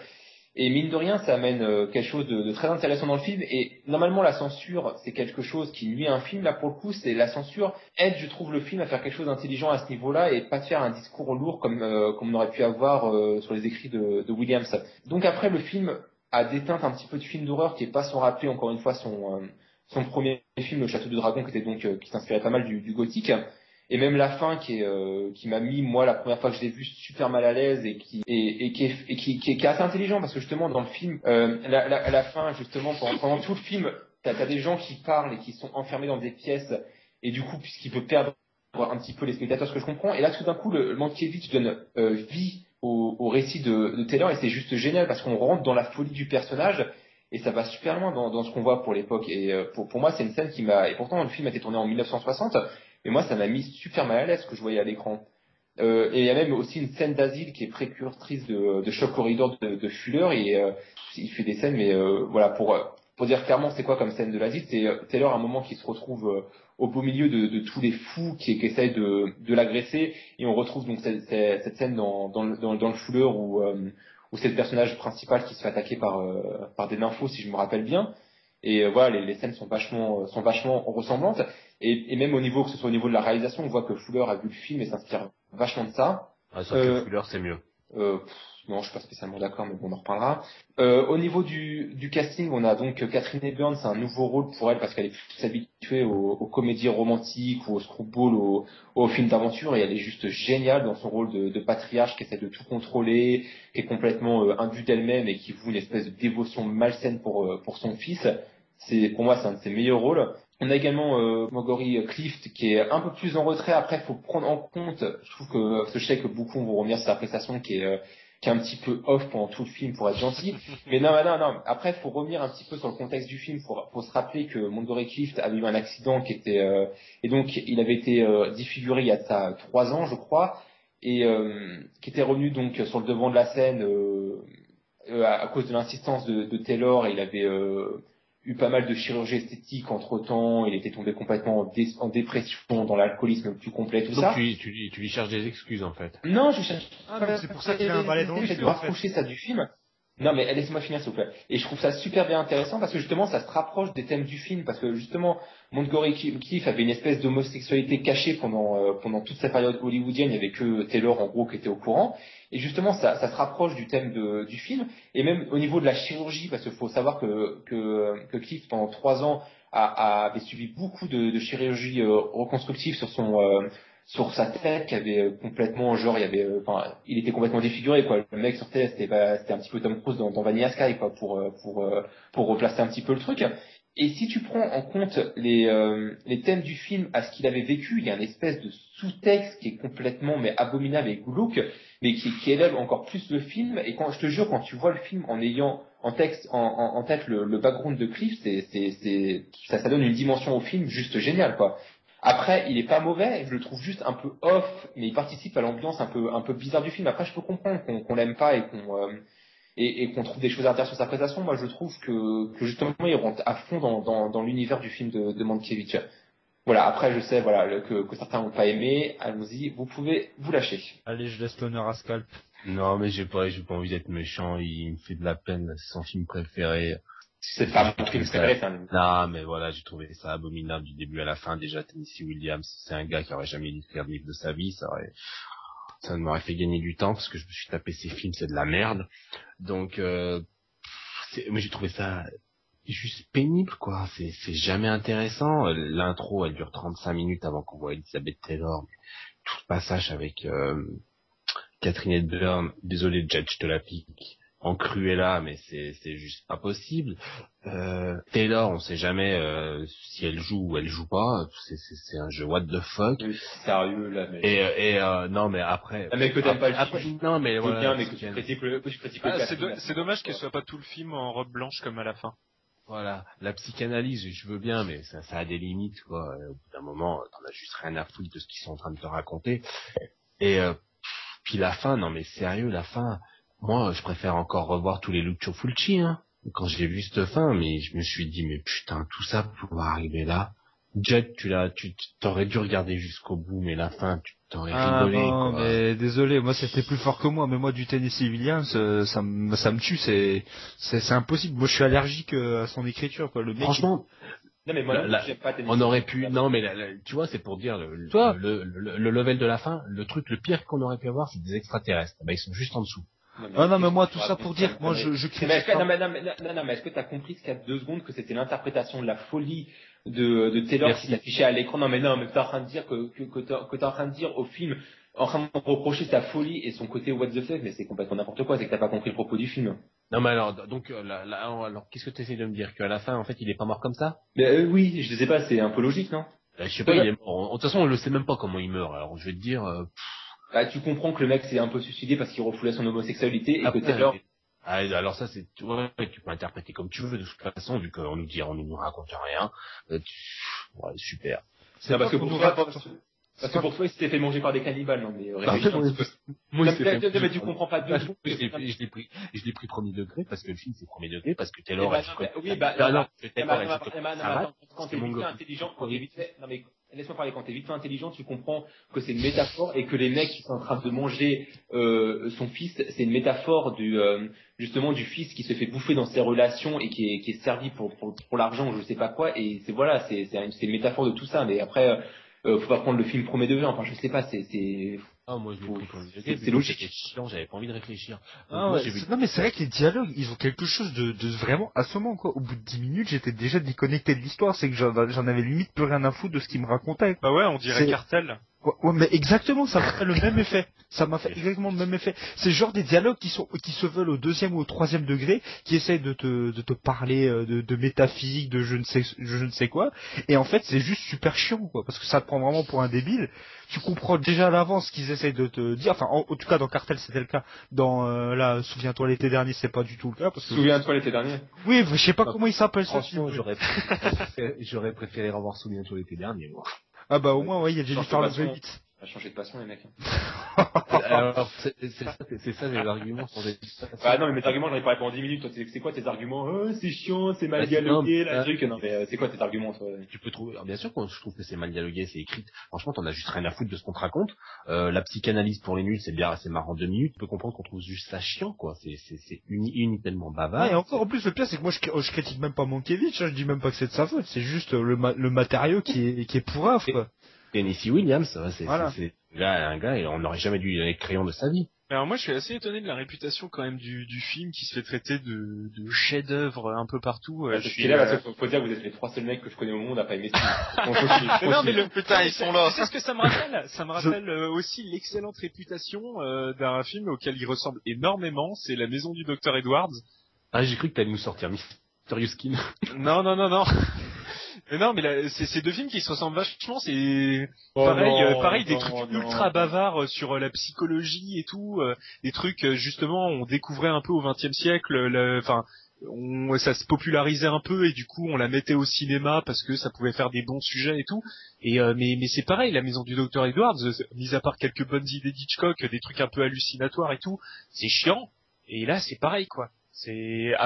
Et mine de rien, ça amène quelque chose de très intéressant dans le film. Et normalement, la censure, c'est quelque chose qui nuit à un film. Là, pour le coup, c'est la censure aide, je trouve, le film à faire quelque chose d'intelligent à ce niveau-là et pas de faire un discours lourd comme on aurait pu avoir sur les écrits de Williams. Donc après, le film a des teintes un petit peu de film d'horreur qui est pas sans rappeler encore une fois son premier film, Le Château de Dragon, qui s'inspirait pas mal du gothique. Et même la fin qui m'a mis, moi, la première fois que je l'ai vu, super mal à l'aise et qui est assez intelligent parce que justement dans le film, la fin, justement, pendant tout le film, t'as des gens qui parlent et qui sont enfermés dans des pièces et du coup, puisqu'il peut perdre un petit peu les spectateurs, ce que je comprends. Et là, tout d'un coup, le Mankiewicz donne vie au récit de Taylor et c'est juste génial parce qu'on rentre dans la folie du personnage et ça va super loin dans ce qu'on voit pour l'époque. Et pour moi, c'est une scène et pourtant le film a été tourné en 1960. Et moi, ça m'a mis super mal à l'aise ce que je voyais à l'écran. Et il y a même aussi une scène d'asile qui est précursrice de Shock Corridor de Fuller. Et il fait des scènes, mais voilà, pour dire clairement c'est quoi comme scène de l'asile, c'est Taylor à un moment qui se retrouve au beau milieu de tous les fous qui essayent de l'agresser. Et on retrouve donc cette scène dans le Fuller où c'est le personnage principal qui se fait attaquer par des nymphos, si je me rappelle bien. Et voilà, les scènes sont vachement ressemblantes. Et même au niveau, que ce soit au niveau de la réalisation, on voit que Fuller a vu le film et s'inspire vachement de ça. Sauf que Fuller, c'est mieux. Non, je suis pas spécialement d'accord, mais bon, on en reparlera. Au niveau du casting, on a donc Catherine Hepburn, c'est un nouveau rôle pour elle parce qu'elle est plus habituée aux comédies romantiques ou aux screwballs, aux films d'aventure, et elle est juste géniale dans son rôle de patriarche qui essaie de tout contrôler, qui est complètement imbu d'elle-même et qui voue une espèce de dévotion malsaine pour son fils. Pour moi, c'est un de ses meilleurs rôles. On a également Marguerite Clift qui est un peu plus en retrait. Après, il faut prendre en compte, je trouve que je sais que beaucoup vont revenir sur sa prestation qui est un petit peu off pendant tout le film pour être gentil. Mais non. Après, il faut revenir un petit peu sur le contexte du film. Faut se rappeler que Marguerite Clift avait eu un accident qui était et donc il avait été défiguré il y a de ça 3 ans, je crois, et qui était revenu donc sur le devant de la scène à cause de l'insistance de Taylor. Et il avait eu pas mal de chirurgie esthétique entre temps, il était tombé complètement en dépression, dans l'alcoolisme le plus complet, tout ça. Donc tu lui cherches des excuses en fait. Non, je cherche. C'est pour ça qu'il a un balai dans le film. De rapprocher ça du film. Non, mais laissez-moi finir s'il vous plaît. Et je trouve ça super bien intéressant parce que justement ça se rapproche des thèmes du film, parce que justement Montgomery Clift avait une espèce d'homosexualité cachée pendant toute sa période hollywoodienne. Il n'y avait que Taylor en gros qui était au courant. Et justement ça se rapproche du thème du film, et même au niveau de la chirurgie, parce qu'il faut savoir que Clift pendant 3 ans avait suivi beaucoup de chirurgie reconstructive sur sa tête, qui avait complètement, il était complètement défiguré, quoi. Le mec sur tête, c'était un petit peu Tom Cruise dans Vanilla Sky, quoi, pour replacer un petit peu le truc. Et si tu prends en compte les thèmes du film à ce qu'il avait vécu, il y a une espèce de sous-texte qui est complètement, mais abominable et glauque, mais qui élève encore plus le film. Et je te jure, quand tu vois le film en ayant en tête le background de Cliff, ça donne une dimension au film juste géniale, quoi. Après, il est pas mauvais, je le trouve juste un peu off, mais il participe à l'ambiance un peu bizarre du film. Après, je peux comprendre qu'on l'aime pas et qu'on trouve des choses à dire sur sa prestation. Moi, je trouve que justement, il rentre à fond dans l'univers du film de Mankiewicz. Voilà, après, je sais, voilà, que certains n'ont pas aimé. Allons-y, vous pouvez vous lâcher. Allez, je laisse l'honneur à Scalp. Non, mais j'ai pas envie d'être méchant, il me fait de la peine, c'est son film préféré. C'est pas mon film préféré, Non, mais voilà, j'ai trouvé ça abominable du début à la fin. Déjà, Tennessee Williams, c'est un gars qui aurait jamais écrit un livre de sa vie, ça m'aurait fait gagner du temps, parce que je me suis tapé ses films, c'est de la merde. Donc, mais j'ai trouvé ça juste pénible, quoi. C'est jamais intéressant. L'intro, elle dure 35 minutes avant qu'on voit Elizabeth Taylor. Tout le passage avec Catherine Hepburn, désolé, Judge, je te la pique, en Cruella, mais c'est juste pas possible. Taylor, on sait jamais si elle joue ou elle joue pas. C'est un jeu what the fuck. Oui, sérieux là, mais. Et non, mais après. Ah, mais que t'aimes pas le film. Non, mais voilà. Bien, mais que tu critiques le c'est dommage qu'elle soit pas tout le film en robe blanche comme à la fin. Voilà, la psychanalyse, je veux bien, mais ça a des limites, quoi. Au bout d'un moment, t'en as juste rien à foutre de ce qu'ils sont en train de te raconter. Et puis la fin, non mais sérieux, la fin. Moi, je préfère encore revoir tous les Lucio Fulci, hein. Quand j'ai vu cette fin, mais je me suis dit, mais putain, tout ça pour pouvoir arriver là. Jet, tu t'aurais dû regarder jusqu'au bout, mais la fin, tu t'aurais rigolé, non, quoi. mais désolé, moi c'était plus fort que moi, mais moi du Tennessee Williams, ça me tue, c'est impossible. Moi je suis allergique à son écriture, quoi. Le mec. Franchement. Non mais moi, j'aime pas on aurait pu, non mais tu vois, c'est pour dire le level de la fin, le truc le pire qu'on aurait pu avoir, c'est des extraterrestres. Bah ils sont juste en dessous. Non mais moi tout ça pour dire, moi je critique. Non mais est-ce que t'as compris ce qu'il y a 2 secondes que c'était l'interprétation de la folie de Taylor qui s'affichait à l'écran? Non mais t'es en train de dire que t'es en train de dire au film, en train de reprocher sa folie et son côté what the fuck, mais c'est complètement n'importe quoi, c'est que t'as pas compris le propos du film. Non mais alors donc alors qu'est-ce que tu essaies de me dire, qu'à la fin en fait il est pas mort comme ça? Mais oui, je sais pas, c'est un peu logique, non? Je sais pas, il est mort. De toute façon on le sait même pas comment il meurt. Alors je vais te dire. Bah, tu comprends que le mec s'est un peu suicidé parce qu'il refoulait son homosexualité et que Taylor. Alors ça c'est, tu peux interpréter comme tu veux de toute façon, vu qu'on nous raconte rien. Ouais, super. C'est parce que pour toi il s'était fait manger par des cannibales, non mais moi mais tu comprends pas deux secondes. Je l'ai pris premier degré parce que le film c'est premier degré, parce que Taylor oui bah non, quand t'es vite fait intelligent, non mais Laisse-moi parler, quand t'es vite fait intelligent, tu comprends que c'est une métaphore et que les mecs qui sont en train de manger son fils, c'est une métaphore justement du fils qui se fait bouffer dans ses relations et qui est servi pour l'argent ou je sais pas quoi, et c'est une métaphore de tout ça, mais après faut pas prendre le film premier degré, enfin je sais pas, moi je l'ai pris comme c'est logique. C'était chiant, j'avais pas envie de réfléchir. Non mais c'est vrai que les dialogues, ils ont quelque chose de vraiment assommant, quoi. Au bout de 10 minutes, j'étais déjà déconnecté de l'histoire, c'est que j'en avais limite plus rien à foutre de ce qu'il me racontait. Bah ouais, on dirait Cartel. Ouais, mais exactement, ça m'a fait le même effet. Ça m'a fait exactement le même effet. C'est le genre des dialogues qui se veulent au 2e ou au 3e degré, qui essayent de te parler de métaphysique, de je ne sais quoi. Et en fait, c'est juste super chiant, quoi, parce que ça te prend vraiment pour un débile. Tu comprends déjà à l'avance ce qu'ils essayent de te dire. Enfin, en tout cas, dans Cartel, c'était le cas. Dans là, Souviens-toi l'été dernier, c'est pas du tout le cas. Parce que... Souviens-toi l'été dernier. Oui, je sais pas comment il s'appelle ce film. J'aurais préféré revoir Souviens-toi l'été dernier, moi. Ah bah au moins, ouais, il y a Jennifer Love Hewitt. A changé de passion, les mecs. Alors, c'est ça les arguments. Bah non, mais mes arguments, j'en ai parlé pendant 10 minutes. Toi, c'est quoi tes arguments? C'est chiant, c'est mal dialogué, la truc. Non, mais c'est quoi tes arguments, toi? Tu peux trouver. Alors, bien sûr, je trouve que c'est mal dialogué, c'est écrit. Franchement, t'en as juste rien à foutre de ce qu'on te raconte. La psychanalyse pour les nuls, c'est bien, c'est marrant 2 minutes. Tu peux comprendre qu'on trouve juste ça chiant, quoi. C'est inutilement bavard. Ouais, et encore en plus, le pire, c'est que moi, je critique même pas Mankiewicz. Je dis même pas que c'est de sa faute. C'est juste le matériau qui est pourrave, quoi. Tennessee Williams, c'est un gars, et on n'aurait jamais dû lui donner le crayon de sa vie. Alors moi je suis assez étonné de la réputation quand même du film qui se fait traiter de chef-d'œuvre un peu partout. Faut dire que vous êtes les 3 seuls mecs que je connais au monde à pas aimer ce film. Non mais putain ils sont là. Tu sais ce que ça me rappelle? Ça me rappelle aussi l'excellente réputation d'un film auquel il ressemble énormément, c'est La Maison du Docteur Edwards. Ah j'ai cru que t'allais nous sortir Mysterious Skin. Non. Mais non, mais là, c'est 2 films qui se ressemblent vachement. C'est pareil, des trucs ultra bavards sur la psychologie et tout, des trucs justement on découvrait un peu au XXe siècle. Ça se popularisait un peu et du coup on la mettait au cinéma parce que ça pouvait faire des bons sujets et tout. Et mais c'est pareil, La Maison du Docteur Edwards, mis à part quelques bonnes idées d'Hitchcock, des trucs un peu hallucinatoires et tout, c'est chiant. Et là c'est pareil quoi.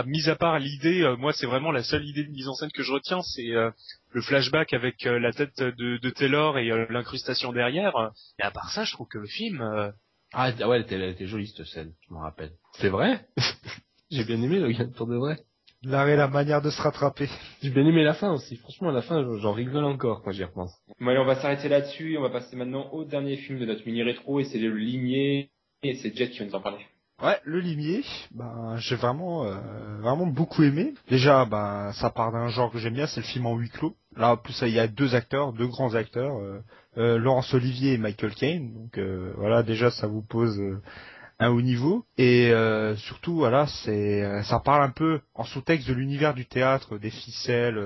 Mis à part l'idée, moi c'est vraiment la seule idée de mise en scène que je retiens, c'est le flashback avec la tête de Taylor et l'incrustation derrière. Et à part ça, je trouve que le film... Ah ouais, elle était jolie cette scène, je m'en rappelle. C'est vrai. J'ai bien aimé le gars pour de vrai. L'art et la manière de se rattraper. J'ai bien aimé la fin aussi. Franchement, à la fin, j'en rigole encore quand j'y repense. Bon, allez, on va s'arrêter là-dessus. On va passer maintenant au dernier film de notre mini-rétro et c'est Le Limier. Et c'est Jet qui va nous en parler. Ouais, Le Limier, j'ai vraiment beaucoup aimé. Déjà, ça part d'un genre que j'aime bien, c'est le film en huis clos. Là, en plus, il y a 2 grands acteurs, Laurence Olivier et Michael Caine. Donc voilà, déjà, ça vous pose un haut niveau. Et surtout, voilà, ça parle un peu en sous-texte de l'univers du théâtre, des ficelles,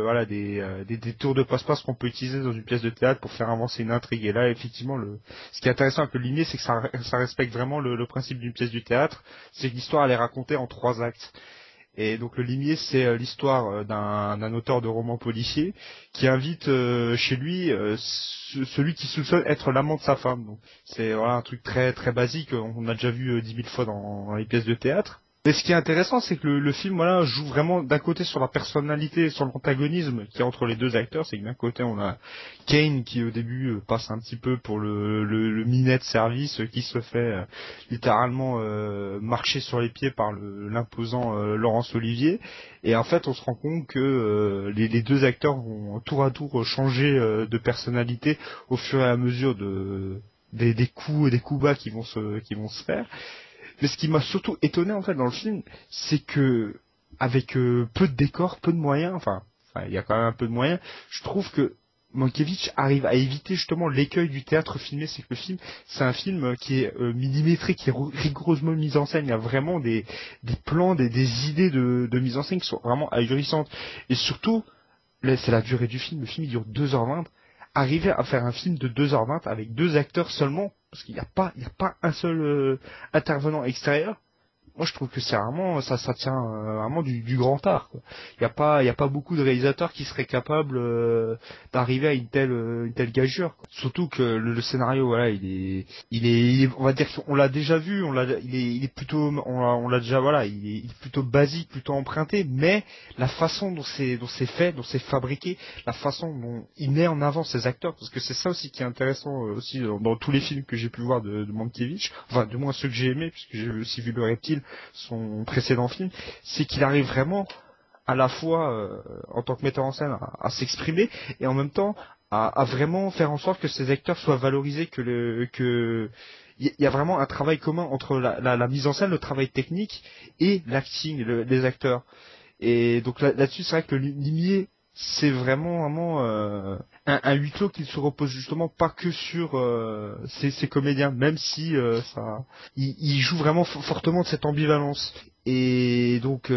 voilà, des tours de passe-passe qu'on peut utiliser dans une pièce de théâtre pour faire avancer une intrigue. Et là, effectivement, ce qui est intéressant avec Le Limier, c'est que ça respecte vraiment le principe d'une pièce du théâtre, c'est que l'histoire elle est racontée en 3 actes. Et donc Le Limier, c'est l'histoire d'un auteur de romans policiers qui invite chez lui celui qui soupçonne être l'amant de sa femme. Donc c'est voilà un truc très très basique, on a déjà vu 10 000 fois dans les pièces de théâtre. Mais ce qui est intéressant, c'est que le film voilà joue vraiment d'un côté sur la personnalité, sur l'antagonisme qui est entre les 2 acteurs. C'est que d'un côté on a Kane qui au début passe un petit peu pour le minet de service qui se fait littéralement marcher sur les pieds par l'imposant Laurence Olivier. Et en fait on se rend compte que les 2 acteurs vont tour à tour changer de personnalité au fur et à mesure des coups et des coups bas qui vont se faire. Mais ce qui m'a surtout étonné en fait dans le film, c'est que avec peu de décors, peu de moyens, enfin il y a quand même un peu de moyens, je trouve que Mankiewicz arrive à éviter justement l'écueil du théâtre filmé. C'est que le film, c'est un film qui est millimétré, qui est rigoureusement mis en scène. Il y a vraiment des plans, des idées de mise en scène qui sont vraiment ahurissantes. Et surtout, là, c'est la durée du film. Le film il dure 2h20. Arriver à faire un film de 2h20 avec 2 acteurs seulement, parce qu'il n'y a pas un seul intervenant extérieur, moi je trouve que c'est vraiment ça tient vraiment du grand art, quoi. Il y a pas beaucoup de réalisateurs qui seraient capables d'arriver à une telle gageure, quoi. Surtout que le scénario, voilà, il est on va dire qu'on l'a déjà vu, il est plutôt on l'a déjà, voilà, il est plutôt basique, plutôt emprunté, mais la façon dont c'est fait, dont c'est fabriqué, la façon dont il met en avant ses acteurs, parce que c'est ça aussi qui est intéressant aussi dans tous les films que j'ai pu voir de Mankiewicz, enfin du moins ceux que j'ai aimés, puisque j'ai aussi vu Le Reptile, son précédent film, c'est qu'il arrive vraiment à la fois en tant que metteur en scène à s'exprimer et en même temps à vraiment faire en sorte que ces acteurs soient valorisés, que il y a vraiment un travail commun entre la mise en scène, le travail technique et l'acting des acteurs. Et donc là-dessus, c'est vrai que Limier, c'est vraiment un huis clos qui se repose justement pas que sur ces comédiens, même si il joue vraiment fortement de cette ambivalence. Et donc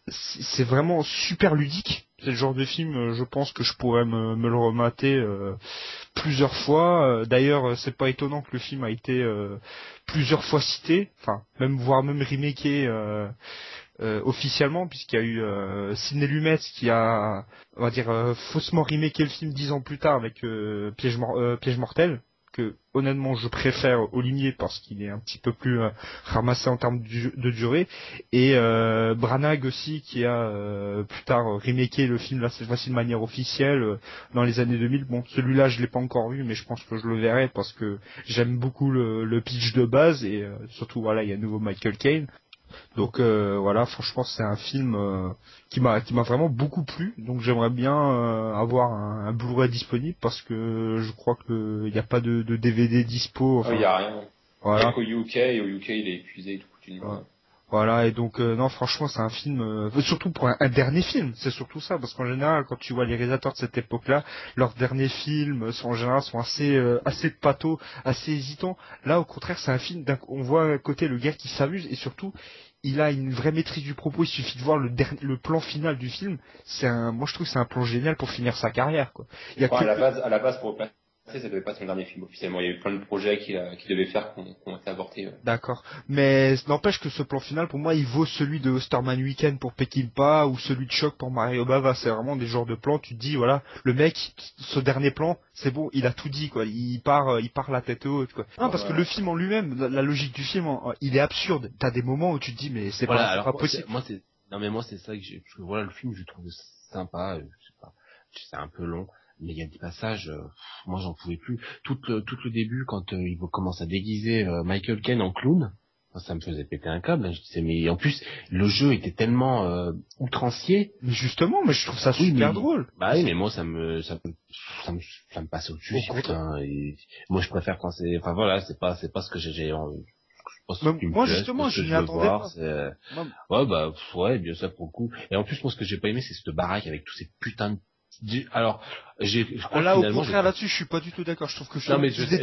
c'est vraiment super ludique. C'est le genre de film, je pense que je pourrais me le remater plusieurs fois. D'ailleurs, c'est pas étonnant que le film a été plusieurs fois cité, enfin voire même remaké officiellement, puisqu'il y a eu Sidney Lumet qui a, on va dire, faussement remaké le film 10 ans plus tard avec Piège mortel, que honnêtement je préfère au Limier parce qu'il est un petit peu plus ramassé en termes de durée, et Branagh aussi qui a plus tard remaké le film, là cette fois-ci de manière officielle, dans les années 2000. Bon, celui-là je l'ai pas encore vu, mais je pense que je le verrai parce que j'aime beaucoup le pitch de base, et surtout voilà, il y a un nouveau Michael Caine. Donc voilà, franchement c'est un film qui m'a vraiment beaucoup plu. Donc j'aimerais bien avoir un Blu-ray disponible, parce que je crois que il n'y a pas de DVD dispo. Enfin, il y a rien. Voilà. Au UK il est épuisé, du coup tu n'y vois. Voilà, et donc non, franchement c'est un film, surtout pour un dernier film, c'est surtout ça, parce qu'en général quand tu vois les réalisateurs de cette époque-là, leurs derniers films en général sont assez pâteaux, assez hésitants. Là au contraire c'est un film, on voit à côté le gars qui s'amuse, et surtout il a une vraie maîtrise du propos. Il suffit de voir le plan final du film. Moi je trouve que c'est un plan génial pour finir sa carrière, quoi. Il y a à la base pour placer, ça devait pas être son dernier film officiellement. Il y a eu plein de projets qu'il devait faire qui ont été avortés. D'accord. Mais n'empêche que ce plan final, pour moi, il vaut celui de Osterman Weekend pour Peckinpah ou celui de Choc pour Mario Bava. C'est vraiment des genres de plans. Tu te dis, voilà, le mec, ce dernier plan, c'est bon, il a tout dit, quoi. Il part la tête haute, quoi. Non, parce que le film en lui-même, la logique du film, il est absurde. T'as des moments où tu te dis, mais c'est pas possible. Moi, c'est ça que parce que voilà, le film, je le trouve sympa. Je sais pas, c'est un peu long. Mais il y a des passages, moi j'en pouvais plus. Tout le début, quand il commence à déguiser Michael Caine en clown, ça me faisait péter un câble. Hein. Je disais, mais en plus, le jeu était tellement outrancier. Mais justement, mais je trouve ça super drôle. Bah oui, mais moi ça me passe au-dessus. Et moi je préfère quand c'est, enfin voilà, c'est pas ce que j'ai envie. Moi justement, je m'y attendais pas. Ouais, bah ouais, bien ça pour le coup. Et en plus, moi ce que j'ai pas aimé, c'est cette baraque avec tous ces putains de... Alors, je crois là, au contraire, là-dessus, je suis pas du tout d'accord. Je trouve que de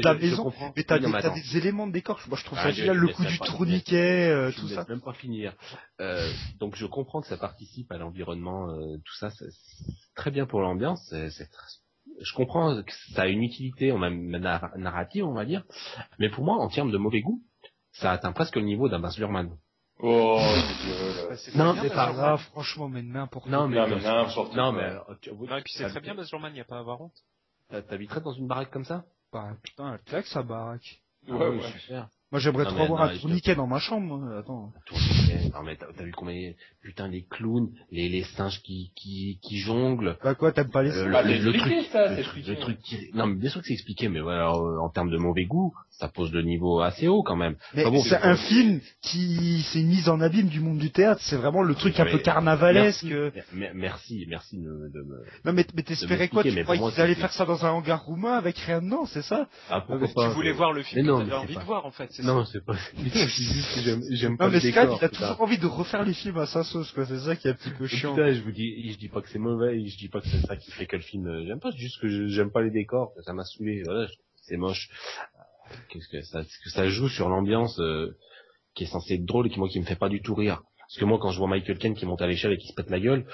la maison, mais t'as des éléments de décor. Moi, je trouve ça génial, le coup du tourniquet, tout ça. Je même pas finir. Donc, je comprends que ça participe à l'environnement, tout ça, c'est très bien pour l'ambiance. Je comprends que ça a une utilité, même narrative, on va dire. Mais pour moi, en termes de mauvais goût, ça atteint presque le niveau d'un Baz Luhrmann. Oh, non, c'est pas grave, franchement, mais n'importe quoi. Non, mais n'importe quoi. Non, mais, et puis c'est très bien, Baz Luhrmann, il n'y a pas à avoir honte. T'habiterais dans une baraque comme ça? Bah, putain, elle claque sa baraque. Ouais. Super. Moi, j'aimerais trop avoir un tourniquet dans ma chambre, attends. Un tourniquet. Non, mais t'as vu combien, putain, les clowns, les singes qui jonglent. Bah quoi, t'aimes pas les singes? Le truc non, mais bien sûr que c'est expliqué, mais voilà, en termes de mauvais goût, ça pose le niveau assez haut quand même. Mais enfin, bon, c'est un film c'est une mise en abîme du monde du théâtre, c'est vraiment le truc un peu carnavalesque. Merci de me... Non, mais t'espérais quoi? Tu croyais qu'ils allaient faire ça dans un hangar roumain avec rien dedans, c'est ça? Ah, pourquoi pas? Tu voulais voir le film que t'avais envie de voir, en fait. Non, c'est pas, c'est juste que j'aime pas le décor. Non, mais Scott, il a toujours envie de refaire les films à sa sauce, quoi. C'est ça qui est un petit peu chiant. Putain, je dis pas que c'est mauvais, je dis pas que c'est ça qui fait que le film, j'aime pas, c'est juste que j'aime pas les décors, ça m'a saoulé, voilà, c'est moche. Qu'est-ce que ça joue sur l'ambiance, qui est censée être drôle et qui me fait pas du tout rire. Parce que moi, quand je vois Michael Caine qui monte à l'échelle et qui se pète la gueule,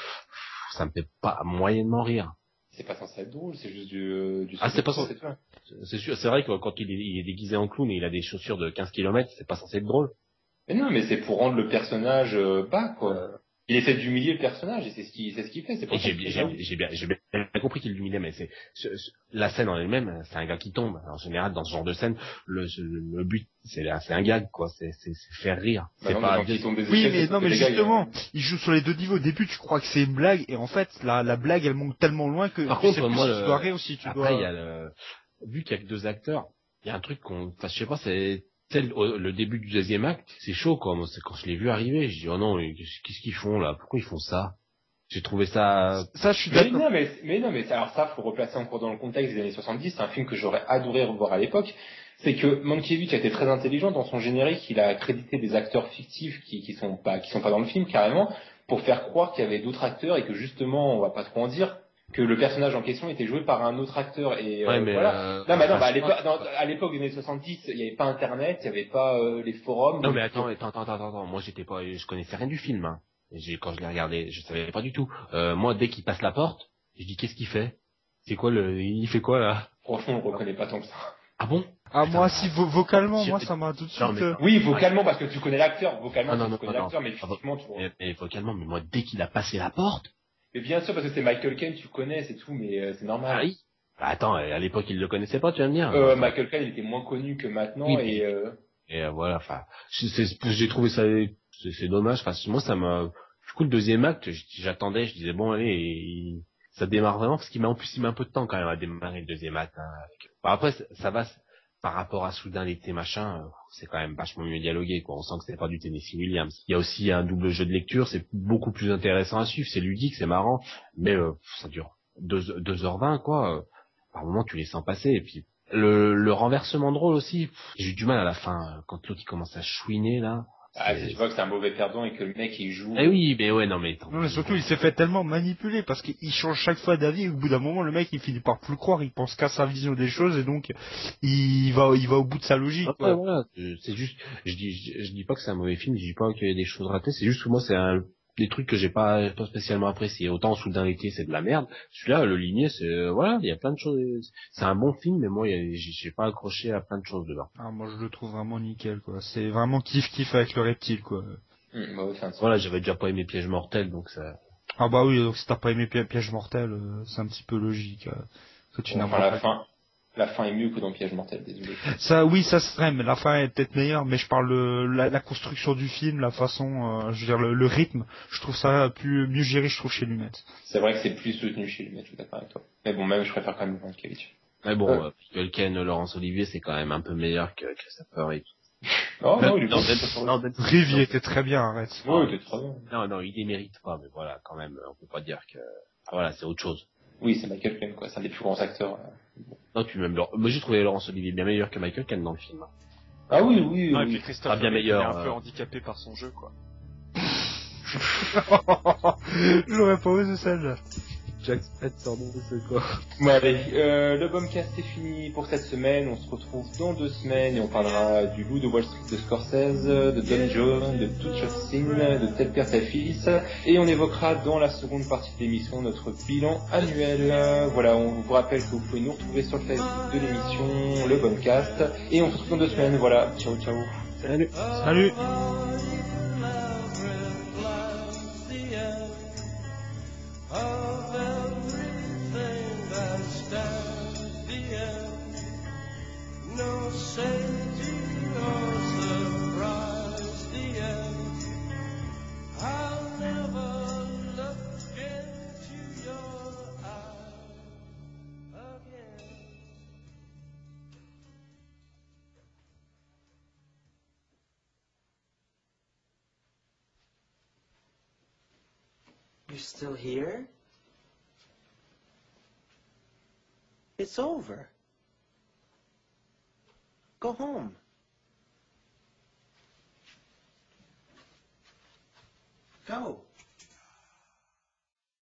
ça me fait pas moyennement rire. C'est pas censé être drôle, c'est juste du c'est pas censé. C'est sûr, c'est vrai que quand il est déguisé en clown et il a des chaussures de 15 km, c'est pas censé être drôle. Mais non, mais c'est pour rendre le personnage bas, quoi. Il essaie d'humilier le personnage et c'est ce qu'il fait. C'est pour ça j'ai bien compris qu'il l'humiliait, mais la scène en elle-même, c'est un gars qui tombe. En général, dans ce genre de scène, le but, c'est un gag, quoi. C'est faire rire. C'est pas. Oui, mais non, mais justement, il joue sur les deux niveaux. Au début, tu crois que c'est une blague et en fait, la blague, elle monte tellement loin que. Par contre, moi, tu dois rire aussi. Après, il y a vu qu'il y a que 2 acteurs, il y a un truc je sais pas, c'est le début du deuxième acte, c'est chaud, quoi. Moi, c'est quand je l'ai vu arriver, je dis, oh non, qu'est-ce qu'ils font, là? Pourquoi ils font ça? J'ai trouvé ça... Ça, je suis d'accord. Mais non, mais alors ça, faut replacer encore dans le contexte des années 70, c'est un film que j'aurais adoré revoir à l'époque. C'est que Mankiewicz a été très intelligent dans son générique, il a crédité des acteurs fictifs qui sont pas dans le film, carrément, pour faire croire qu'il y avait d'autres acteurs et que justement, on va pas trop en dire, que le personnage en question était joué par un autre acteur et voilà. À l'époque des années 70, il n'y avait pas internet, il n'y avait pas les forums. Non mais attends, moi je connaissais rien du film. Hein. Quand je l'ai regardé, je savais pas du tout. Moi dès qu'il passe la porte, je dis qu'est-ce qu'il fait? C'est quoi il fait quoi là? Franchement, on le reconnaît pas tant que ça. Ah bon? Ah moi si vocalement, moi ça m'a tout de suite. Oui, vocalement parce que tu connais l'acteur, vocalement tu connais l'acteur, mais physiquement tu vois. Mais vocalement, mais moi dès qu'il a passé la porte. Mais bien sûr, parce que c'est Michael Caine, tu connais, c'est tout, mais c'est normal. Ah oui. Bah, attends, à l'époque, il le connaissait pas, tu vas me dire. Michael Caine, il était moins connu que maintenant, oui, et voilà, enfin, j'ai trouvé ça, c'est dommage, enfin, moi, ça m'a, du coup, le deuxième acte, j'attendais, je disais, bon, allez, ça démarre vraiment, parce qu'il met un peu de temps, quand même, à démarrer le deuxième acte, hein, Bon, après, ça va, par rapport à Soudain l'été, machin, c'est quand même vachement mieux dialogué, quoi. On sent que c'est pas du Tennessee Williams. Il y a aussi un double jeu de lecture, c'est beaucoup plus intéressant à suivre, c'est ludique, c'est marrant, mais ça dure 2h20, quoi. Par moment, tu les sens passer, et puis le renversement de rôle aussi, j'ai eu du mal à la fin, quand l'autre il commence à chouiner, là. Tu vois que c'est un mauvais perdant et que le mec il joue. Eh oui, mais ouais, non mais. Non mais surtout il s'est fait tellement manipuler parce qu'il change chaque fois d'avis et au bout d'un moment le mec il finit par plus le croire, il pense qu'à sa vision des choses et donc il va au bout de sa logique. Après, quoi. Voilà, c'est juste, je dis pas que c'est un mauvais film, je dis pas qu'il y a des choses ratées, c'est juste que moi c'est des trucs que j'ai pas spécialement apprécié. Autant Soudain l'été c'est de la merde. Celui-là, Le Ligné, c'est voilà, il y a plein de choses. C'est un bon film, mais moi j'ai pas accroché à plein de choses dedans. Ah moi je le trouve vraiment nickel quoi. C'est vraiment kiff avec le reptile quoi. Voilà, j'avais déjà pas aimé Piège mortel donc ça. Ah bah oui, donc si t'as pas aimé Piège mortel, c'est un petit peu logique. Que tu n'as pas. La fin est mieux que dans Piège mortel, désolé. Ça, oui, ça serait, mais la fin est peut-être meilleure, mais je parle de la construction du film, la façon, je veux dire, le rythme, je trouve ça mieux géré, je trouve, chez Lumet. C'est vrai que c'est plus soutenu chez Lumet, je suis d'accord avec toi. Mais bon, même, je préfère quand même Mankiewicz. Mais bon, Ken, Laurence Olivier, c'est quand même un peu meilleur que Christopher Reeve. Non, il Reeve, il était très bien, arrête. Oui, il était très bien. Non, il les mérite pas, mais voilà, quand même, on peut pas dire que, voilà, c'est autre chose. Oui, c'est Michael Caine, quoi. C'est un des plus grands acteurs. Non, puis même moi j'ai trouvé Laurence Olivier bien meilleur que Michael Caine dans le film. Ah oui. Non, et puis Christophe bien meilleur. Il est un peu handicapé par son jeu, quoi. J'aurais pas osé celle-là. Jack Spencer, c'est quoi. Bon, allez, le Bombcast est fini pour cette semaine. On se retrouve dans 2 semaines et on parlera du Loup de Wall Street de Scorsese, de Don John, de Touch of Sin, de Tel Père Tel Fils. Et on évoquera dans la seconde partie de l'émission notre bilan annuel. Voilà, on vous rappelle que vous pouvez nous retrouver sur le Facebook de l'émission, le Bombcast. Et on se retrouve dans 2 semaines. Voilà, ciao. Salut. Salut. Of everything that stands the end, no safety or surprise the end. I'll never look into your eyes again. You're still here? It's over. Go home. Go.